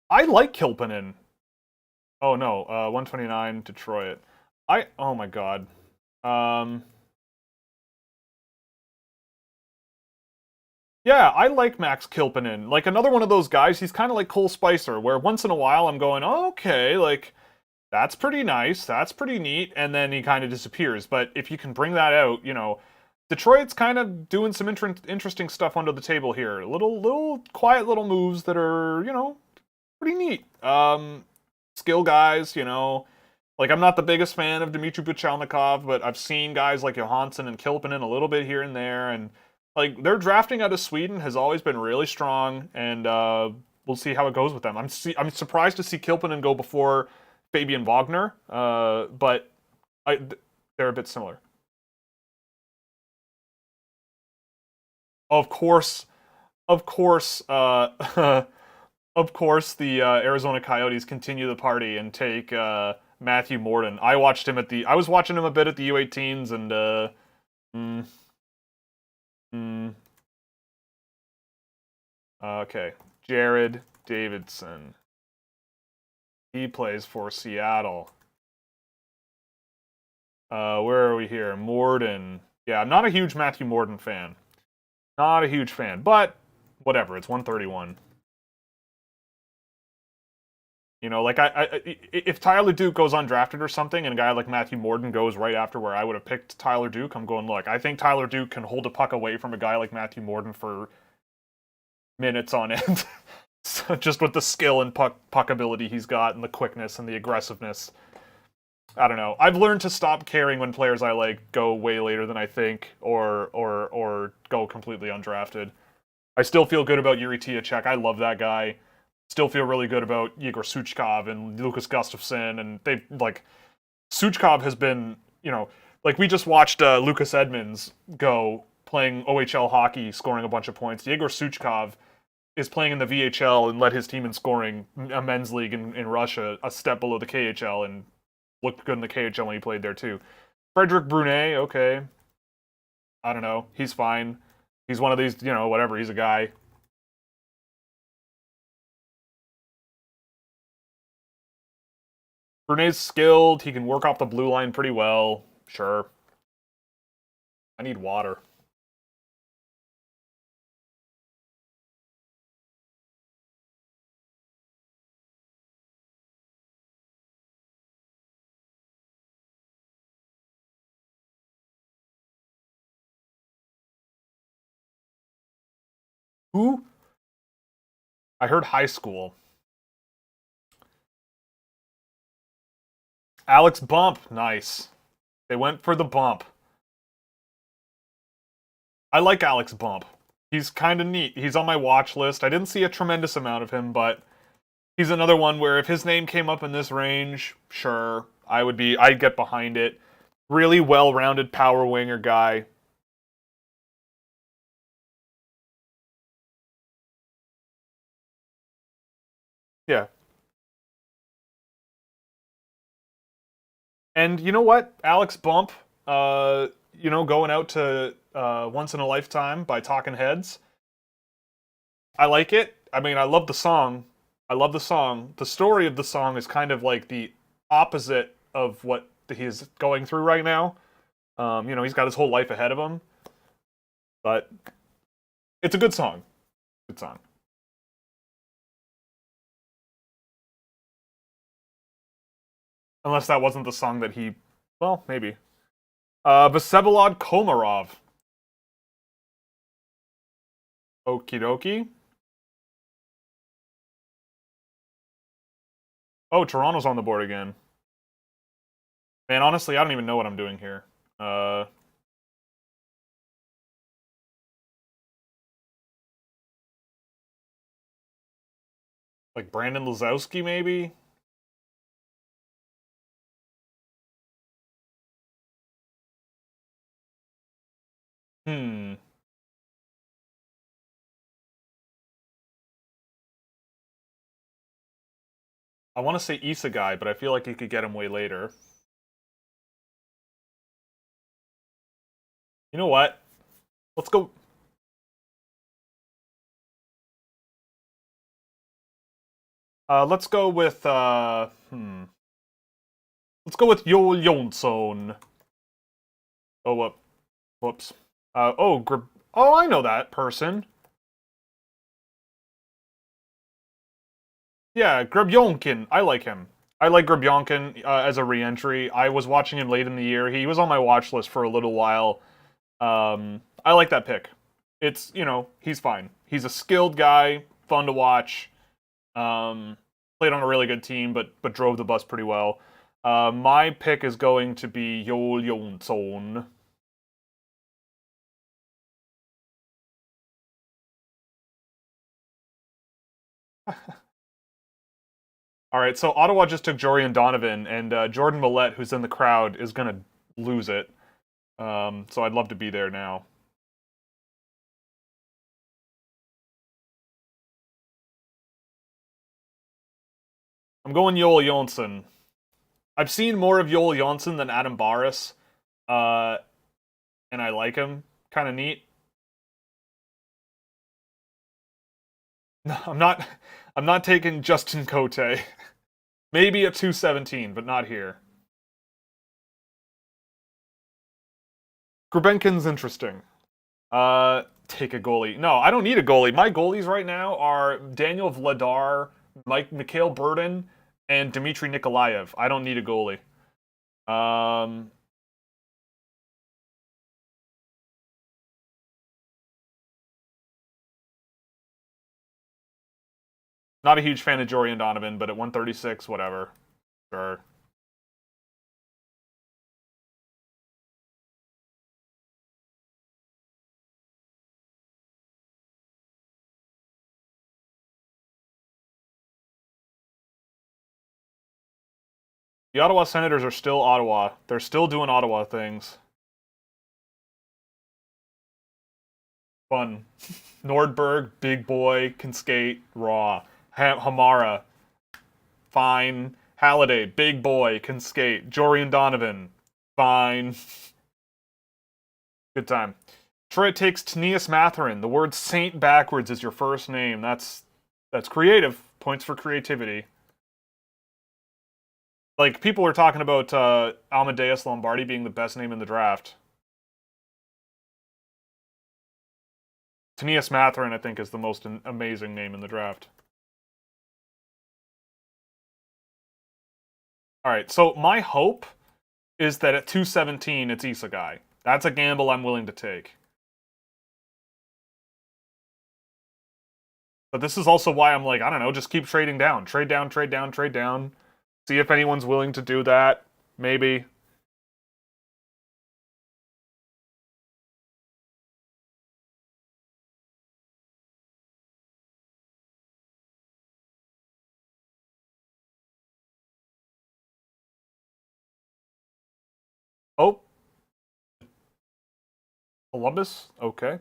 I like Kilpinin. Oh no, 129 Detroit. Oh my god. Yeah, I like Max Kilpinin. Like another one of those guys, he's kind of like Cole Spicer, where once in a while I'm going, oh, okay, like that's pretty nice, that's pretty neat, and then he kind of disappears. But if you can bring that out, Detroit's kind of doing some interesting stuff under the table here. Little quiet little moves that are, pretty neat. Skill guys, Like, I'm not the biggest fan of Dmitry Buchelnikov, but I've seen guys like Johansson and Kilpinin a little bit here and there, and like their drafting out of Sweden has always been really strong, and we'll see how it goes with them. I'm surprised to see Kilpinin go before Fabian Wagner, but they're a bit similar. Of course, of course, of course, the Arizona Coyotes continue the party and take Matthew Morden. I was watching him a bit at the U18s, and mm, mm, okay, Jared Davidson. He plays for Seattle. Where are we here? Morden. Yeah, I'm not a huge Matthew Morden fan. Not a huge fan, but whatever. It's 131. You know, like if Tyler Duke goes undrafted or something, and a guy like Matthew Morden goes right after where I would have picked Tyler Duke, I'm going, look, I think Tyler Duke can hold a puck away from a guy like Matthew Morden for minutes on end. So just with the skill and puck ability he's got, and the quickness and the aggressiveness. I don't know. I've learned to stop caring when players I like go way later than I think, or go completely undrafted. I still feel good about Yuri Tiacek. I love that guy. Still feel really good about Igor Suchkov and Lucas Gustafsson, and they like Suchkov has been, you know, like we just watched Lucas Edmonds go playing OHL hockey, scoring a bunch of points. Igor Suchkov is playing in the VHL and led his team in scoring a men's league in Russia, a step below the KHL, and looked good in the KHL when he played there too. Frederic Brunet, okay. I don't know. He's fine. He's one of these, you know, whatever. He's a guy. Brunet's skilled. He can work off the blue line pretty well. Sure. I need water. Who? I heard high school. Alex Bump. Nice. They went for the bump. I like Alex Bump. He's kind of neat. He's on my watch list. I didn't see a tremendous amount of him, but he's another one where if his name came up in this range, sure, I'd get behind it. Really well-rounded power winger guy. Yeah. And you know what? Alex Bump, going out to Once in a Lifetime by Talking Heads. I like it. I mean, I love the song. I love the song. The story of the song is kind of like the opposite of what he's going through right now. He's got his whole life ahead of him. But it's a good song. Good song. Unless that wasn't the song that he... Well, maybe. Vsevolod Komarov. Okie dokie. Oh, Toronto's on the board again. Man, honestly, I don't even know what I'm doing here. Like Brandon Lazowski, maybe? Hmm. I want to say Issa guy, but I feel like you could get him way later. You know what? Let's go. Let's go with Let's go with Joel Jonsson. Oh, whoops. Oh, I know that person. Yeah, Grebionkin. I like him. I like Grebionkin as a re-entry. I was watching him late in the year. He was on my watch list for a little while. I like that pick. It's, he's fine. He's a skilled guy, fun to watch. Played on a really good team, but drove the bus pretty well. My pick is going to be Julian Lutz. All right, so Ottawa just took Jorian Donovan, and Jordan Millette, who's in the crowd, is going to lose it. So I'd love to be there now. I'm going Joel Jonsson. I've seen more of Joel Jonsson than Adam Barras, uh, and I like him. Kind of neat. No, I'm not. I'm not taking Justin Cote. Maybe at 217, but not here. Grebenkin's interesting. Take a goalie. No, I don't need a goalie. My goalies right now are Daniel Vladar, Mikhail Burden, and Dmitry Nikolaev. I don't need a goalie. Um, Not a huge fan of Jorian Donovan, but at 136, whatever. Sure. The Ottawa Senators are still Ottawa. They're still doing Ottawa things. Fun. Nordberg, big boy, can skate, raw. Hamara, fine. Halliday, big boy, can skate. Jorian Donovan, fine. Good time. Troy takes Tanias Matherin. The word saint backwards is your first name. That's creative. Points for creativity. Like, people were talking about Amadeus Lombardi being the best name in the draft. Tanias Matherin, I think, is the most amazing name in the draft. All right, so my hope is that at 217, it's Isegai. That's a gamble I'm willing to take. But this is also why I'm like, I don't know, just keep trading down. Trade down, trade down, trade down. See if anyone's willing to do that. Maybe. Oh. Columbus? Okay.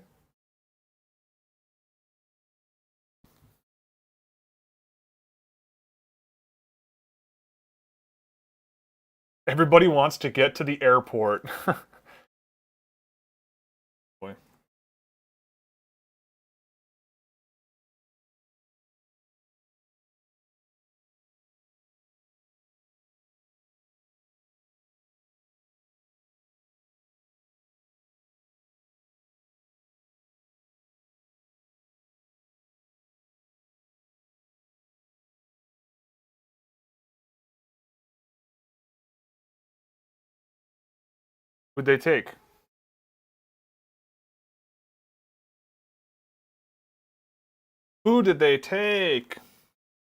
Everybody wants to get to the airport. Boy. Who'd they take? Who did they take?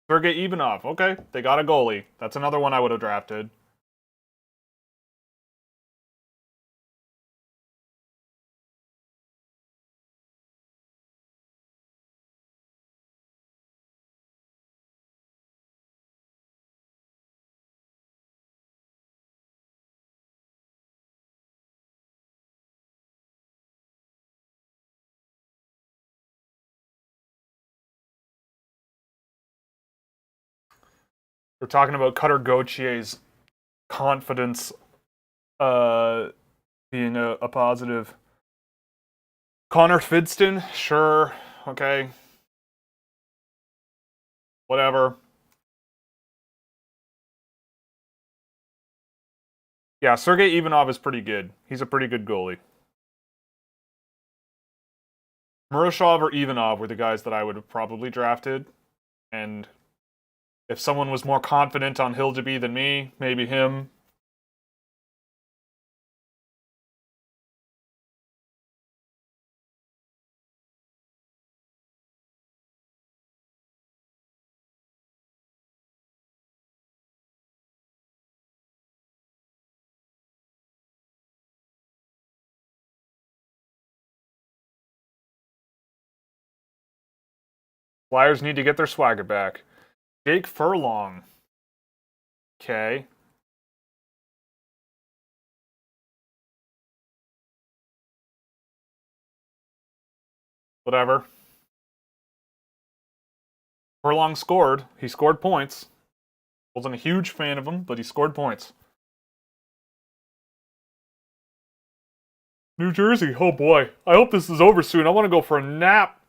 Sergei Ivanov. Okay, they got a goalie. That's another one I would have drafted. We're talking about Cutter Gautier's confidence being a positive. Connor Fidston? Sure. Okay. Whatever. Yeah, Sergei Ivanov is pretty good. He's a pretty good goalie. Murashov or Ivanov were the guys that I would have probably drafted. And if someone was more confident on Hildeby than me, maybe him. Flyers need to get their swagger back. Jake Furlong. Okay. Whatever. Furlong scored. He scored points. Wasn't a huge fan of him, but he scored points. New Jersey. Oh boy. I hope this is over soon. I want to go for a nap.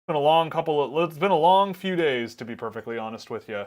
It's been a long few days, to be perfectly honest with you.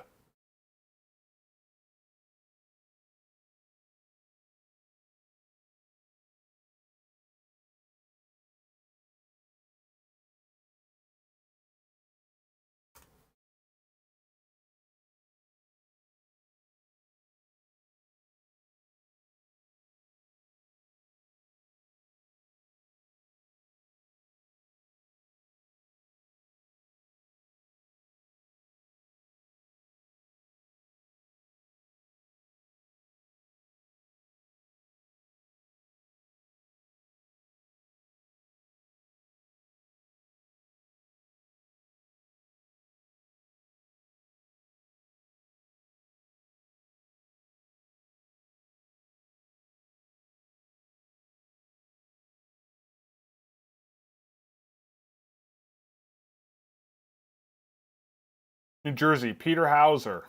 New Jersey, Peter Hauser.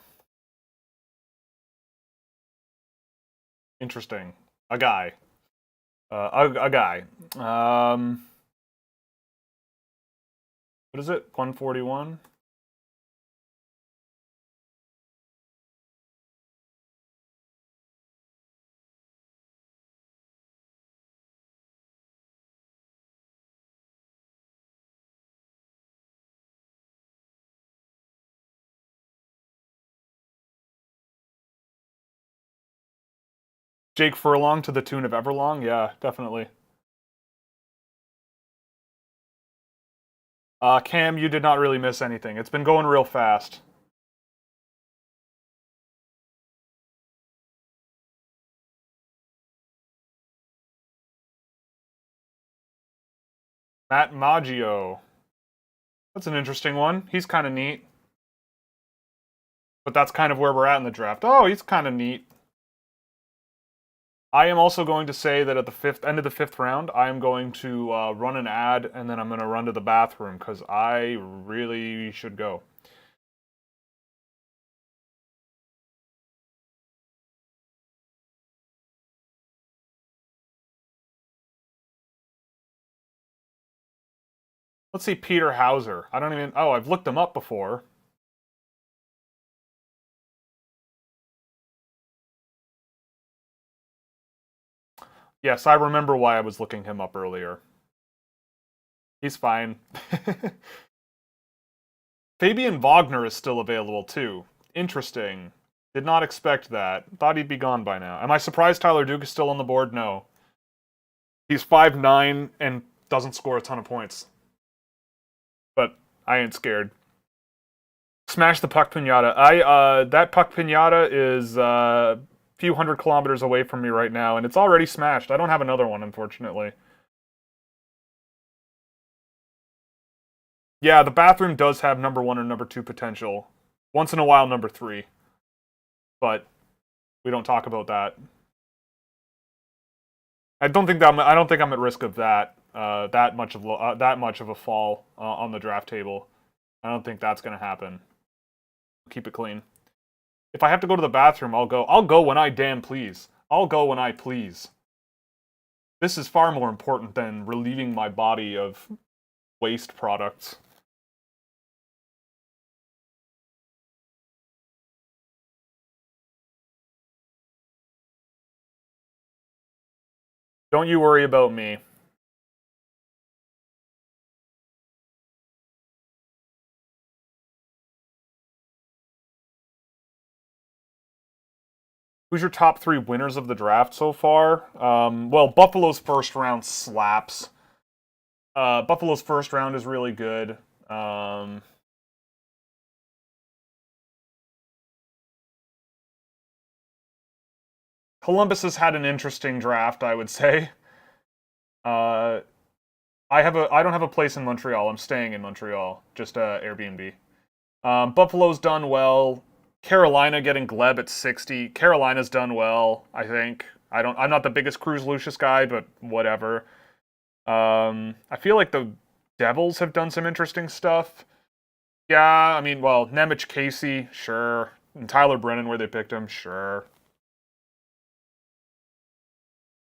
Interesting. A guy. A guy. What is it? 141? Jake Furlong to the tune of Everlong? Yeah, definitely. Cam, you did not really miss anything. It's been going real fast. Matt Maggio. That's an interesting one. He's kind of neat. But that's kind of where we're at in the draft. Oh, he's kind of neat. I am also going to say that at the end of the fifth round, I am going to run an ad, and then I'm going to run to the bathroom, because I really should go. Let's see, Peter Hauser. I don't even... Oh, I've looked him up before. Yes, I remember why I was looking him up earlier. He's fine. Fabian Wagner is still available, too. Interesting. Did not expect that. Thought he'd be gone by now. Am I surprised Tyler Duke is still on the board? No. He's 5'9" and doesn't score a ton of points. But I ain't scared. Smash the puck pinata. That puck pinata is a few hundred kilometers away from me right now, and it's already smashed. I don't have another one, unfortunately. Yeah, the bathroom does have number 1 or number 2 potential. Once in a while, number 3. But we don't talk about that. I don't think I'm at risk of that. That much of a fall on the draft table. I don't think that's going to happen. Keep it clean. If I have to go to the bathroom, I'll go. I'll go when I damn please. I'll go when I please. This is far more important than relieving my body of waste products. Don't you worry about me. Who's your top 3 winners of the draft so far? Well, Buffalo's first round slaps. Buffalo's first round is really good. Columbus has had an interesting draft, I would say. I don't have a place in Montreal. I'm staying in Montreal. Just Airbnb. Buffalo's done well. Carolina getting Gleb at 60. Carolina's done well, I think. I'm not the biggest Cruz Lucius guy, but whatever. I feel like the Devils have done some interesting stuff. Yeah, I mean, well, Nemec Casey, sure. And Tyler Brennan, where they picked him, sure.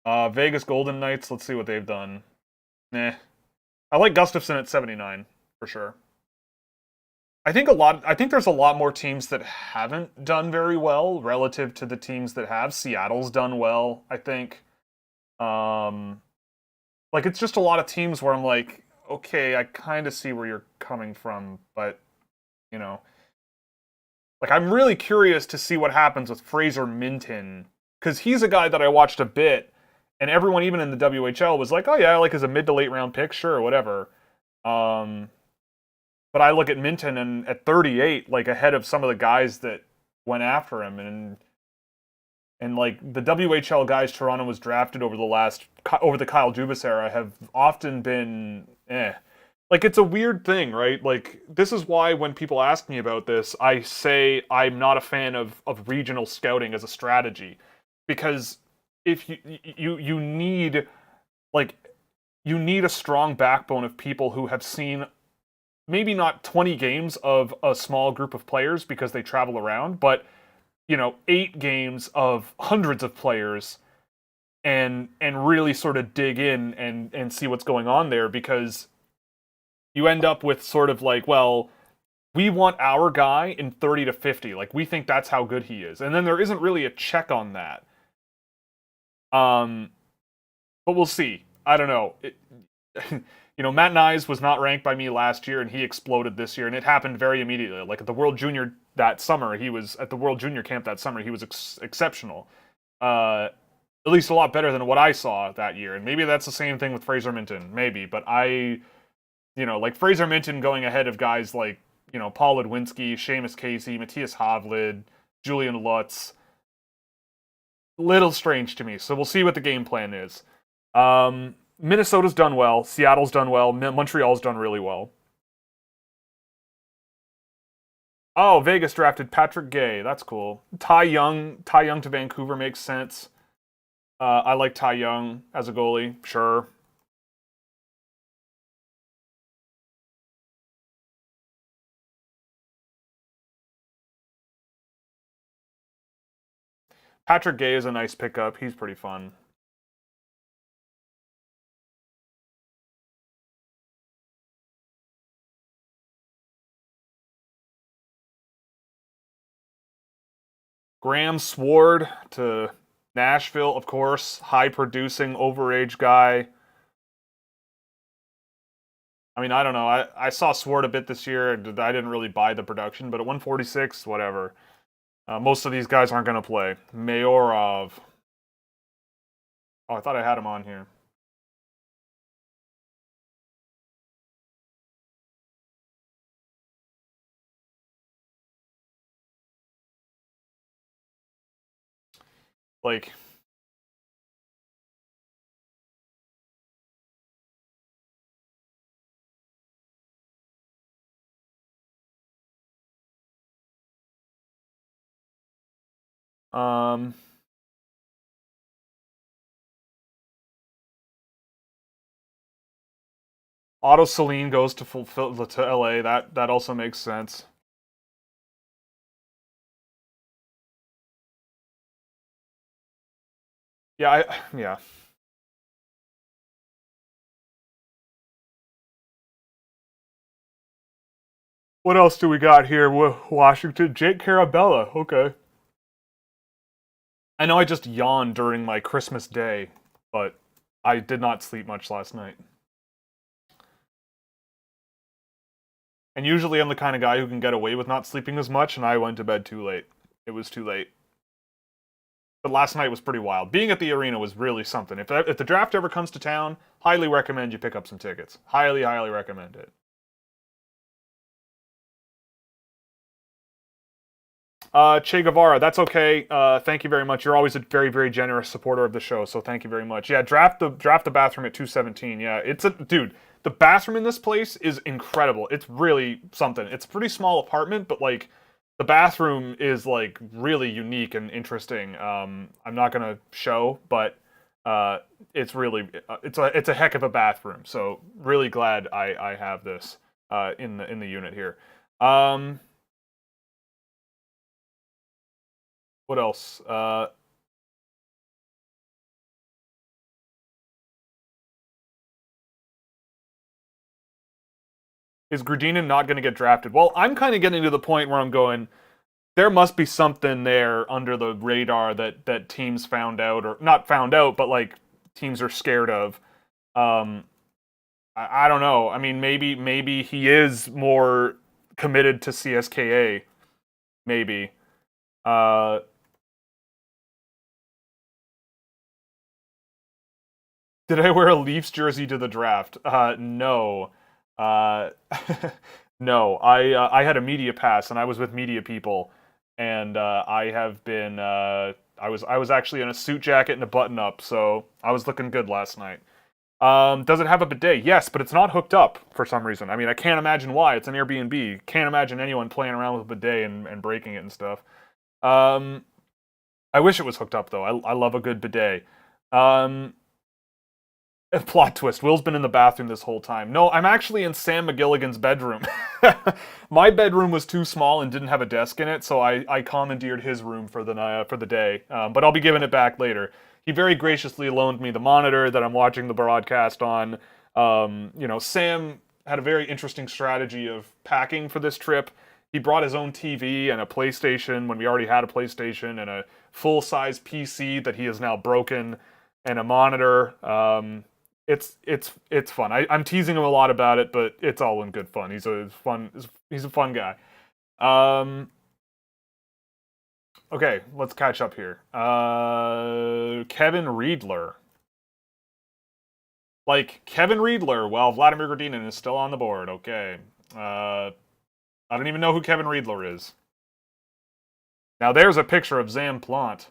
Vegas Golden Knights, let's see what they've done. Nah. I like Gustafson at 79, for sure. I think there's a lot more teams that haven't done very well relative to the teams that have. Seattle's done well, I think. Like, it's just a lot of teams where I'm like, okay, I kind of see where you're coming from, but, you know. Like, I'm really curious to see what happens with Fraser Minton, because he's a guy that I watched a bit, and everyone, even in the WHL, was like, oh yeah, like, as a mid to late round pick, sure, whatever. But I look at Minton and at 38, like, ahead of some of the guys that went after him, and like the WHL guys Toronto was drafted over the Kyle Dubas era have often been Like, it's a weird thing, right? Like, this is why when people ask me about this, I say I'm not a fan of regional scouting as a strategy, because if you need, like, you need a strong backbone of people who have seen maybe not 20 games of a small group of players because they travel around, but 8 games of hundreds of players, and really sort of dig in and see what's going on there, because you end up with sort of like, well, we want our guy in 30 to 50. Like, we think that's how good he is. And then there isn't really a check on that. But we'll see. I don't know. Matt Nyes was not ranked by me last year, and he exploded this year, and it happened very immediately. Like, at the World Junior that summer, he was at the World Junior camp that summer. He was exceptional. At least a lot better than what I saw that year. And maybe that's the same thing with Fraser Minton. Maybe. But like Fraser Minton going ahead of guys like, Paul Ludwinski, Seamus Casey, Matthias Havlid, Julian Lutz. Little strange to me. So we'll see what the game plan is. Minnesota's done well. Seattle's done well. Montreal's done really well. Oh, Vegas drafted Patrick Gay. That's cool. Ty Young to Vancouver makes sense. I like Ty Young as a goalie. Sure. Patrick Gay is a nice pickup. He's pretty fun. Graham Sword to Nashville, of course. High-producing, overage guy. I mean, I don't know. I saw Sword a bit this year. I didn't really buy the production, but at 146, whatever. Most of these guys aren't going to play. Mayorov. Oh, I thought I had him on here. Like, Otto Celine goes to LA. That also makes sense. Yeah. What else do we got here? Washington, Jake Carabella. Okay. I know I just yawned during my Christmas day, but I did not sleep much last night. And usually I'm the kind of guy who can get away with not sleeping as much, and I went to bed too late. It was too late. But last night was pretty wild. Being at the arena was really something. If the draft ever comes to town, highly recommend you pick up some tickets. Highly, highly recommend it. Che Guevara, that's okay. Thank you very much. You're always a very, very generous supporter of the show, so thank you very much. Yeah, draft the bathroom at 217. Yeah, it's a dude. The bathroom in this place is incredible. It's really something. It's a pretty small apartment, but like the bathroom is like really unique and interesting. I'm not gonna show, but it's really it's a heck of a bathroom. So really glad I have this in the unit here. What else? Is Grudinin not going to get drafted? Well, I'm kind of getting to the point where I'm going, there must be something there under the radar that teams found out, or not found out, but like teams are scared of. Um, I don't know. I mean, maybe he is more committed to CSKA. Maybe. Uh, did I wear a Leafs jersey to the draft? No. Uh, no. I had a media pass and I was with media people, and I have been. I was actually in a suit jacket and a button up, so I was looking good last night. Does it have a bidet? Yes, but it's not hooked up for some reason. I mean, I can't imagine why. It's an Airbnb. Can't imagine anyone playing around with a bidet and breaking it and stuff. Um, I wish it was hooked up though. I love a good bidet. Um, Plot twist. Will's been in the bathroom this whole time. No, I'm actually in Sam McGilligan's bedroom. My bedroom was too small and didn't have a desk in it, so I commandeered his room for the day. But I'll be giving it back later. He very graciously loaned me the monitor that I'm watching the broadcast on. Sam had a very interesting strategy of packing for this trip. He brought his own TV and a PlayStation when we already had a PlayStation, and a full-size PC that he has now broken, and a monitor. It's fun. I'm teasing him a lot about it, but it's all in good fun. He's a fun guy. Um, okay, let's catch up here. Kevin Riedler. Like Kevin Riedler. Well, Vladimir Gordinin is still on the board. Okay. I don't even know who Kevin Riedler is. Now there's a picture of Zam Plant.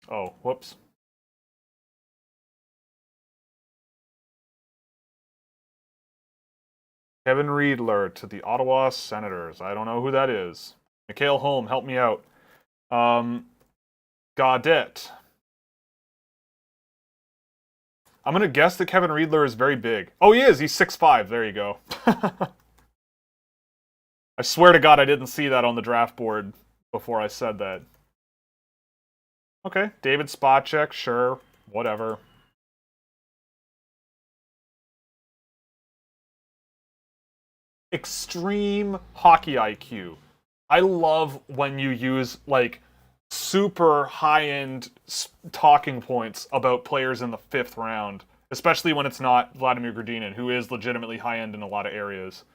Oh, whoops. Kevin Riedler to the Ottawa Senators. I don't know who that is. Mikhail Holm, help me out. Gaudette. I'm going to guess that Kevin Riedler is very big. Oh, he is. He's 6'5". There you go. I swear to God I didn't see that on the draft board before I said that. Okay, David Spacek, sure. Whatever. Extreme hockey IQ. I love when you use, like, super high-end talking points about players in the 5th round, especially when it's not Vladimir Gordinin, who is legitimately high-end in a lot of areas.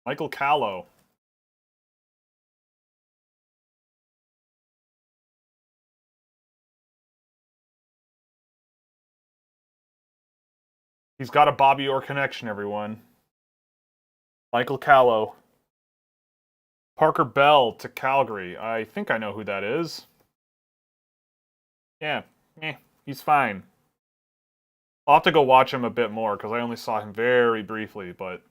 Michael Callow. He's got a Bobby Orr connection, everyone. Michael Callow. Parker Bell to Calgary. I think I know who that is. Yeah, he's fine. I'll have to go watch him a bit more, because I only saw him very briefly, but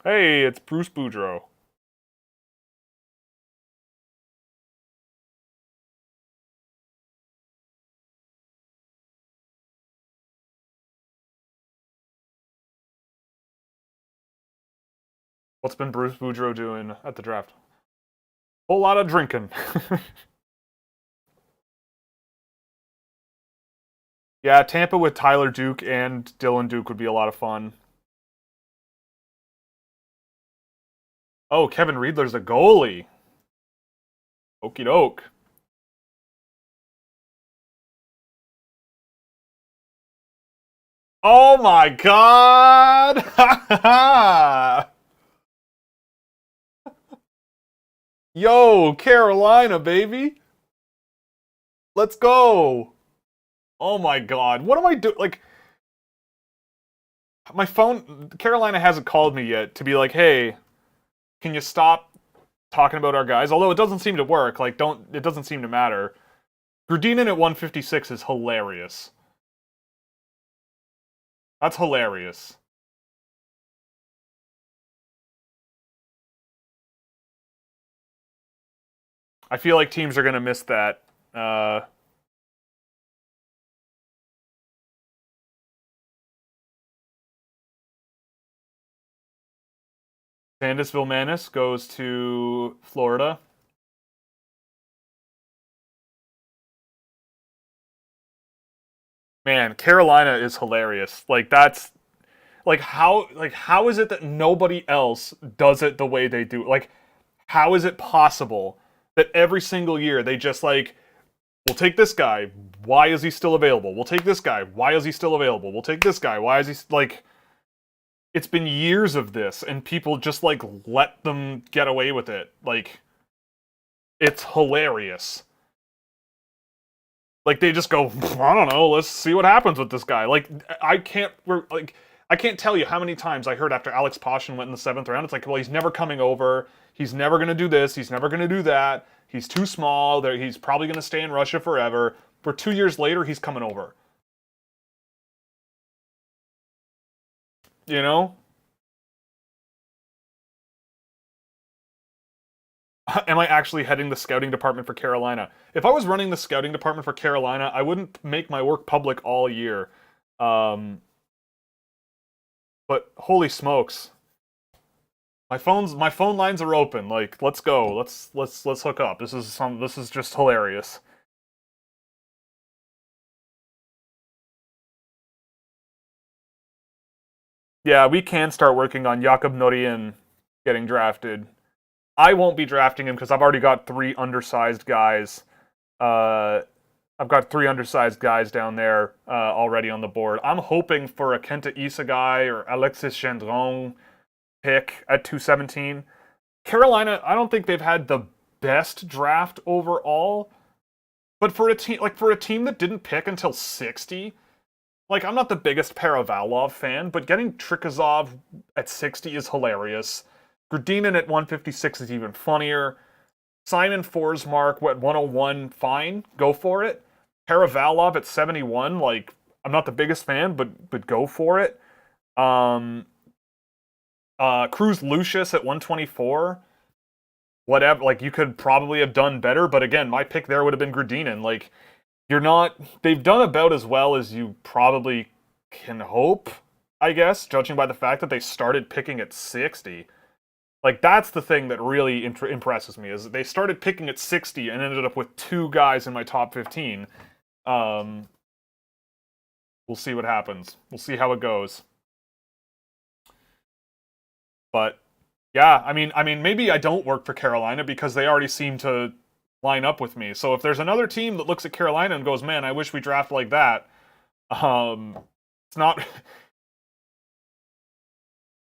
Hey, it's Bruce Boudreau. What's been Bruce Boudreau doing at the draft? Whole lot of drinking. Yeah, Tampa with Tyler Duke and Dylan Duke would be a lot of fun. Oh, Kevin Riedler's a goalie. Okie doke. Oh my god! Yo, Carolina, baby! Let's go! Oh my god, what am I doing? Like, my phone, Carolina hasn't called me yet to be like, hey, can you stop talking about our guys? Although it doesn't seem to work, like, it doesn't seem to matter. Gardinen at 156 is hilarious. That's hilarious. I feel like teams are going to miss that. Sandusville Manis goes to Florida. Man, Carolina is hilarious. Like that's how is it that nobody else does it the way they do? Like how is it possible that every single year they just like we'll take this guy, why is he still available? We'll take this guy, why is he still available? We'll take this guy, why is he like it's been years of this and people just like let them get away with it. Like it's hilarious. Like they just go, I don't know, let's see what happens with this guy. Like I can't tell you how many times I heard after Alex Pashin went in the 7th round, it's like, well, he's never coming over. He's never going to do this. He's never going to do that. He's too small. He's probably going to stay in Russia forever. For 2 years later, he's coming over. You know? Am I actually heading the scouting department for Carolina? If I was running the scouting department for Carolina, I wouldn't make my work public all year. But holy smokes. My phone lines are open. Like, let's go. Let's hook up. This is just hilarious. Yeah, we can start working on Jakob Norien getting drafted. I won't be drafting him because I've already got 3 undersized guys. I've got 3 undersized guys down there already on the board. I'm hoping for a Kenta Isagai or Alexis Gendron pick at 217. Carolina, I don't think they've had the best draft overall, but for a team that didn't pick until 60, like I'm not the biggest Paravalov fan, but getting Trikazov at 60 is hilarious. Gardinen at 156 is even funnier. Simon Forsmark at 101, fine, go for it. Paravalov at 71, like I'm not the biggest fan, but go for it. Cruz Lucius at 124. Whatever, like you could probably have done better, but again, my pick there would have been Gardinen. Like they've done about as well as you probably can hope, I guess, judging by the fact that they started picking at 60. Like that's the thing that really impresses me is that they started picking at 60 and ended up with 2 guys in my top 15. We'll see what happens. We'll see how it goes. But yeah, I mean, maybe I don't work for Carolina because they already seem to line up with me. So if there's another team that looks at Carolina and goes, "Man, I wish we draft like that," it's not.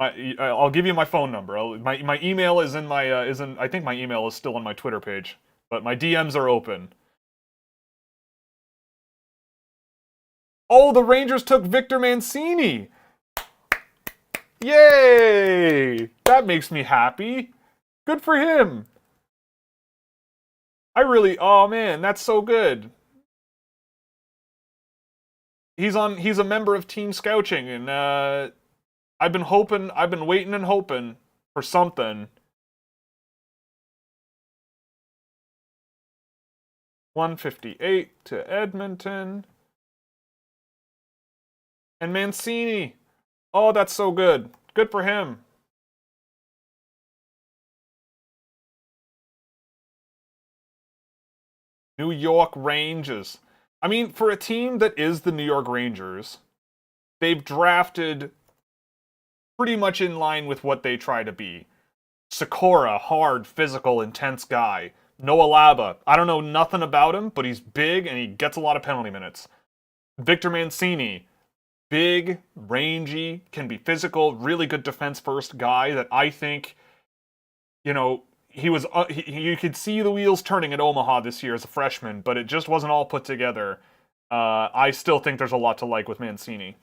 I'll give you my phone number. My email is in my I think my email is still on my Twitter page, but my DMs are open. Oh, the Rangers took Victor Mancini. Yay! That makes me happy. Good for him. Oh man, that's so good. He's a member of Team Scouching, and I've been waiting and hoping for something. 158 to Edmonton. And Mancini. Oh, that's so good. Good for him. New York Rangers. I mean, for a team that is the New York Rangers, they've drafted pretty much in line with what they try to be. Sakura, hard, physical, intense guy. Noah Laba. I don't know nothing about him, but he's big and he gets a lot of penalty minutes. Victor Mancini. Big, rangy, can be physical, really good defense first guy that I think, you know, you could see the wheels turning at Omaha this year as a freshman, but it just wasn't all put together. I still think there's a lot to like with Mancini.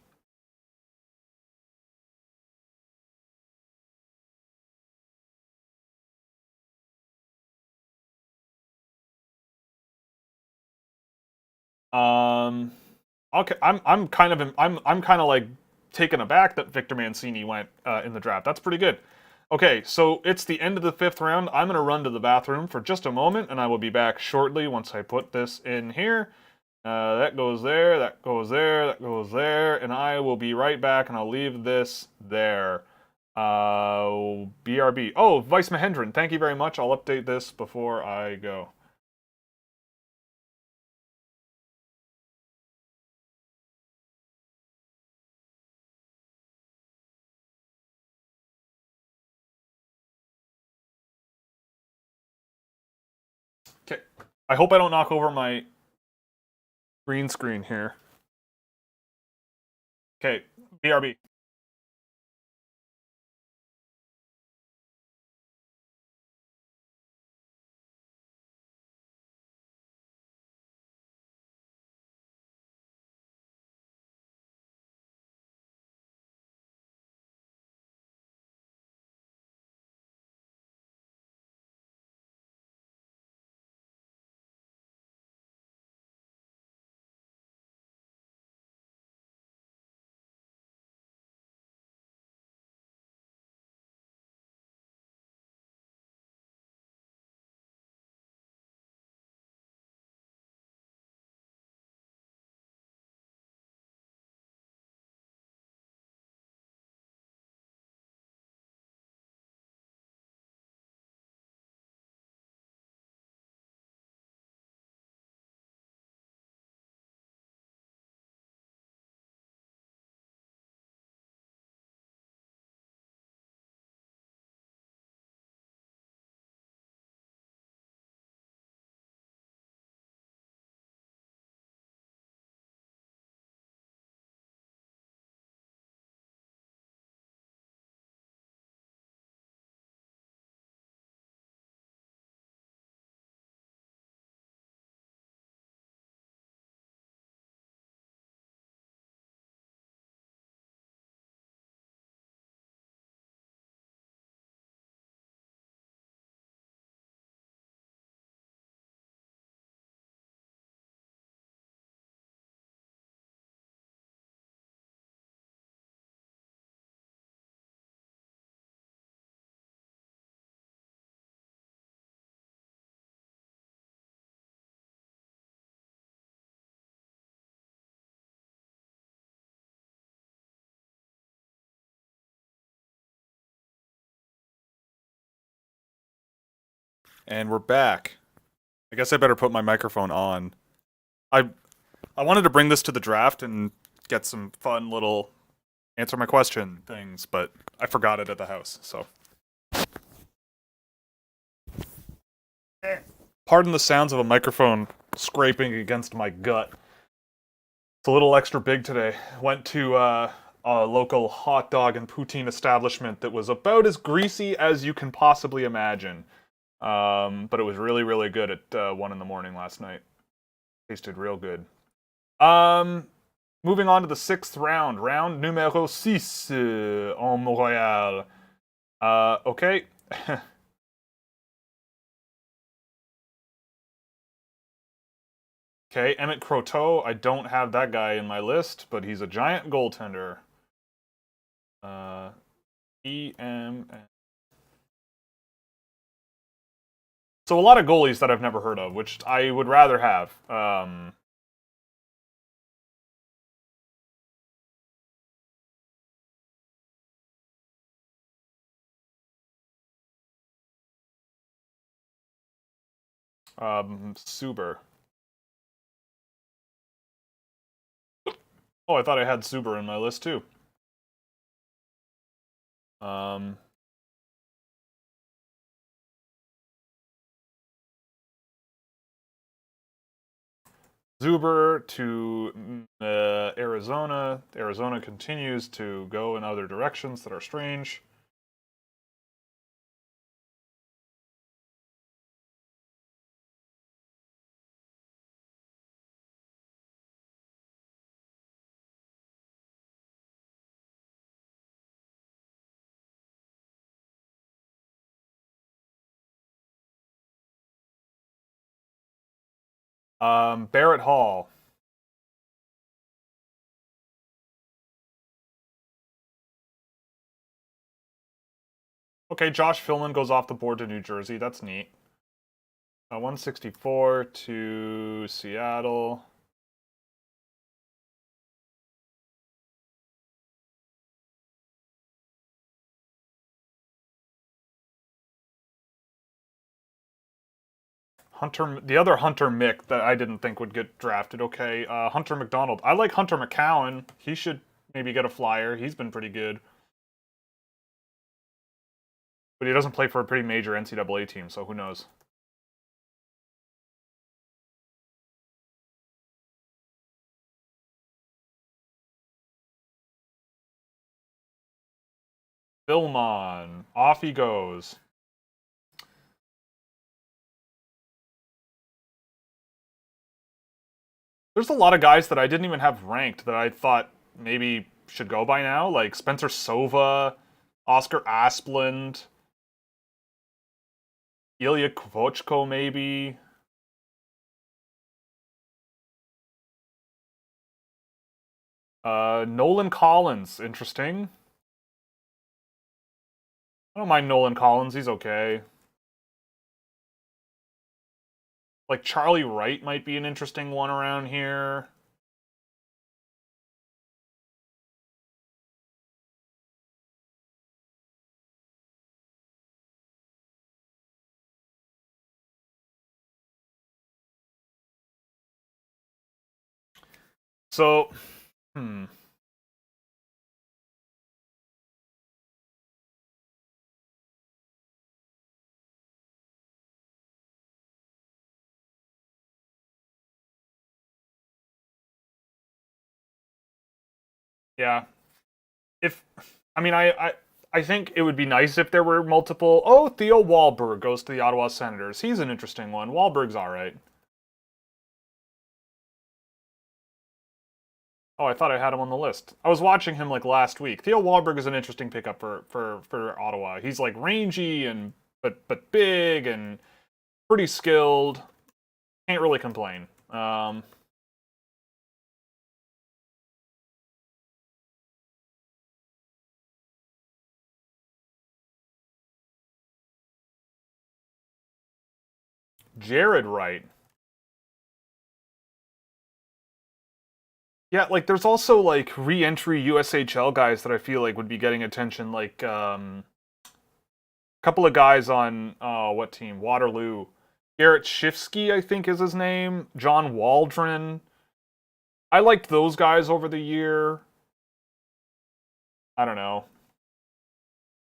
Okay, I'm kind of like taken aback that Victor Mancini went in the draft. That's pretty good. Okay, so it's the end of the 5th round. I'm gonna run to the bathroom for just a moment, and I will be back shortly once I put this in here. That goes there, that goes there, that goes there, and I will be right back, and I'll leave this there. BRB. Oh, Vice Mahendran, thank you very much. I'll update this before I go. Okay. I hope I don't knock over my green screen here. Okay, BRB. And we're back. I guess I better put my microphone on. I I wanted to bring this to the draft and get some fun little answer my question things, but I forgot it at the house, so. Pardon the sounds of a microphone scraping against my gut. It's a little extra big today. Went to a local hot dog and poutine establishment that was about as greasy as you can possibly imagine. But it was really, really good at 1 in the morning last night. Tasted real good. Moving on to the 6th round. Round numéro 6 en Montréal. Okay. Okay, Emmett Croteau. I don't have that guy in my list, but he's a giant goaltender. EM. So a lot of goalies that I've never heard of, which I would rather have. Suber. Oh, I thought I had Suber in my list too. Zuber to Arizona. Arizona continues to go in other directions that are strange. Barrett Hall. Okay, Josh Philman goes off the board to New Jersey. That's neat. 164 to Seattle. The other Hunter Mick that I didn't think would get drafted. Okay, Hunter McDonald. I like Hunter McCowan. He should maybe get a flyer. He's been pretty good. But he doesn't play for a pretty major NCAA team, so who knows? Philmon. Off he goes. There's a lot of guys that I didn't even have ranked that I thought maybe should go by now, like Spencer Sova, Oscar Asplund, Ilya Kvochko maybe. Nolan Collins, interesting. I don't mind Nolan Collins, he's okay. Like Charlie Wright might be an interesting one around here. So, yeah. I think it would be nice if there were multiple. Oh, Theo Wahlberg goes to the Ottawa Senators. He's an interesting one. Wahlberg's all right. Oh, I thought I had him on the list. I was watching him like last week. Theo Wahlberg is an interesting pickup for Ottawa. He's like rangy and but big and pretty skilled. Can't really complain. Jared Wright. Yeah, like there's also like re-entry USHL guys that I feel like would be getting attention. Like a couple of guys on what team? Waterloo. Garrett Shifsky, I think is his name. John Waldron. I liked those guys over the year. I don't know.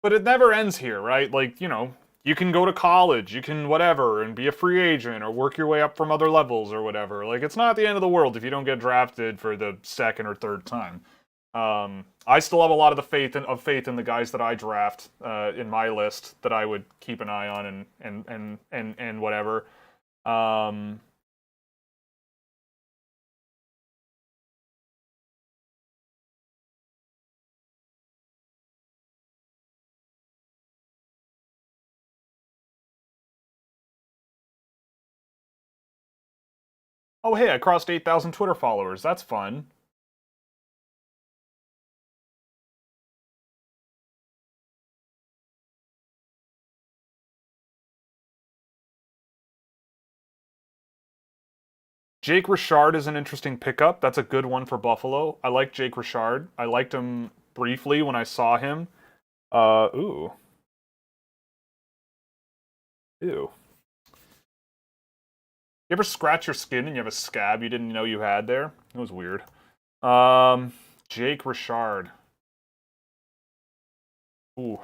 But it never ends here, right? Like, you can go to college, you can whatever, and be a free agent or work your way up from other levels or whatever. Like, it's not the end of the world if you don't get drafted for the second or third time. I still have a lot of the faith in the guys that I draft in my list that I would keep an eye on and whatever. Oh, hey, I crossed 8,000 Twitter followers. That's fun. Jake Richard is an interesting pickup. That's a good one for Buffalo. I like Jake Richard. I liked him briefly when I saw him. Ooh. Ew. You ever scratch your skin and you have a scab you didn't know you had there? It was weird. Jake Richard. Ooh.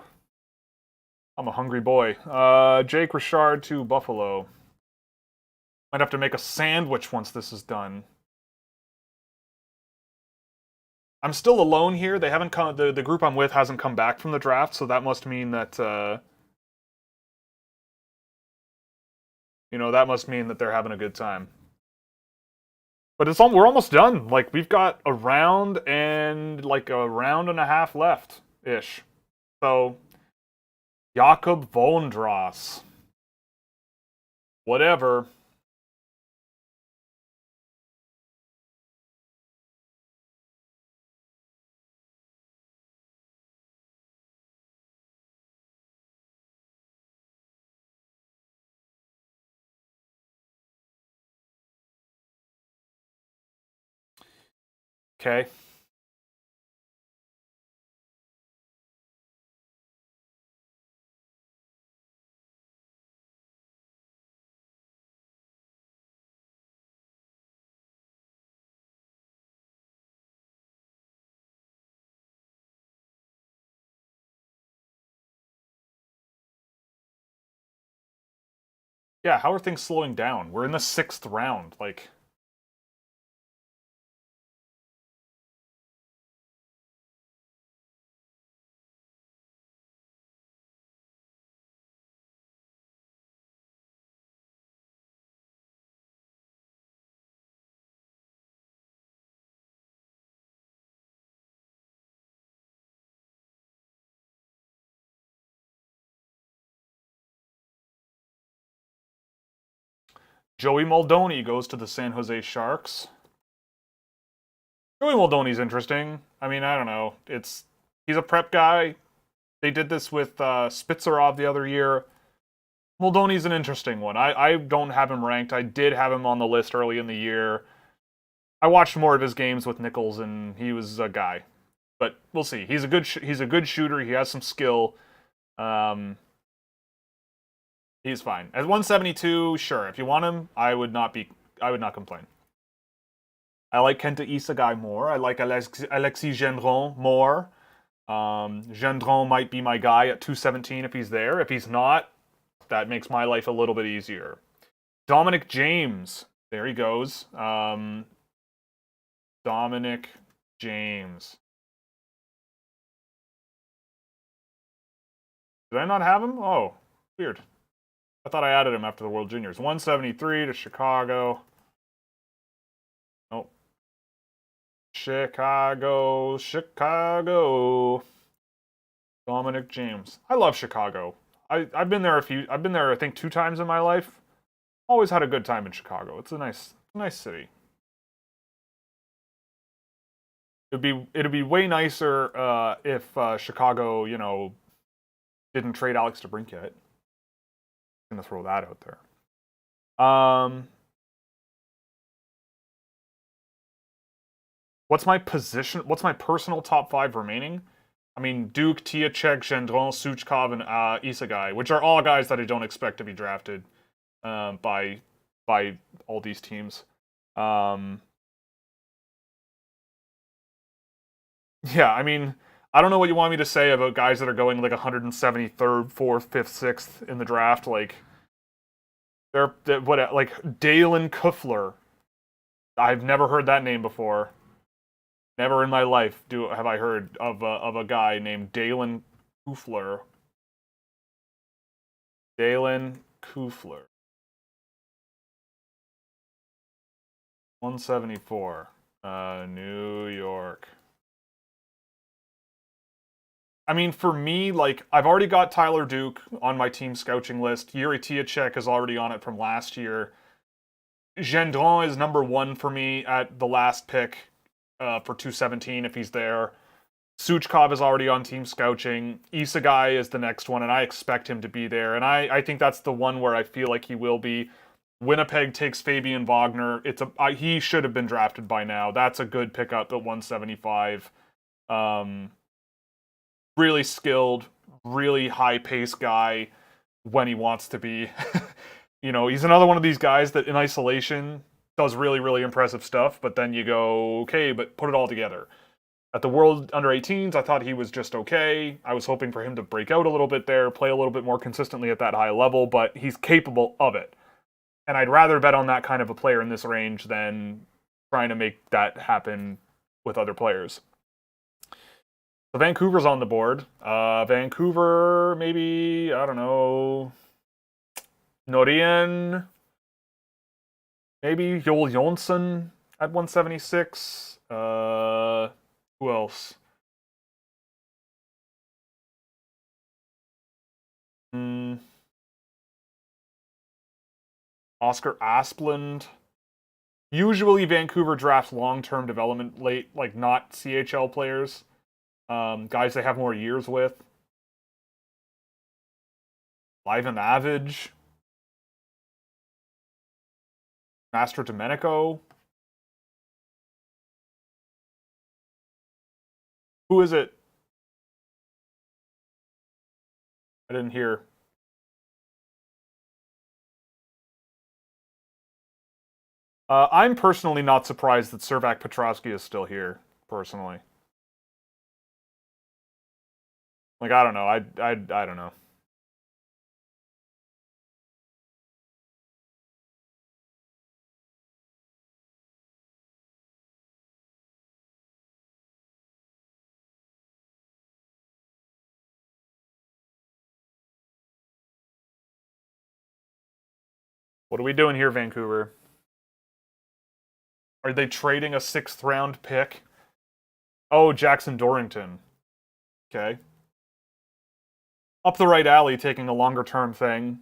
I'm a hungry boy. Jake Richard to Buffalo. Might have to make a sandwich once this is done. I'm still alone here. They haven't come. The group I'm with hasn't come back from the draft, so that must mean that that must mean that they're having a good time. But we're almost done. Like, we've got a round and like a round and a half left ish. So Jakob Voldras. Whatever. Okay. Yeah, how are things slowing down? We're in the 6th round. Like, Joey Moldoni goes to the San Jose Sharks. Joey Moldoni's interesting. I mean, I don't know. He's a prep guy. They did this with Spitzerov the other year. Moldoni's an interesting one. I don't have him ranked. I did have him on the list early in the year. I watched more of his games with Nichols, and he was a guy. But we'll see. He's a good shooter. He has some skill. He's fine. At 172, sure. If you want him, I would not complain. I like Kenta Isagai more. I like Alexis Gendron more. Gendron might be my guy at 217 if he's there. If he's not, that makes my life a little bit easier. Dominic James. There he goes. Dominic James. Did I not have him? Oh, weird. I thought I added him after the World Juniors. 173 to Chicago. Nope. Chicago. Dominic James. I love Chicago. I've been there I think 2 times in my life. Always had a good time in Chicago. It's a nice city. It'd be way nicer if Chicago, didn't trade Alex DeBrincat. I'm gonna throw that out there. What's my position? What's my personal top 5 remaining? I mean, Duke, Tiacek, Gendron, Suchkov, and Isagai, which are all guys that I don't expect to be drafted by all these teams. Yeah, I mean, I don't know what you want me to say about guys that are going like 173rd, 4th, 5th, 6th in the draft. Like, like Dalen Kuffler. I've never heard that name before. Never in my life have I heard of a guy named Dalen Kuffler. Dalen Kuffler. 174. New York. I mean, for me, like, I've already got Tyler Duke on my team scouting list. Yuri Tiacek is already on it from last year. Gendron is number 1 for me at the last pick for 217 if he's there. Suchkov is already on team scouting. Isagai is the next one, and I expect him to be there. And I think that's the one where I feel like he will be. Winnipeg takes Fabian Wagner. He should have been drafted by now. That's a good pickup at 175. Really skilled, really high-paced guy when he wants to be. He's another one of these guys that in isolation does really, really impressive stuff, but then you go, okay, but put it all together. At the World Under-18s, I thought he was just okay. I was hoping for him to break out a little bit there, play a little bit more consistently at that high level, but he's capable of it. And I'd rather bet on that kind of a player in this range than trying to make that happen with other players. So Vancouver's on the board. Vancouver, maybe, I don't know, Norien, maybe Joel Jonsson at 176. Who else? Oscar Asplund. Usually Vancouver drafts long-term development late, like not CHL players. Guys they have more years with. Ivan Avage. Master Domenico. Who is it? I didn't hear. I'm personally not surprised that Servac Petrovsky is still here, personally. Like, I don't know. I don't know. What are we doing here, Vancouver? Are they trading a 6th round pick? Oh, Jackson Dorrington. Okay. Up the right alley, taking a longer term thing.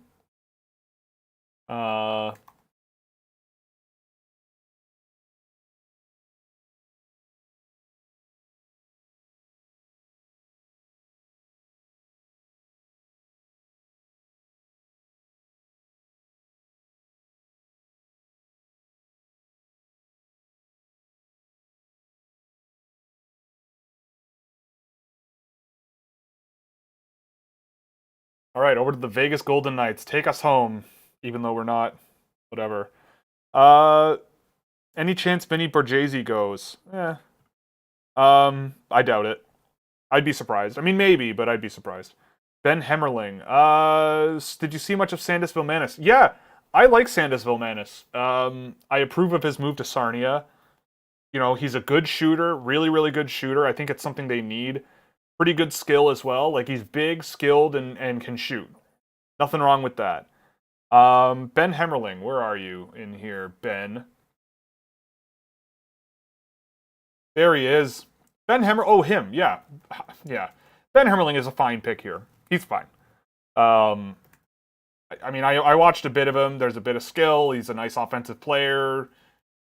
All right, over to the Vegas Golden Knights. Take us home, even though we're not. Whatever. Any chance Vinny Borghese goes? I doubt it. I'd be surprised. I mean, maybe, but I'd be surprised. Ben Hemmerling. Did you see much of Sandis Vilmanis? Yeah, I like Sandis Vilmanis. I approve of his move to Sarnia. He's a good shooter, really, really good shooter. I think it's something they need. Pretty good skill as well. Like, he's big, skilled, and can shoot. Nothing wrong with that. Ben Hemmerling, where are you in here, Ben? There he is. Ben Hemmer. Oh, him. Yeah. Yeah. Ben Hemmerling is a fine pick here. He's fine. I watched a bit of him. There's a bit of skill. He's a nice offensive player.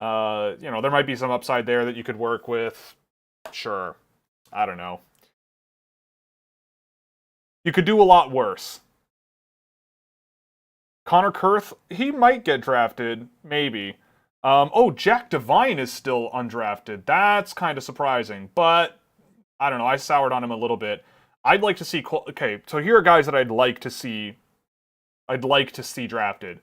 There might be some upside there that you could work with. Sure. I don't know. You could do a lot worse. Connor Kurth, he might get drafted. Maybe. Jack Devine is still undrafted. That's kind of surprising. But, I don't know. I soured on him a little bit. I'd like to see... Okay, so here are guys that I'd like to see drafted.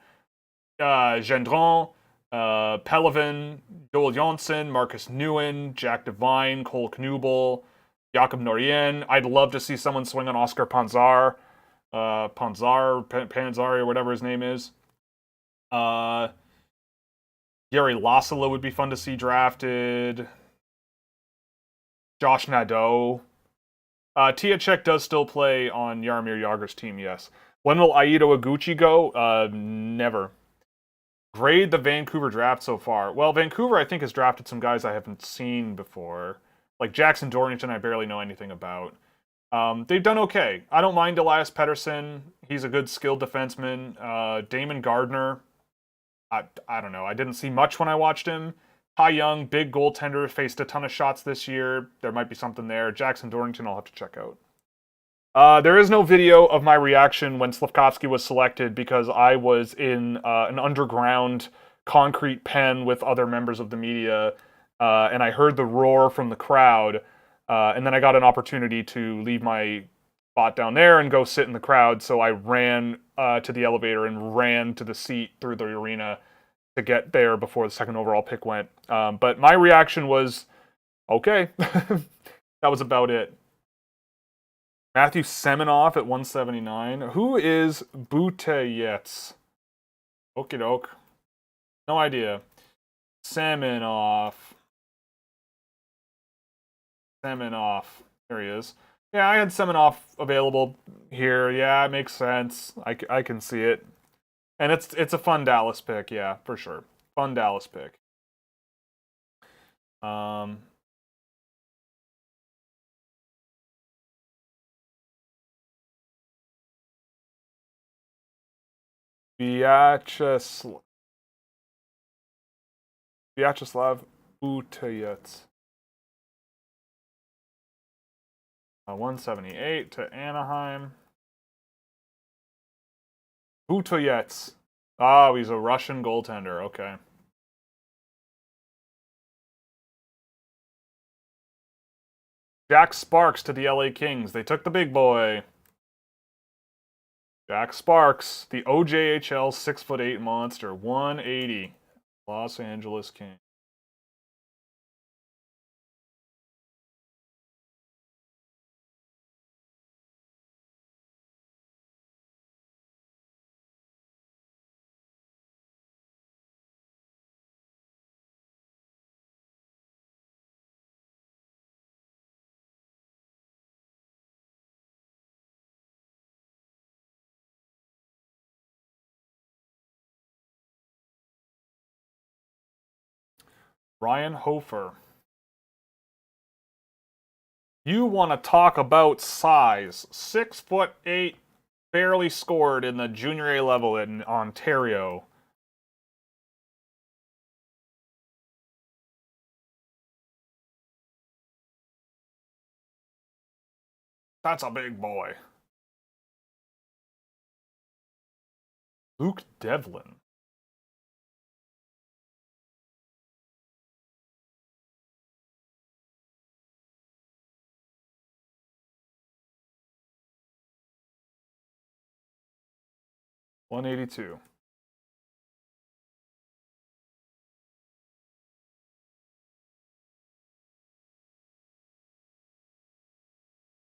Gendron, Pelavin, Joel Jonsson, Marcus Nguyen, Jack Devine, Cole Knubel, Jakob Norien. I'd love to see someone swing on Oscar Panzar. Panzari, or whatever his name is. Yuri Lassila would be fun to see drafted. Josh Nadeau. Tiacek does still play on Jaromir Jagr's team, yes. When will Aito Iguchi go? Never. Grade the Vancouver draft so far. Well, Vancouver, I think, has drafted some guys I haven't seen before. Like Jackson Dorrington, I barely know anything about. They've done okay. I don't mind Elias Pettersson. He's a good skilled defenseman. Damon Gardner. I don't know. I didn't see much when I watched him. Ty Young, big goaltender, faced a ton of shots this year. There might be something there. Jackson Dorrington, I'll have to check out. There is no video of my reaction when Slavkovsky was selected because I was in an underground concrete pen with other members of the media, and I heard the roar from the crowd, and then I got an opportunity to leave my spot down there and go sit in the crowd, so I ran to the elevator and ran to the seat through the arena to get there before the second overall pick went. But my reaction was, okay. That was about it. Matthew Semenoff at 179. Who is Buteyets? Okie doke. No idea. Semenoff. There he is. Yeah, I had Semenoff available here. Yeah, it makes sense. I can see it. And it's a fun Dallas pick, yeah, for sure. Fun Dallas pick. Vyacheslav Buteyets. 178 to Anaheim. Buteyets. Oh, he's a Russian goaltender. Okay. Jack Sparks to the LA Kings. They took the big boy. Jack Sparks, the OJHL 6'8" monster, 180. Los Angeles Kings. Ryan Hofer. You want to talk about size. 6'8", barely scored in the junior A level in Ontario. That's a big boy. Luke Devlin. $182.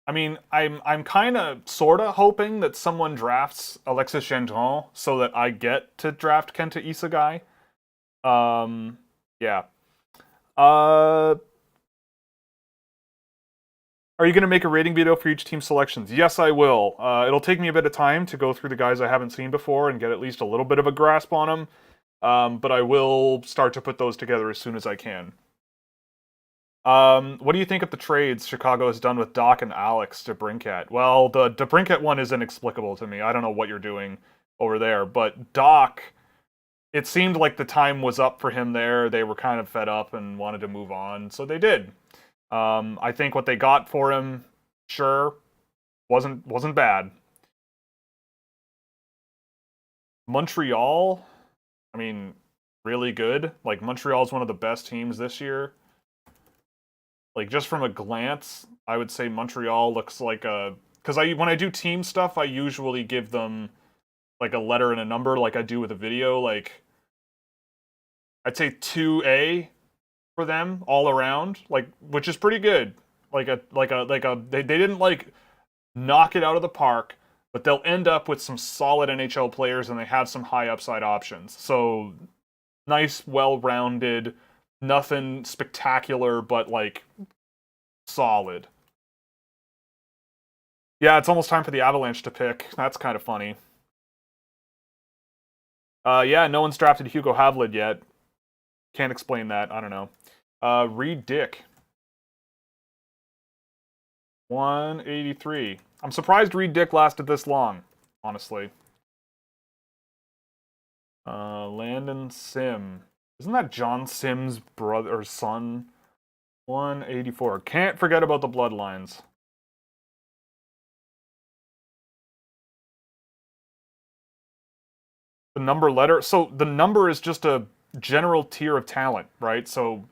I mean, I'm kind of sort of hoping that someone drafts Alexis Gendron so that I get to draft Kenta Isagai. Yeah. Are you going to make a rating video for each team's selections? Yes, I will. It'll take me a bit of time to go through the guys I haven't seen before and get at least a little bit of a grasp on them. But I will start to put those together as soon as I can. What do you think of the trades Chicago has done with Doc and Alex DeBrincat? Well, the DeBrincat one is inexplicable to me. I don't know what you're doing over there. But Doc, it seemed like the time was up for him there. They were kind of fed up and wanted to move on, so they did. I think what they got for him, sure, wasn't bad. Montreal, I mean, really good. Like, Montreal's one of the best teams this year. Like, just from a glance, I would say Montreal looks like a... Because when I do team stuff, I usually give them, like, a letter and a number like I do with a video. Like, I'd say 2A for them all around, like, which is pretty good. They didn't, like, knock it out of the park, but they'll end up with some solid NHL players and they have some high upside options. So, nice, well-rounded, nothing spectacular, but, like, solid. Yeah, it's almost time for the Avalanche to pick. That's kind of funny. Yeah, no one's drafted Hugo Havlid yet. Can't explain that. I don't know. Reed Dick. 183. I'm surprised Reed Dick lasted this long, honestly. Landon Sim. Isn't that John Sim's brother or son? 184. Can't forget about the bloodlines. The number letter. So the number is just a general tier of talent, right? So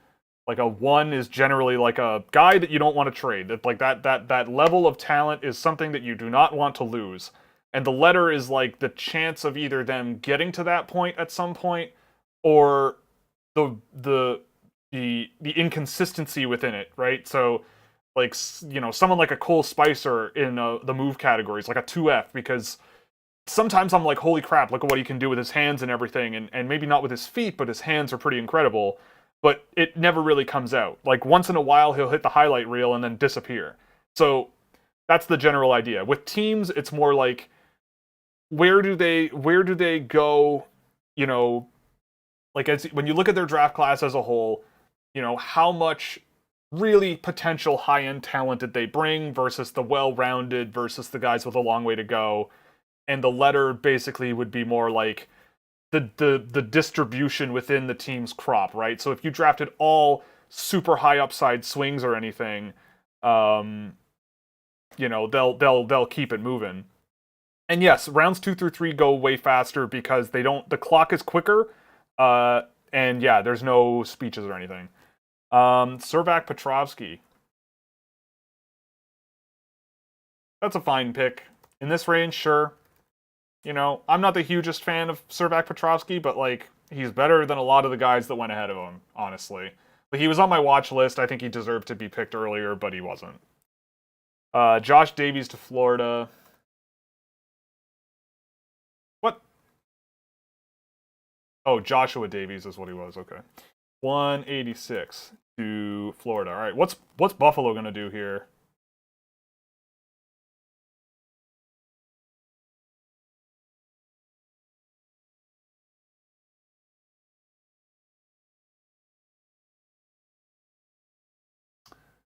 like a 1 is generally like a guy that you don't want to trade. That like that level of talent is something that you do not want to lose. And the letter is like the chance of either them getting to that point at some point, or the inconsistency within it, right? So like, you know, someone like a Cole Spicer in the move categories, like a 2F, because sometimes I'm like, holy crap, look at what he can do with his hands and everything, and maybe not with his feet, but his hands are pretty incredible, but it never really comes out. Like, once in a while, he'll hit the highlight reel and then disappear. So that's the general idea. With teams, it's more like, where do they go, you know, like, when you look at their draft class as a whole, you know, how much really potential high-end talent did they bring versus the well-rounded versus the guys with a long way to go. And the letter basically would be more like the distribution within the team's crop, right? So if you drafted all super high upside swings or anything, you know, they'll keep it moving. And yes, rounds 2 through 3 go way faster because the clock is quicker, and yeah, there's no speeches or anything. Servac Petrovsky. That's a fine pick. In this range, sure. You know, I'm not the hugest fan of Servac Petrovsky, but, like, he's better than a lot of the guys that went ahead of him, honestly. Like, he was on my watch list. I think he deserved to be picked earlier, but he wasn't. Josh Davies to Florida. What? Oh, Joshua Davies is what he was. Okay. 186 to Florida. All right, what's Buffalo going to do here?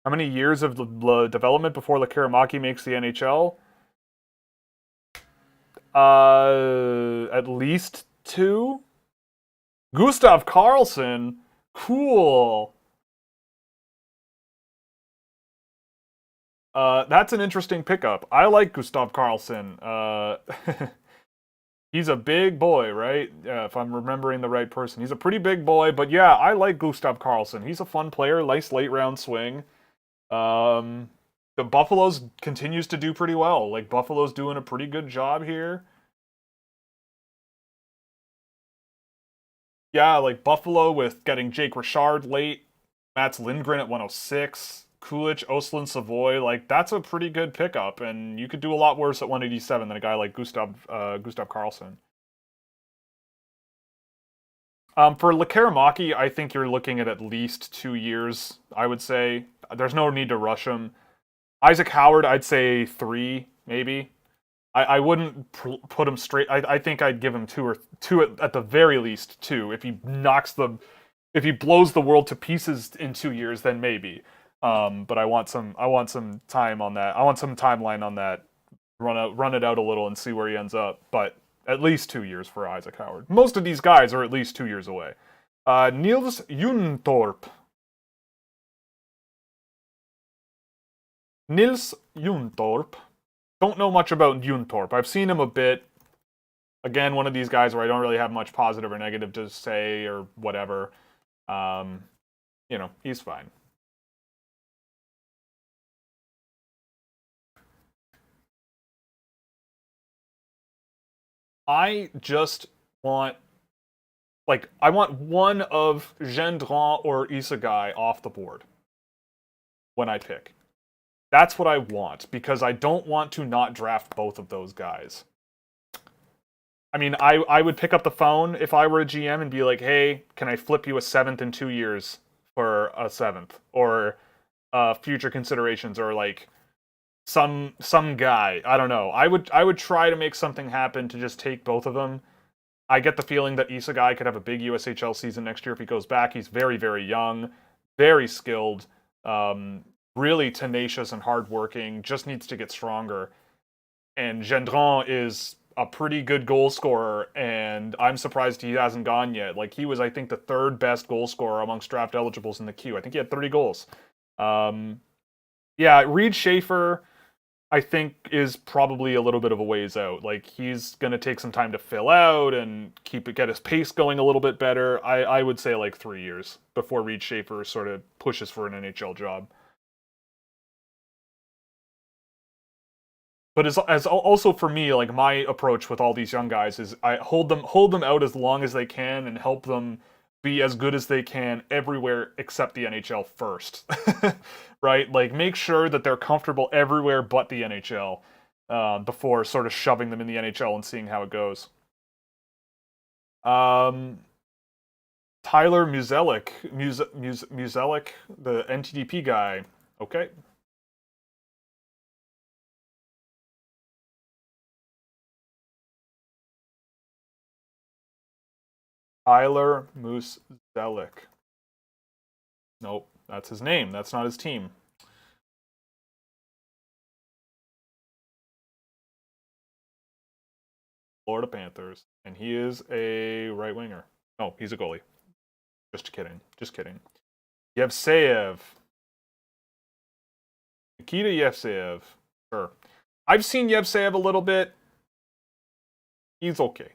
How many years of development before the Caramaki makes the NHL? At least 2. Gustav Karlsson? Cool. That's an interesting pickup. I like Gustav Karlsson. He's a big boy, right? If I'm remembering the right person. He's a pretty big boy, but yeah, I like Gustav Karlsson. He's a fun player, nice late round swing. The Buffaloes continues to do pretty well. Like, Buffalo's doing a pretty good job here. Yeah, like Buffalo with getting Jake Richard late, Mats Lindgren at 106, Kulich, Oslin, Savoy. Like, that's a pretty good pickup, and you could do a lot worse at 187 than a guy like Gustav Karlsson. For Karamaki, I think you're looking at least 2 years, I would say. There's no need to rush him. Isaac Howard, I'd say 3, maybe. I wouldn't put him straight. I think I'd give him 2 at the very least 2. If he blows the world to pieces in 2 years, then maybe. But I want some time on that. I want some timeline on that. Run it out a little and see where he ends up. But at least 2 years for Isaac Howard. Most of these guys are at least 2 years away. Niels Juntorp. Nils Juntorp. Don't know much about Juntorp. I've seen him a bit. Again, one of these guys where I don't really have much positive or negative to say or whatever. You know, he's fine. I just want, like, I want one of Gendron or Isagai off the board when I pick. That's what I want, because I don't want to not draft both of those guys. I mean, I would pick up the phone if I were a GM and be like, hey, can I flip you a 7th in 2 years for a 7th? Or future considerations, or like some guy. I don't know. I would try to make something happen to just take both of them. I get the feeling that Isagai could have a big USHL season next year if he goes back. He's very, very young, very skilled, really tenacious and hardworking, just needs to get stronger. And Gendron is a pretty good goal scorer, and I'm surprised he hasn't gone yet. Like, he was, I think, the 3rd best goal scorer amongst draft eligibles in the queue. I think he had 30 goals. Yeah, Reed Schaefer, I think is probably a little bit of a ways out. Like he's gonna take some time to fill out and get his pace going a little bit better. I would say like 3 years before Reed Schaefer sort of pushes for an NHL job. But as also for me, like my approach with all these young guys is I hold them out as long as they can and help them be as good as they can everywhere except the NHL first, right? Like make sure that they're comfortable everywhere but the NHL before sort of shoving them in the NHL and seeing how it goes. Um, Tyler Muzelik, the NTDP guy. Okay. Tyler Muzelik. Nope, that's his name. That's not his team. Florida Panthers. And he is a right winger. No, he's a goalie. Just kidding. Just kidding. Yevseyev. Nikita Yevseyev. Sure. I've seen Yevseyev a little bit. He's okay.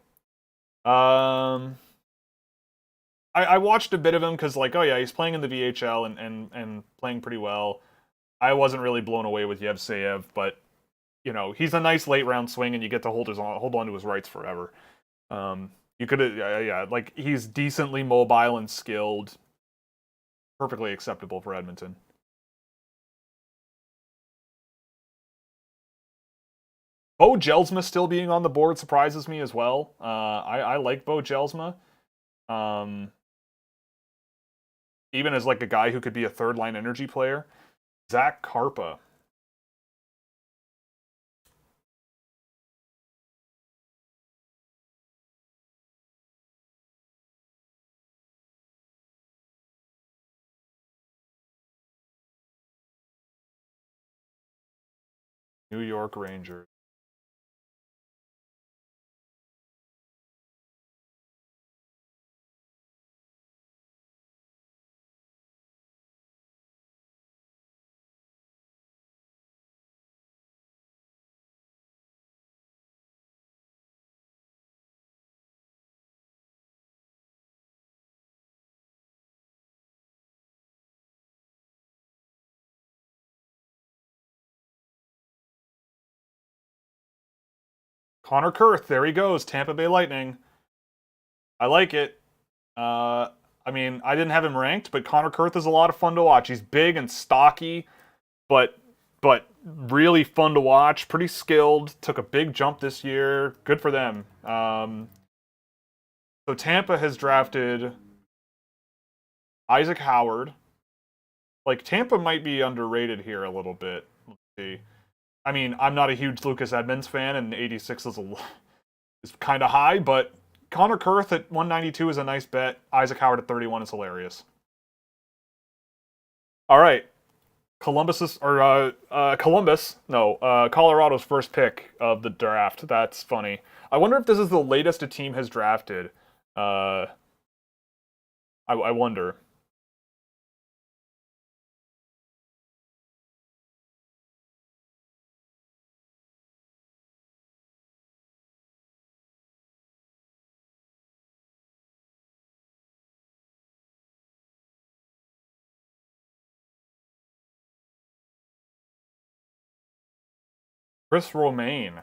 I watched a bit of him because, like, oh yeah, he's playing in the VHL and playing pretty well. I wasn't really blown away with Yevseyev, but you know, he's a nice late round swing, and you get to hold on to his rights forever. You could, yeah, like he's decently mobile and skilled, perfectly acceptable for Edmonton. Bo Jelsma still being on the board surprises me as well. I like Bo Jelsma. Even as like a guy who could be a third line energy player. Zach Karpa. New York Rangers. Connor Kurth, there he goes, Tampa Bay Lightning. I like it. I mean, I didn't have him ranked, but Connor Kurth is a lot of fun to watch. He's big and stocky, but really fun to watch. Pretty skilled. Took a big jump this year. Good for them. So Tampa has drafted Isaac Howard. Like Tampa might be underrated here a little bit. Let's see. I mean, I'm not a huge Lucas Edmonds fan, and 86 is kind of high, but Connor Kurth at 192 is a nice bet. Isaac Howard at 31 is hilarious. All right, Columbus's or Columbus, no, Colorado's first pick of the draft. That's funny. I wonder if this is the latest a team has drafted. I wonder. Chris Romaine.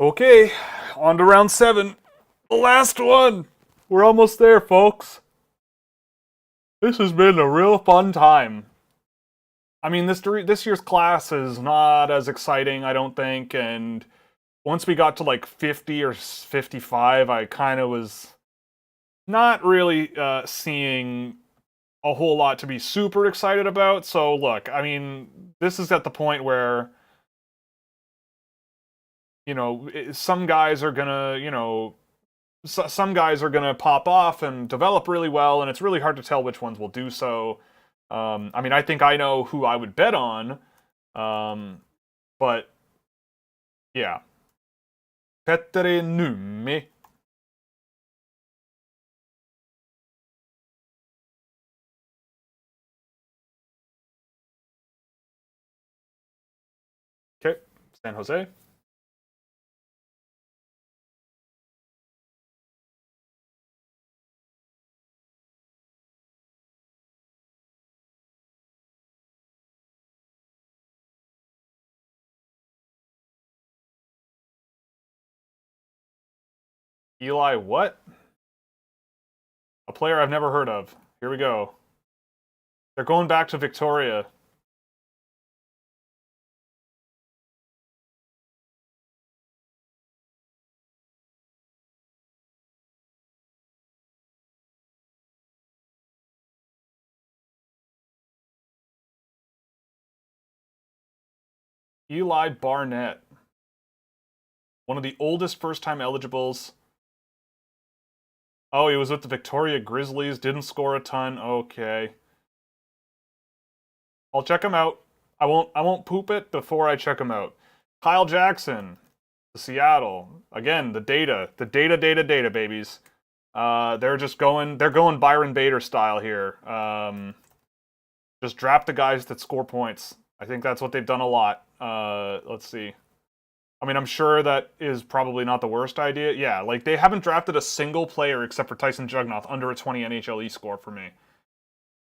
Okay, on to round 7. The last one. We're almost there, folks. This has been a real fun time. I mean, this year's class is not as exciting, I don't think, and once we got to like 50 or 55, I kind of was not really seeing a whole lot to be super excited about. So look, I mean, this is at the point where, you know, some guys are gonna, you know, some guys are gonna pop off and develop really well, and it's really hard to tell which ones will do so. I mean, I think I know who I would bet on, but yeah. Petteri Nummi. Okay, San Jose. Eli what? A player I've never heard of. Here we go. They're going back to Victoria. Eli Barnett. One of the oldest first-time eligibles. Oh, he was with the Victoria Grizzlies. Didn't score a ton. Okay. I'll check him out. I won't poop it before I check him out. Kyle Jackson. Seattle. Again, the data. The data, babies. They're going Byron Bader style here. Just draft the guys that score points. I think that's what they've done a lot. Let's see. I mean, I'm sure that is probably not the worst idea. Yeah, like, they haven't drafted a single player except for Tyson Jugnoth under a 20 NHLE score for me.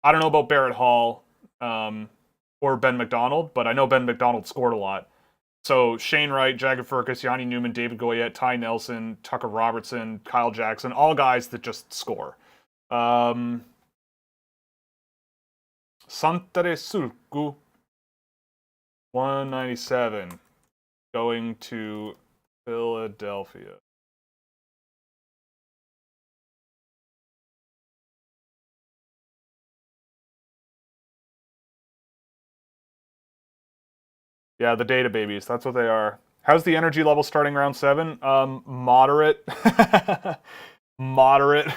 I don't know about Barrett Hall or Ben McDonald, but I know Ben McDonald scored a lot. So Shane Wright, Jagger Furcus, Yanni Newman, David Goyette, Ty Nelson, Tucker Robertson, Kyle Jackson, all guys that just score. Santere Sulku, 197, going to Philadelphia. Yeah, the data babies. That's what they are. How's the energy level starting round 7? Moderate. Moderate.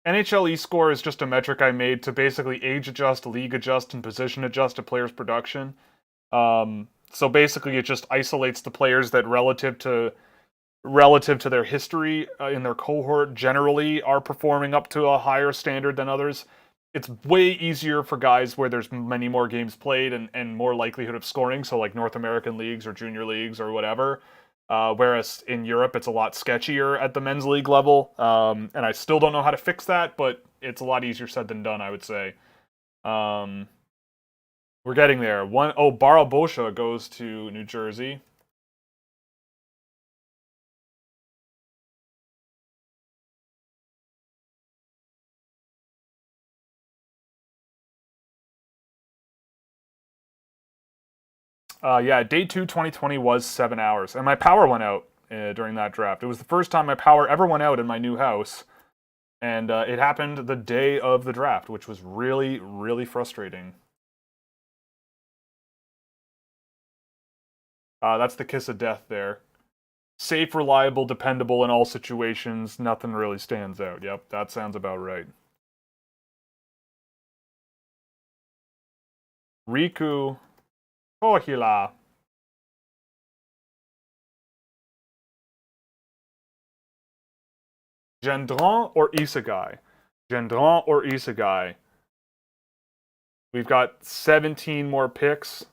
NHLE score is just a metric I made to basically age adjust, league adjust, and position adjust a player's production. So basically, it just isolates the players that relative to their history in their cohort generally are performing up to a higher standard than others. It's way easier for guys where there's many more games played and more likelihood of scoring, so like North American leagues or junior leagues or whatever. Whereas in Europe, it's a lot sketchier at the men's league level. And I still don't know how to fix that, but it's a lot easier said than done, I would say. We're getting there. Barabosha goes to New Jersey. Yeah, day 2, 2020 was 7 hours, and my power went out during that draft. It was the first time my power ever went out in my new house, and it happened the day of the draft, which was really, really frustrating. That's the kiss of death there. Safe, reliable, dependable in all situations. Nothing really stands out. Yep, that sounds about right. Riku Kohila. Gendron or Isegai? Gendron or Isegai? We've got 17 more picks.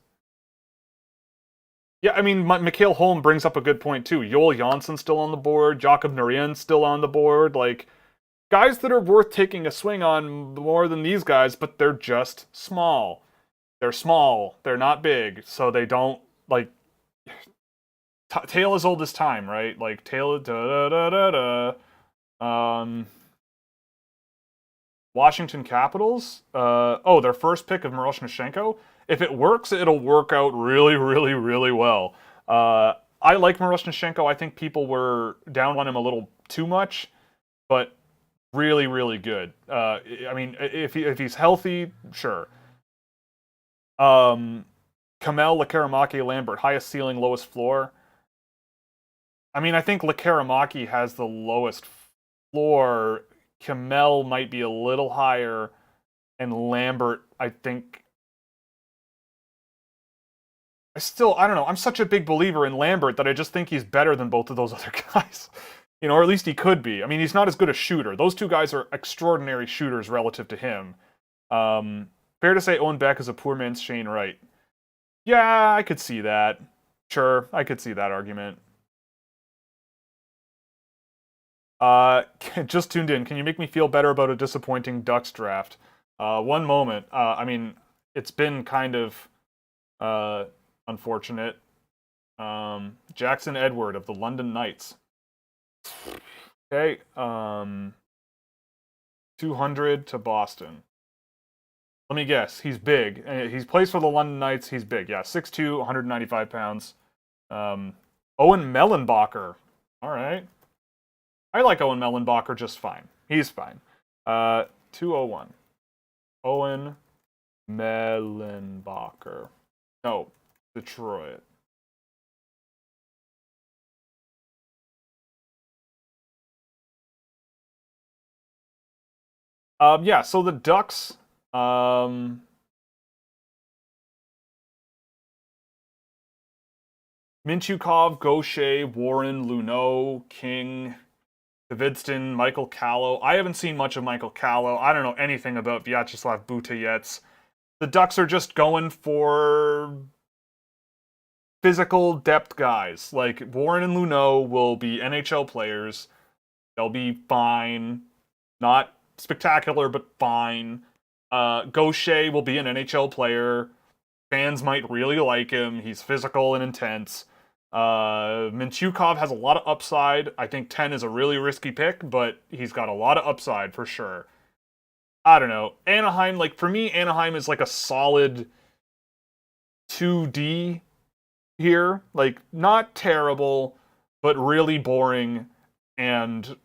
Yeah, I mean, Mikhail Holm brings up a good point, too. Joel Jansson's still on the board. Jakob Nurien's still on the board. Like, guys that are worth taking a swing on more than these guys, but they're just small. They're small. They're not big, so they don't, like... Tale as old as time, right? Like, Tale... Washington Capitals. Their first pick of Miroshnichenko. If it works, it'll work out really, really, really well. I like Miroshnichenko. I think people were down on him a little too much, but really, really good. I mean, if he's healthy, sure. Kamel, Caramaki, Lambert, highest ceiling, lowest floor. I mean, I think Caramaki has the lowest floor. Kamel might be a little higher, and Lambert, I think. I don't know. I'm such a big believer in Lambert that I just think he's better than both of those other guys. Or at least he could be. I mean, he's not as good a shooter. Those two guys are extraordinary shooters relative to him. Fair to say Owen Beck is a poor man's Shane Wright. Yeah, I could see that. Sure, I could see that argument. Just tuned in. Can you make me feel better about a disappointing Ducks draft? One moment. I mean, it's been kind of unfortunate. Jackson Edward of the London Knights. Okay. 200 to Boston. Let me guess. He's big. He plays for the London Knights. He's big. Yeah, 6'2", 195 pounds. Owen Mellenbacher. All right. I like Owen Mellenbacher just fine. He's fine. 201. Owen Mellenbacher. No, Detroit. Yeah, so the Ducks, Mintyukov, Gaucher, Warren, Luneau, King, Davidston, Michael Callow. I haven't seen much of Michael Callow. I don't know anything about Vyacheslav Buteyets. The Ducks are just going for physical depth guys. Like, Warren and Luneau will be NHL players. They'll be fine. Not spectacular, but fine. Gaucher will be an NHL player. Fans might really like him. He's physical and intense. Mintyukov has a lot of upside. I think 10 is a really risky pick, but he's got a lot of upside for sure. I don't know. Anaheim, like, for me, Anaheim is like a solid 2D here. Like, not terrible, but really boring, and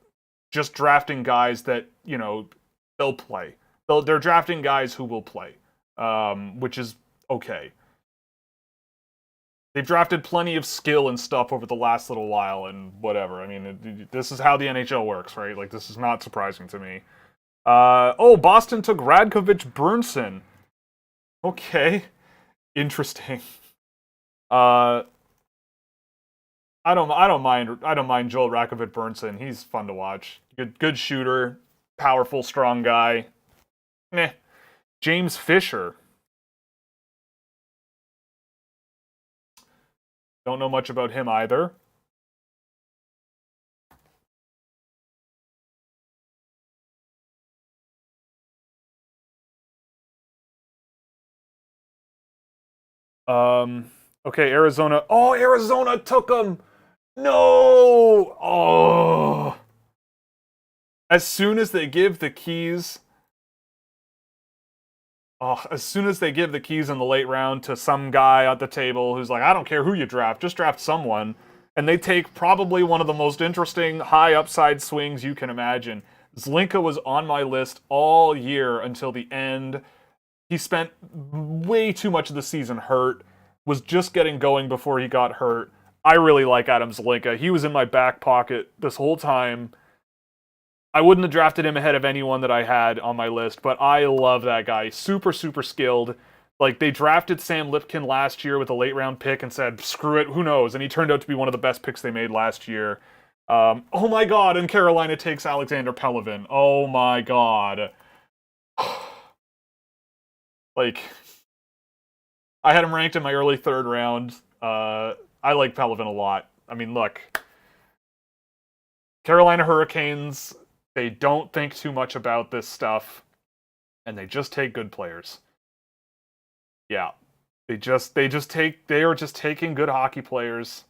just drafting guys that, they'll play. They're drafting guys who will play, which is okay. They've drafted plenty of skill and stuff over the last little while, and whatever. I mean, this is how the NHL works, right? Like, this is not surprising to me. Boston took Radkovich Burnson. Okay. Interesting. I don't mind Joel Radkovich Burnson. He's fun to watch. Good shooter, powerful, strong guy. Meh. James Fisher. Don't know much about him either. Okay, Arizona. Oh, Arizona took him! No! Oh! As soon as they give the keys... as soon as they give the keys in the late round to some guy at the table who's like, I don't care who you draft, just draft someone. And they take probably one of the most interesting high upside swings you can imagine. Zlinka was on my list all year until the end. He spent way too much of the season hurt, was just getting going before he got hurt. I really like Adam Zlinka. He was in my back pocket this whole time. I wouldn't have drafted him ahead of anyone that I had on my list, but I love that guy. Super, super skilled. Like, they drafted Sam Lipkin last year with a late round pick and said, screw it, who knows? And he turned out to be one of the best picks they made last year. Oh my god, and Carolina takes Alexander Pelovin. Oh my god. Like, I had him ranked in my early third round. I like Pelovin a lot. I mean, look. Carolina Hurricanes, they don't think too much about this stuff, and they just take good players. Yeah. They are just taking good hockey players.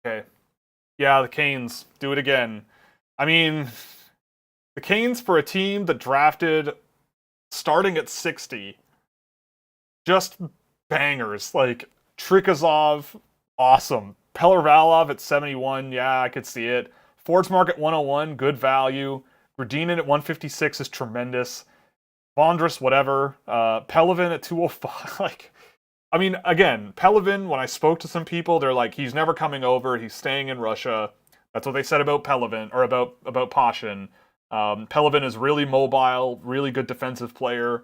Okay. Yeah, the Canes. Do it again. I mean, the Canes for a team that drafted starting at 60, just bangers. Like, Trikazov, awesome. Pelervalov at 71, yeah, I could see it. Ford's Mark at 101, good value. Gradinin at 156 is tremendous. Vondras, whatever. Pelavin at 205, like... I mean, again, Pelavin, when I spoke to some people, they're like, he's never coming over, he's staying in Russia. That's what they said about Pelavin, or about Pashin. Pelavin is really mobile, really good defensive player.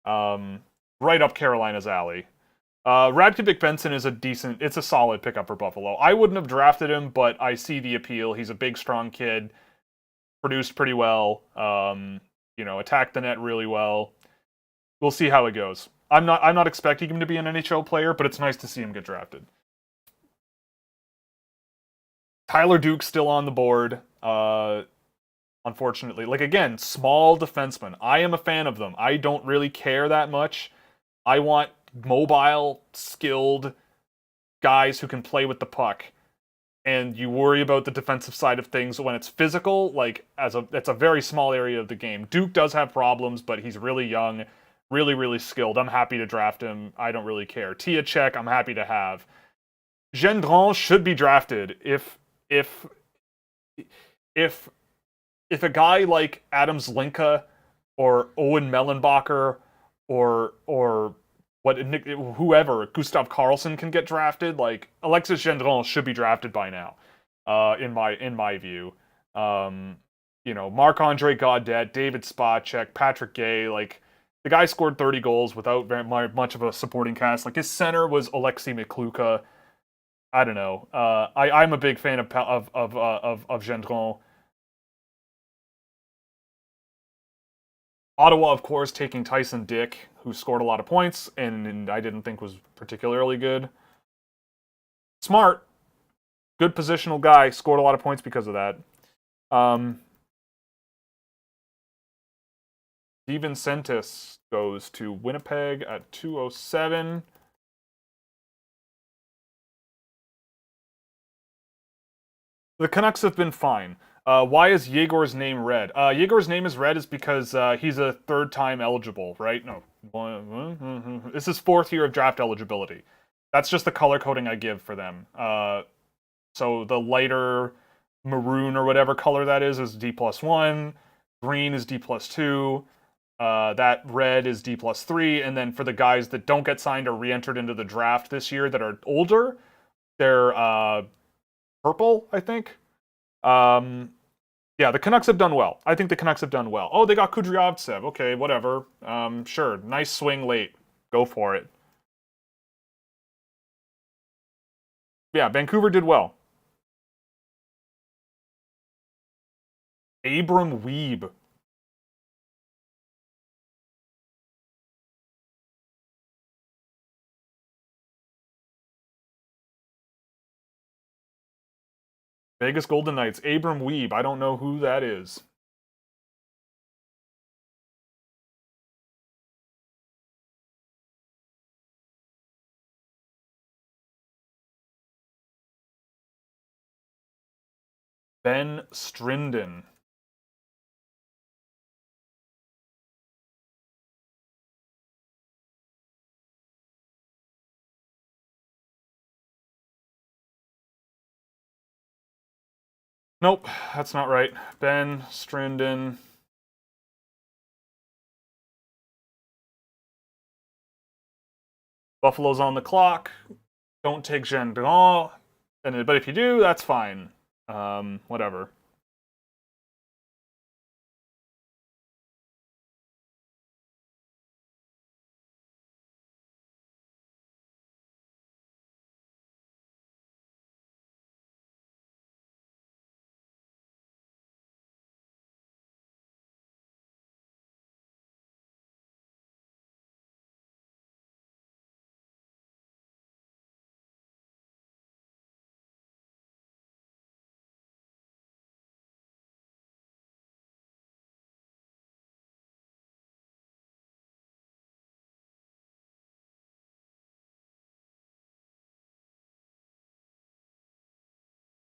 Right up Carolina's alley. Radkovic Benson is it's a solid pickup for Buffalo. I wouldn't have drafted him, but I see the appeal. He's a big, strong kid, produced pretty well, attacked the net really well. We'll see how it goes. I'm not expecting him to be an NHL player, but it's nice to see him get drafted. Tyler Duke's still on the board. Unfortunately, like, again, small defensemen. I am a fan of them. I don't really care that much. I want mobile, skilled guys who can play with the puck. And you worry about the defensive side of things when it's physical. Like, it's a very small area of the game. Duke does have problems, but he's really young. Really, really skilled. I'm happy to draft him. I don't really care. Tiacek, I'm happy to have. Gendron should be drafted if a guy like Adam Zlinka or Owen Mellenbacher or whoever, Gustav Karlsson can get drafted. Like, Alexis Gendron should be drafted by now. In my view. Marc-Andre Gaudet, David Spacek, Patrick Gay, like, the guy scored 30 goals without very much of a supporting cast. Like, his center was Alexei Mikluka. I don't know. I'm a big fan of Gendron. Ottawa, of course, taking Tyson Dick, who scored a lot of points, and I didn't think was particularly good. Smart. Good positional guy. Scored a lot of points because of that. Steven Sentis goes to Winnipeg at 207. The Canucks have been fine. Why is Yegor's name red? Yegor's name is red is because he's a third-time eligible, right? No. This is fourth year of draft eligibility. That's just the color coding I give for them. So the lighter maroon or whatever color that is D+1. Green is D+2. That red is D+3, and then for the guys that don't get signed or re-entered into the draft this year that are older, they're purple, I think. Yeah, the Canucks have done well. I think the Canucks have done well. Oh, they got Kudryavtsev. Okay, whatever. Sure, nice swing late. Go for it. Yeah, Vancouver did well. Abram Wiebe. Vegas Golden Knights, Abram Wiebe. I don't know who that is. Ben Strinden. Nope, that's not right. Ben Strinden. Buffalo's on the clock. Don't take Gendron. But if you do, that's fine. Whatever.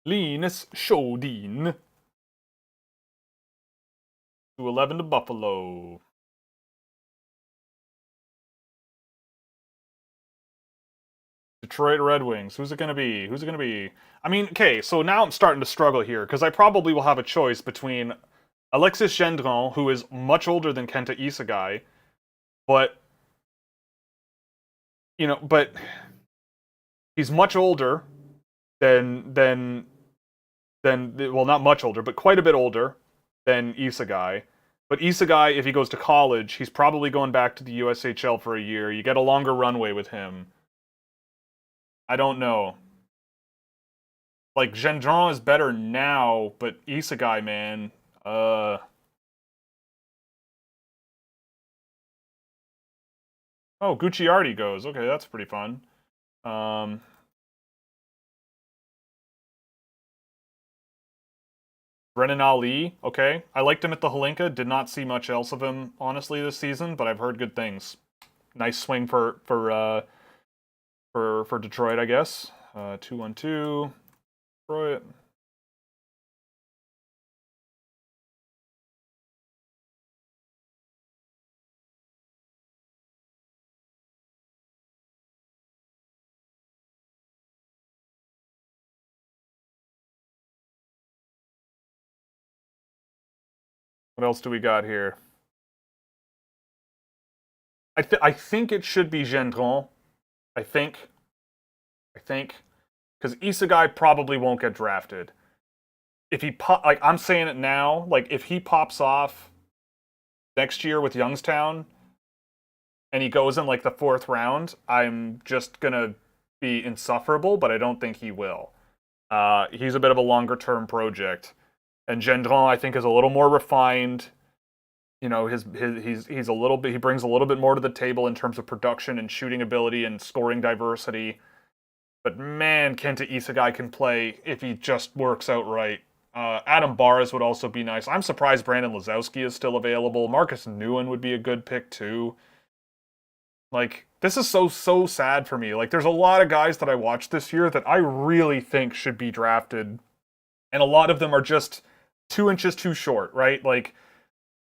Linus Shodin. 211 to Buffalo. Detroit Red Wings. Who's it going to be? Who's it going to be? I mean, okay, so now I'm starting to struggle here because I probably will have a choice between Alexis Gendron, who is much older than Kenta Isegai, but but he's much older than well, not much older, but quite a bit older than Isegai. But Isegai, if he goes to college, he's probably going back to the USHL for a year. You get a longer runway with him. I don't know. Like, Gendron is better now, but Isegai, man, Oh, Gucciardi goes. Okay, that's pretty fun. Brennan Ali, okay. I liked him at the Holinka. Did not see much else of him, honestly, this season, but I've heard good things. Nice swing for Detroit, I guess. 2-1-2. Detroit. What else do we got here? I think it should be Gendron. I think. Because Isegai probably won't get drafted. If he I'm saying it now, like if he pops off next year with Youngstown and he goes in like the 4th round, I'm just gonna be insufferable, but I don't think he will. He's a bit of a longer term project. And Gendron, I think, is a little more refined. He's a little bit. He brings a little bit more to the table in terms of production and shooting ability and scoring diversity. But man, Kenta Isegai can play if he just works out right. Adam Baras would also be nice. I'm surprised Brandon Lazowski is still available. Marcus Nguyen would be a good pick too. Like, this is so sad for me. Like, there's a lot of guys that I watched this year that I really think should be drafted, and a lot of them are just 2 inches too short, right? Like,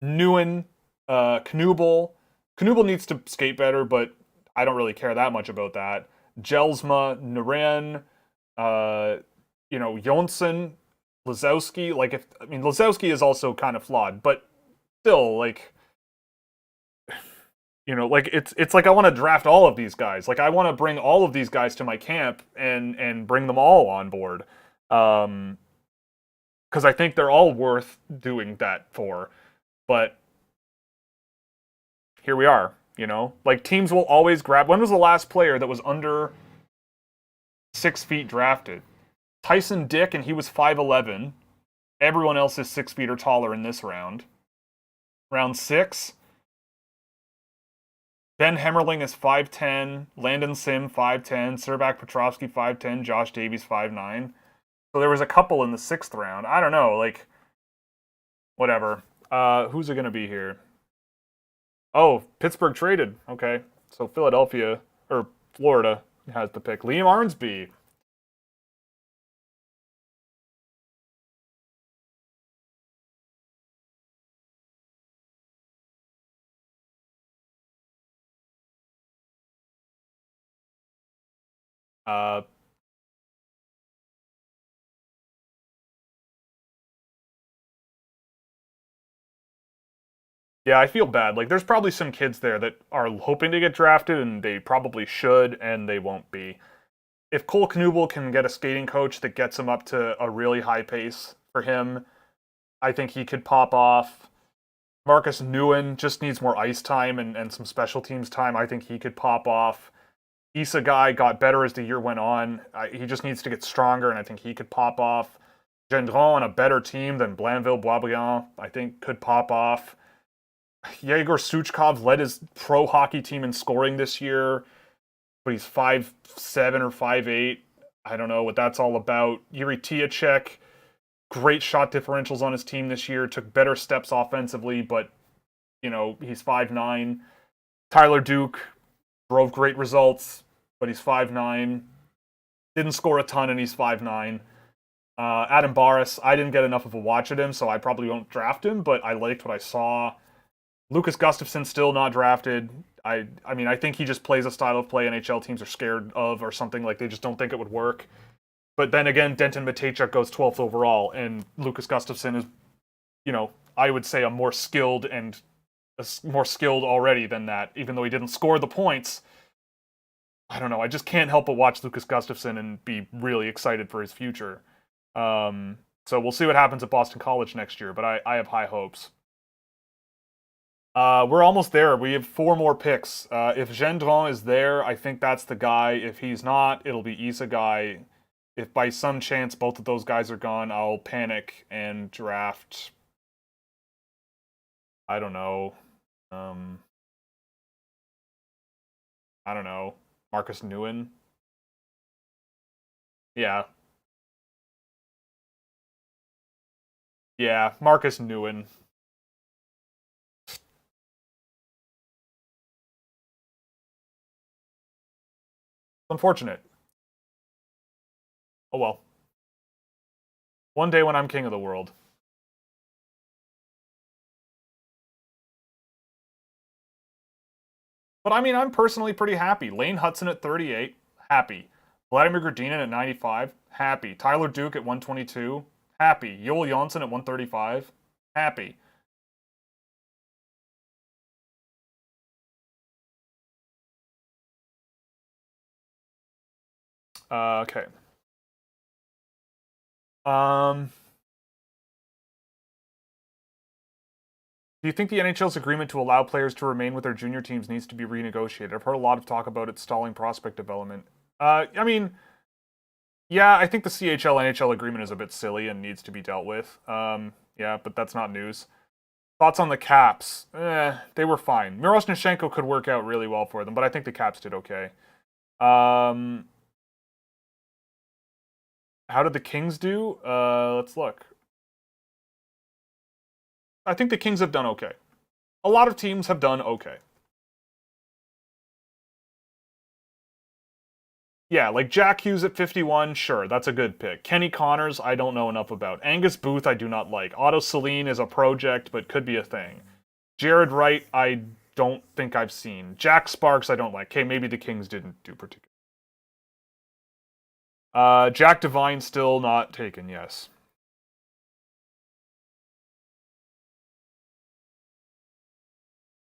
Nguyen, Knubel. Knubel needs to skate better, but I don't really care that much about that. Jelsma, Naren, Jonsson, Lazowski. Like, Lazowski is also kind of flawed, but still, like, it's like I want to draft all of these guys. Like, I want to bring all of these guys to my camp and bring them all on board. Because I think they're all worth doing that for. But here we are, Like, teams will always grab... When was the last player that was under 6 feet drafted? Tyson Dick, and he was 5'11". Everyone else is 6 feet or taller in this round. Round 6... Ben Hemmerling is 5'10", Landon Sim 5'10", Serbak Petrovsky 5'10", Josh Davies 5'9". So there was a couple in the 6th round. I don't know, like, whatever. Who's it going to be here? Oh, Pittsburgh traded. Okay, so Philadelphia, or Florida, has the pick. Liam Arnsby. Yeah, I feel bad. Like, there's probably some kids there that are hoping to get drafted, and they probably should, and they won't be. If Cole Knubel can get a skating coach that gets him up to a really high pace for him, I think he could pop off. Marcus Nguyen just needs more ice time and some special teams time. I think he could pop off. Isegai got better as the year went on. He just needs to get stronger, and I think he could pop off. Gendron on a better team than Blainville-Boisbriand, I think, could pop off. Yegor Suchkov led his pro hockey team in scoring this year, but he's 5'7" or 5'8". I don't know what that's all about. Yuri Tiacek, great shot differentials on his team this year, took better steps offensively, but, he's 5'9". Tyler Duke drove great results, but he's 5'9". Didn't score a ton, and he's 5'9". Adam Barras, I didn't get enough of a watch at him, so I probably won't draft him, but I liked what I saw. Lucas Gustafsson still not drafted. I mean, I think he just plays a style of play NHL teams are scared of or something, like they just don't think it would work. But then again, Denton Matejchuk goes 12th overall, and Lucas Gustafsson is, I would say a more skilled already than that, even though he didn't score the points. I don't know. I just can't help but watch Lucas Gustafsson and be really excited for his future. So we'll see what happens at Boston College next year, but I have high hopes. We're almost there. We have 4 more picks. If Gendron is there, I think that's the guy. If he's not, it'll be Issa guy. If by some chance both of those guys are gone, I'll panic and draft. I don't know. I don't know. Marcus Nguyen. Yeah. Yeah, Marcus Nguyen. Unfortunate. Oh well. One day when I'm king of the world. But I mean, I'm personally pretty happy. Lane Hudson at 38, happy. Vladimir Gradinin at 95, happy. Tyler Duke at 122, happy. Joel Jonsson at 135, happy. Okay. Do you think the NHL's agreement to allow players to remain with their junior teams needs to be renegotiated? I've heard a lot of talk about it stalling prospect development. I mean, yeah, I think the CHL NHL agreement is a bit silly and needs to be dealt with. Yeah, but that's not news. Thoughts on the Caps? They were fine. Mirosnyshenko could work out really well for them, but I think the Caps did okay. How did the Kings do? Let's look. I think the Kings have done okay. A lot of teams have done okay. Yeah, like Jack Hughes at 51, sure, that's a good pick. Kenny Connors, I don't know enough about. Angus Booth, I do not like. Otto Celine is a project, but could be a thing. Jared Wright, I don't think I've seen. Jack Sparks, I don't like. Okay, maybe the Kings didn't do particularly. Jack Devine still not taken, yes.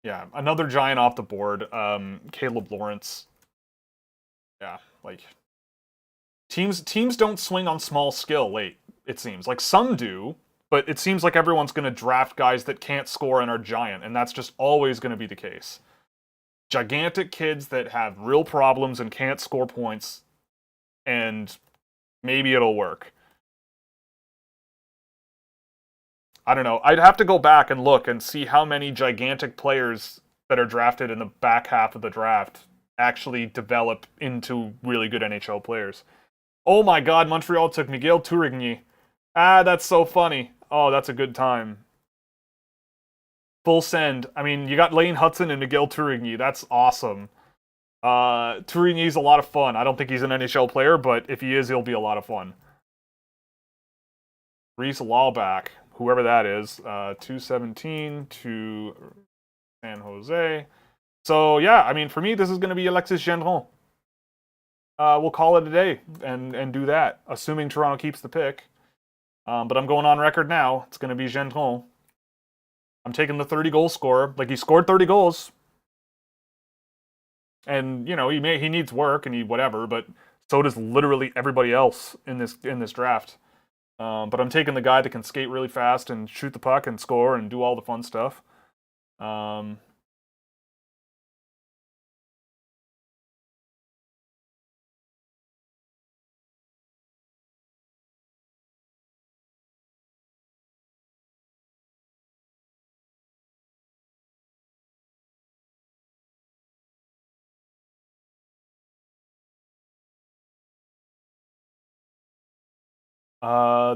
Yeah, another giant off the board. Caleb Lawrence. Yeah, like teams don't swing on small skill late, it seems. Like some do, but it seems like everyone's going to draft guys that can't score and are giant, and that's just always going to be the case. Gigantic kids that have real problems and can't score points, and maybe it'll work. I don't know. I'd have to go back and look and see how many gigantic players that are drafted in the back half of the draft actually develop into really good NHL players. Oh my god, Montreal took Miguel Tourigny. Ah, that's so funny. Oh, that's a good time. Full send. I mean, you got Lane Hudson and Miguel Tourigny. That's awesome. Tourigny's a lot of fun. I don't think he's an NHL player, but if he is, he'll be a lot of fun. Reese Lawback, whoever that is, 217 to San Jose. So yeah, I mean, for me, this is going to be Alexis Gendron. We'll call it a day and do that, assuming Toronto keeps the pick. But I'm going on record now. It's going to be Gendron. I'm taking the 30-goal scorer. Like, he scored 30 goals. And, he needs work and he whatever, but so does literally everybody else in this draft. But I'm taking the guy that can skate really fast and shoot the puck and score and do all the fun stuff.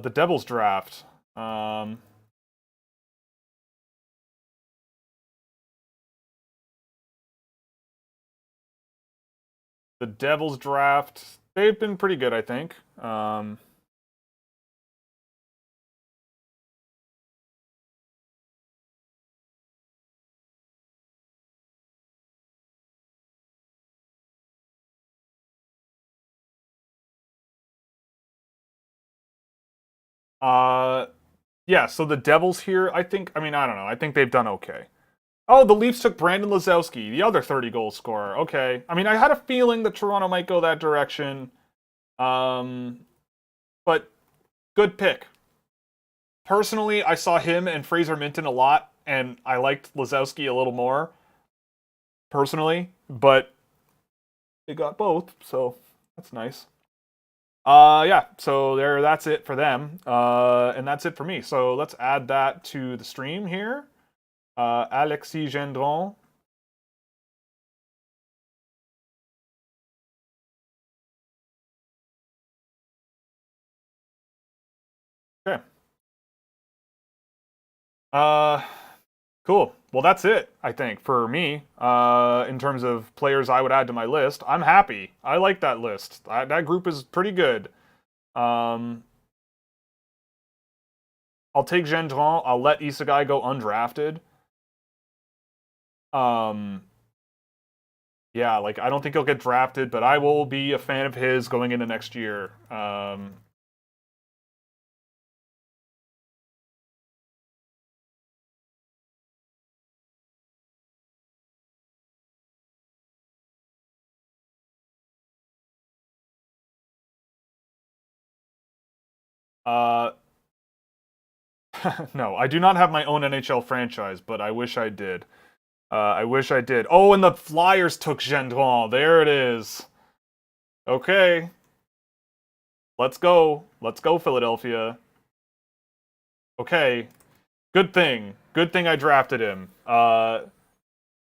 The Devils draft. The Devils draft. They've been pretty good, I think. Yeah, so the Devils here, I don't know. I think they've done okay. Oh, the Leafs took Brandon Lazowski, the other 30-goal scorer. Okay. I mean, I had a feeling that Toronto might go that direction. But good pick. Personally, I saw him and Fraser Minton a lot, and I liked Lazowski a little more, personally, but they got both, so that's nice. Yeah, so that's it for them. And that's it for me. So let's add that to the stream here. Alexis Gendron. Okay. Cool. Well, that's it, I think, for me. In terms of players I would add to my list. I'm happy. I like that list. That group is pretty good. I'll take Gendron. I'll let Isegai go undrafted. Yeah, like, I don't think he'll get drafted, but I will be a fan of his going into next year. No, I do not have my own NHL franchise, but I wish I did. I wish I did. Oh, and the Flyers took Gendron. There it is. Okay. Let's go. Let's go, Philadelphia. Okay. Good thing. Good thing I drafted him.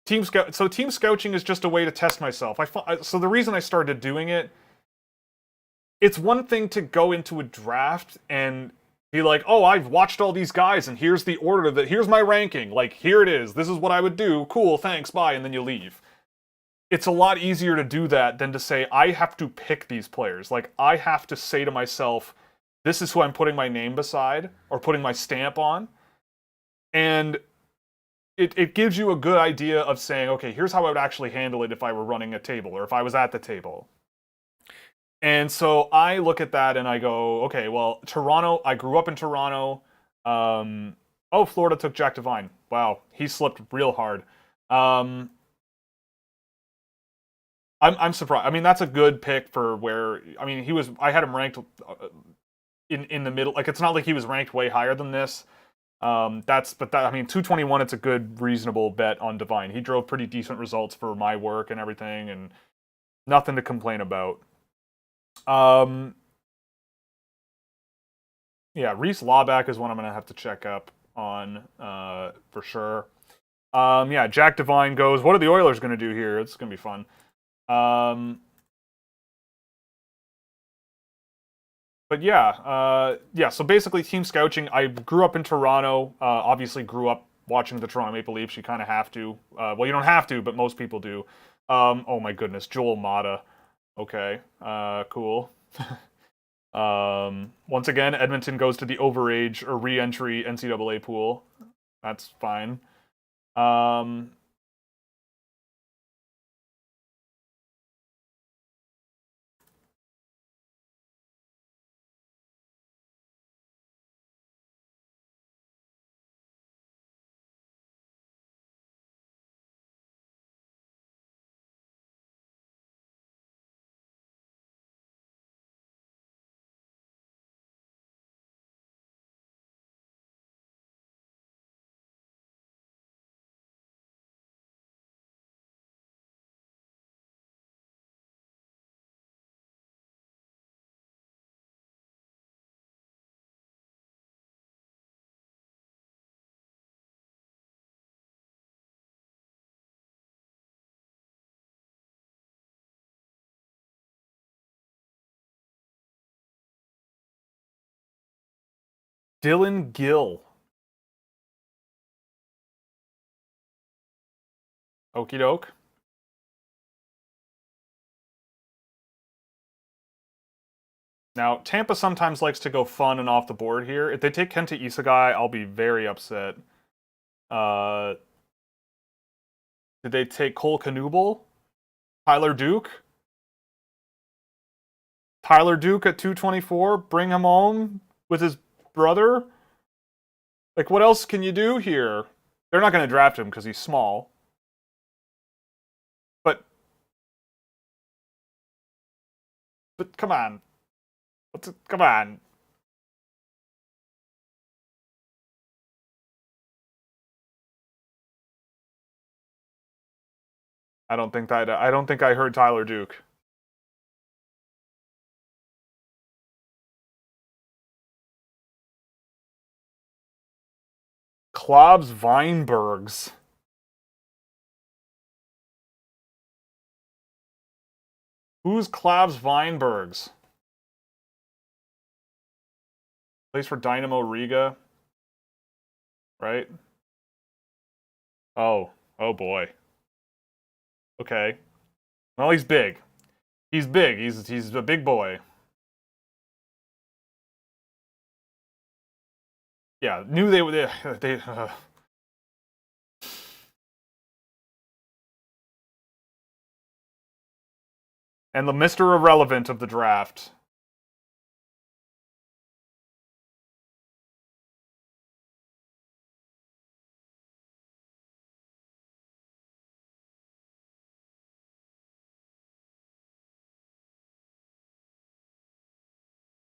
Team scouting is just a way to test myself. So the reason I started doing it, it's one thing to go into a draft and be like, oh, I've watched all these guys and here's the order here's my ranking. Like, here it is. This is what I would do. Cool, thanks, bye, and then you leave. It's a lot easier to do that than to say, I have to pick these players. Like, I have to say to myself, this is who I'm putting my name beside or putting my stamp on. And it gives you a good idea of saying, okay, here's how I would actually handle it if I were running a table or if I was at the table. And so I look at that and I go, okay, well, Toronto, I grew up in Toronto. Florida took Jack Devine. Wow, he slipped real hard. I'm surprised. I mean, that's a good pick for where, I mean, I had him ranked in the middle. Like, it's not like he was ranked way higher than this. I mean, 221, it's a good, reasonable bet on Devine. He drove pretty decent results for my work and everything, and nothing to complain about. Yeah, Reese Lawback is one I'm going to have to check up on for sure. Yeah, Jack Devine goes. What are the Oilers going to do here? It's going to be fun. But yeah, so basically team scouting. I grew up in Toronto. Obviously grew up watching the Toronto Maple Leafs. You kind of have to. Well, you don't have to, but most people do. Oh my goodness, Joel Mata. Okay, cool. Once again, Edmonton goes to the overage or re-entry NCAA pool. That's fine. Dylan Gill. Okie doke. Now, Tampa sometimes likes to go fun and off the board here. If they take Kenta Isegai, I'll be very upset. Did they take Cole Knuble? Tyler Duke? Tyler Duke at 224? Bring him home with his brother? Like, what else can you do here? They're not going to draft him because he's small. But come on. Come on. I don't think I heard Tyler Duke. Klobs Weinbergs. Who's Klobs Weinbergs? Plays for Dynamo Riga. Right? Oh boy. Okay. Well, he's big. He's big. He's a big boy. Yeah, knew they would. And the Mr. Irrelevant of the draft.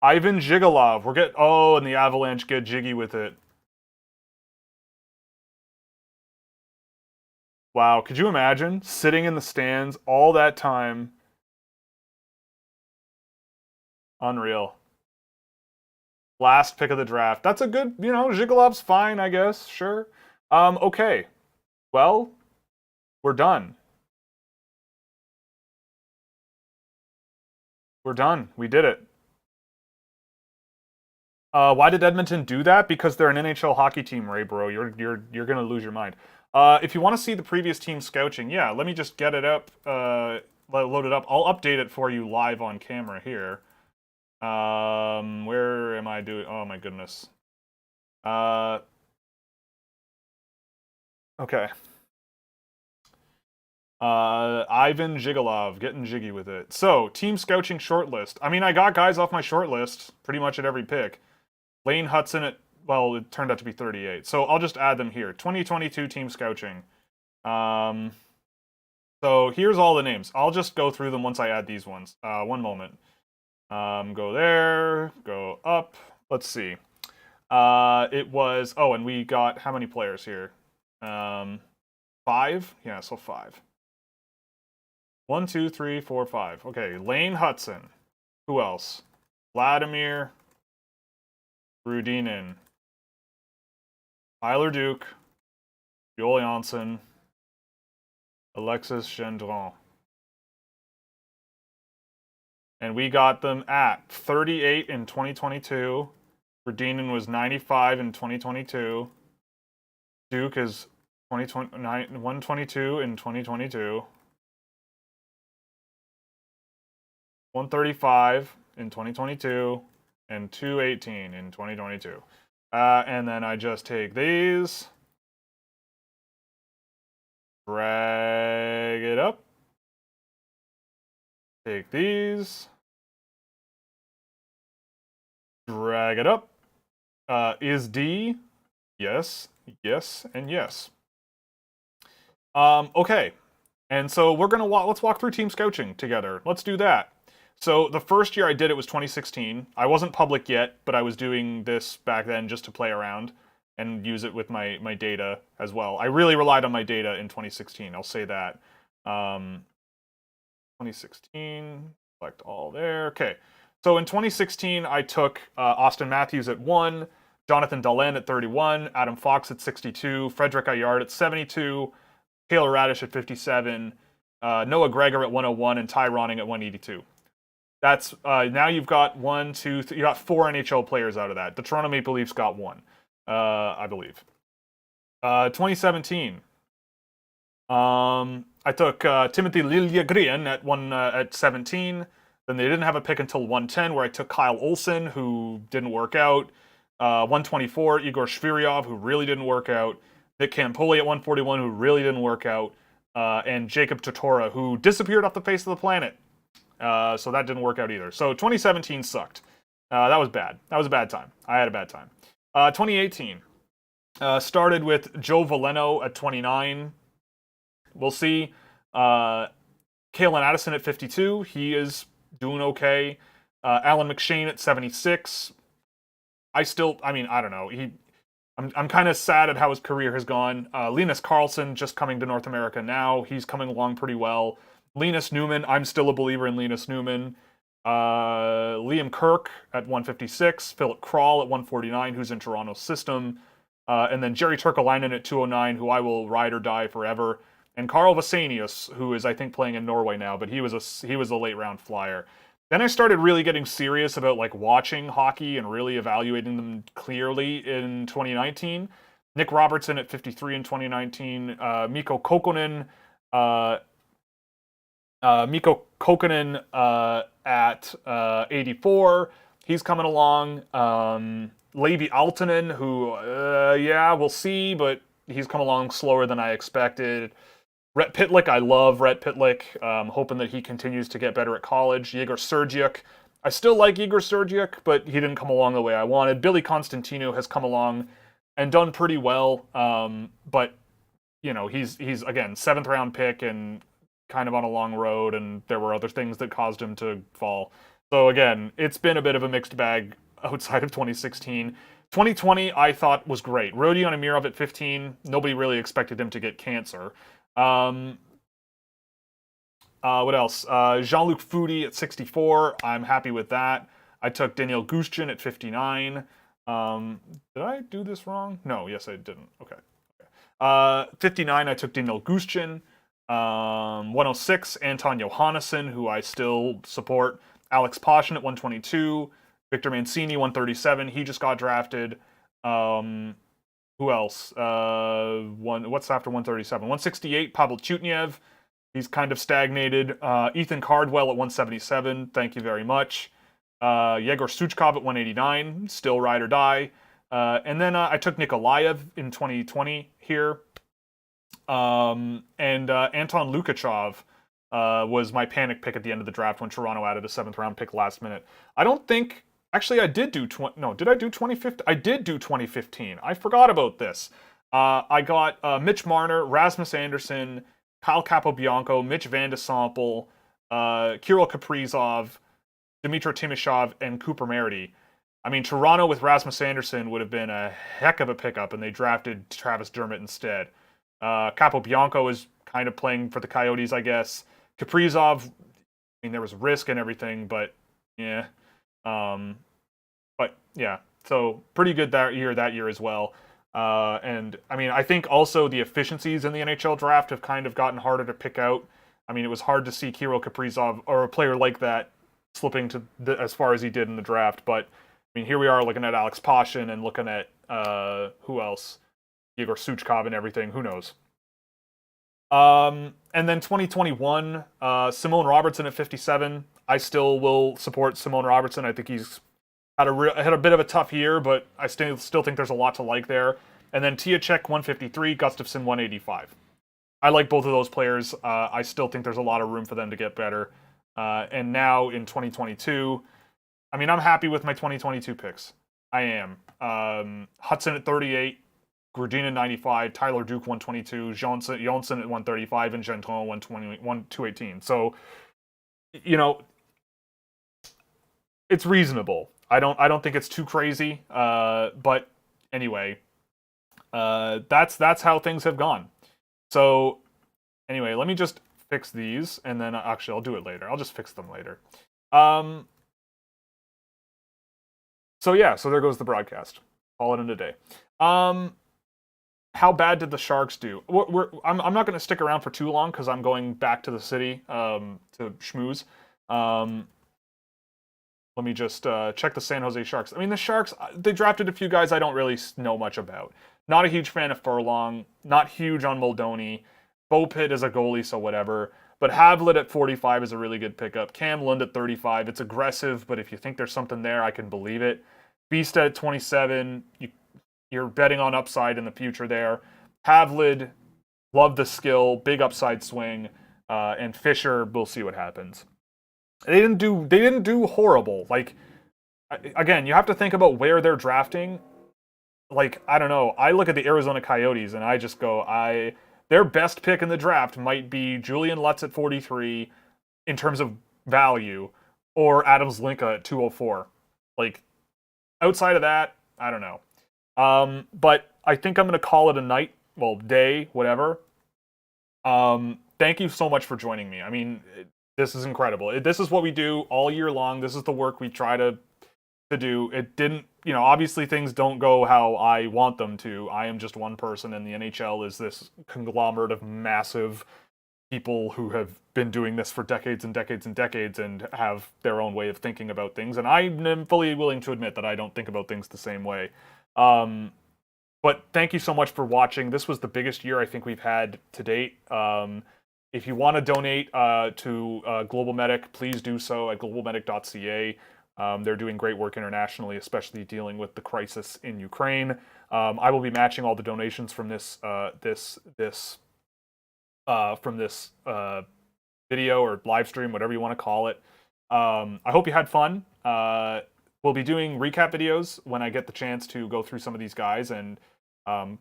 Ivan Zhigalov. and the Avalanche get jiggy with it. Wow, could you imagine sitting in the stands all that time? Unreal. Last pick of the draft. That's a good, Zhigalov's fine, I guess. Sure. Okay. Well, we're done. We're done. We did it. Why did Edmonton do that? Because they're an NHL hockey team, Ray, bro. You're gonna lose your mind. If you want to see the previous team scouting, yeah, let me just get it up, load it up. I'll update it for you live on camera here. Where am I doing? Oh my goodness. Okay. Ivan Zhigalov, getting jiggy with it. So, team scouting shortlist. I mean, I got guys off my shortlist pretty much at every pick. Lane Hudson at, well, it turned out to be 38. So I'll just add them here. 2022 team scouting. So here's all the names. I'll just go through them once I add these ones. One moment. Go there, go up. Let's see. It was, and we got how many players here? 5? Yeah, so 5. 1, 2, 3, 4, 5. Okay, Lane Hudson. Who else? Vladimir Rudinin. Tyler Duke. Joel Janssen. Alexis Gendron. And we got them at 38 in 2022. Rudinin was 95 in 2022. Duke is 122 in 2022. 135 in 2022. And 218 in 2022. And then I just take these. Drag it up. Take these. Drag it up. Is D? Yes, yes, and yes. Okay. And so we're gonna let's walk through team scouting together. Let's do that. So the first year I did it was 2016. I wasn't public yet, but I was doing this back then just to play around and use it with my data as well. I really relied on my data in 2016. I'll say that. 2016, select all there. Okay. So in 2016, I took Austin Matthews at 1, Jonathan Dahlen at 31, Adam Fox at 62, Frederick Ayard at 72, Taylor Radish at 57, Noah Gregor at 101, and Ty Ronning at 182. That's now you've got 1, 2, 3, you got 4 NHL players out of that. The Toronto Maple Leafs got 1, I believe. 2017. I took Timothy Liljegren at 17. Then they didn't have a pick until 110, where I took Kyle Olson, who didn't work out. 124, Igor Shviryov, who really didn't work out. Nick Campoli at 141, who really didn't work out. And Jacob Totora, who disappeared off the face of the planet. So that didn't work out either. So 2017 sucked. That was bad. That was a bad time. I had a bad time. 2018 started with Joe Veleno at 29. We'll see. Kalen Addison at 52. He is doing okay. Alan McShane at 76. I don't know. I'm kind of sad at how his career has gone. Linus Karlsson just coming to North America now. He's coming along pretty well. Linus Newman, I'm still a believer in Linus Newman. Liam Kirk at 156. Philip Kral at 149, who's in Toronto's system. And then Jerry Turkalainen at 209, who I will ride or die forever. And Carl Vasenius, who is, I think, playing in Norway now, but he was a late round flyer. Then I started really getting serious about like watching hockey and really evaluating them clearly in 2019. Nick Robertson at 53 in 2019. Mikko Kokkonen at 84. He's coming along. Levi Aaltonen, who, we'll see, but he's come along slower than I expected. Rhett Pitlick, I love Rhett Pitlick. Hoping that he continues to get better at college. Yegor Sergiuk, I still like Igor Sergiuk, but he didn't come along the way I wanted. Billy Constantino has come along and done pretty well, but you know he's again 7th round pick and kind of on a long road, and there were other things that caused him to fall. So again, it's been a bit of a mixed bag outside of 2016. 2020 I thought was great. Rodion Amirov at 15. Nobody really expected him to get cancer. What else? Jean-Luc Foudy at 64. I'm happy with that. I took Daniel Gushchin at 59. Did I do this wrong? No, yes I didn't. Okay. 59, I took Daniel Gushchin. 106, Anton Johannesson, who I still support. Alex Pashin at 122. Victor Mancini, 137. He just got drafted. Who else? What's after 137? 168, Pavel Chutnev. He's kind of stagnated. Ethan Cardwell at 177. Thank you very much. Yegor Suchkov at 189. Still ride or die. And then I took Nikolaev in 2020 here. And Anton Lukachev was my panic pick at the end of the draft when Toronto added a 7th round pick last minute. I don't think... Actually, I did do... did I do 2015? I did do 2015. I forgot about this. I got Mitch Marner, Rasmus Anderson, Kyle Capobianco, Mitch Van de Sample, Kirill Kaprizov, Dmitry Timashov, and Cooper Merity. I mean, Toronto with Rasmus Anderson would have been a heck of a pickup, and they drafted Travis Dermott instead. Capobianco is kind of playing for the Coyotes, I guess. Kaprizov, I mean, there was risk and everything, but yeah. But yeah, so pretty good that year as well. And I mean, I think also the efficiencies in the NHL draft have kind of gotten harder to pick out. I mean, it was hard to see Kirill Kaprizov or a player like that slipping to as far as he did in the draft. But I mean, here we are looking at Alex Pashin and looking at who else? Igor Suchkov and everything. Who knows? And then 2021, Simone Robertson at 57. I still will support Simone Robertson. I think he's had a bit of a tough year, but I still think there's a lot to like there. And then Tiacek 153, Gustafsson 185. I like both of those players. I still think there's a lot of room for them to get better. And now in 2022, I mean, I'm happy with my 2022 picks. I am. Hudson at 38, Gordina 95, Tyler Duke 122, Johnson at 135, and Genton 218. So, you know, it's reasonable. I don't think it's too crazy. But anyway, that's how things have gone. So anyway, let me just fix these, and then actually I'll do it later. I'll just fix them later. So yeah, so there goes the broadcast. Call it in a day. How bad did the Sharks do? I'm not going to stick around for too long because I'm going back to the city to schmooze. Let me just check the San Jose Sharks. I mean, the Sharks, they drafted a few guys I don't really know much about. Not a huge fan of Furlong. Not huge on Moldoni. Bo Pitt is a goalie, so whatever. But Havlet at 45 is a really good pickup. Cam Lund at 35. It's aggressive, but if you think there's something there, I can believe it. Beast at 27. You're betting on upside in the future there. Havlid, love the skill, big upside swing, and Fisher, we'll see what happens. They didn't do horrible. Like, again, you have to think about where they're drafting. Like, I don't know. I look at the Arizona Coyotes and I just go, their best pick in the draft might be Julian Lutz at 43 in terms of value, or Adams Linka at 204. Like, outside of that, I don't know. But I think I'm going to call it a night, well, day, whatever. Thank you so much for joining me. I mean, this is incredible. This is what we do all year long. This is the work we try to do. It didn't, obviously things don't go how I want them to. I am just one person, and the NHL is this conglomerate of massive people who have been doing this for decades and decades and decades and have their own way of thinking about things. And I am fully willing to admit that I don't think about things the same way. But thank you so much for watching. This was the biggest year I think we've had to date. If you want to donate to Global Medic, please do so at globalmedic.ca. They're doing great work internationally, especially dealing with the crisis in Ukraine. I will be matching all the donations from this video or live stream, whatever you want to call it. I hope you had fun. We'll be doing recap videos when I get the chance to go through some of these guys and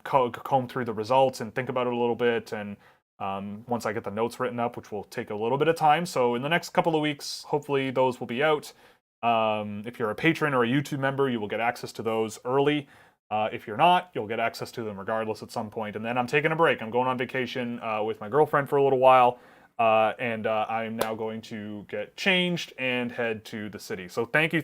comb through the results and think about it a little bit. And once I get the notes written up, which will take a little bit of time. So in the next couple of weeks, hopefully those will be out. If you're a patron or a YouTube member, you will get access to those early. If you're not, you'll get access to them regardless at some point. And then I'm taking a break. I'm going on vacation with my girlfriend for a little while. And I'm now going to get changed and head to the city. So thank you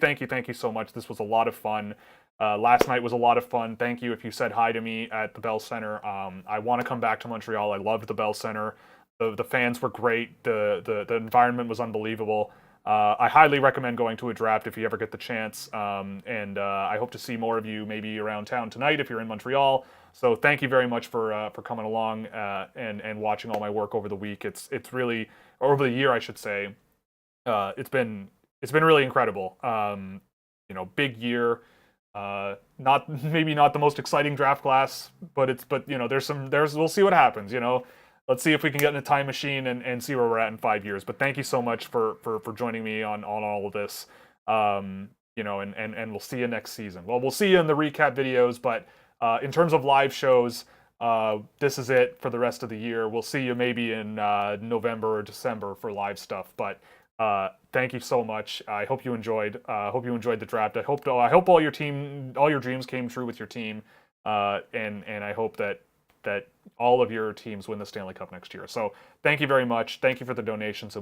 so much. This was a lot of fun. Last night was a lot of fun. Thank you if you said hi to me at the Bell Center. I want to come back to Montreal. I loved the Bell Center. The fans were great. The environment was unbelievable. I highly recommend going to a draft if you ever get the chance. And I hope to see more of you maybe around town tonight if you're in Montreal. So thank you very much for coming along and watching all my work over the week. It's really, or over the year, I should say. It's been really incredible. Big year. Maybe not the most exciting draft class, but we'll see what happens. Let's see if we can get in a time machine and see where we're at in 5 years. But thank you so much for joining me on all of this. And we'll see you next season. Well, we'll see you in the recap videos, but in terms of live shows, this is it for the rest of the year. We'll see you maybe in November or December for live stuff. But thank you so much. I hope you enjoyed. Hope you enjoyed the draft. I hope all your dreams came true with your team. And I hope that all of your teams win the Stanley Cup next year. So thank you very much. Thank you for the donations, and we'll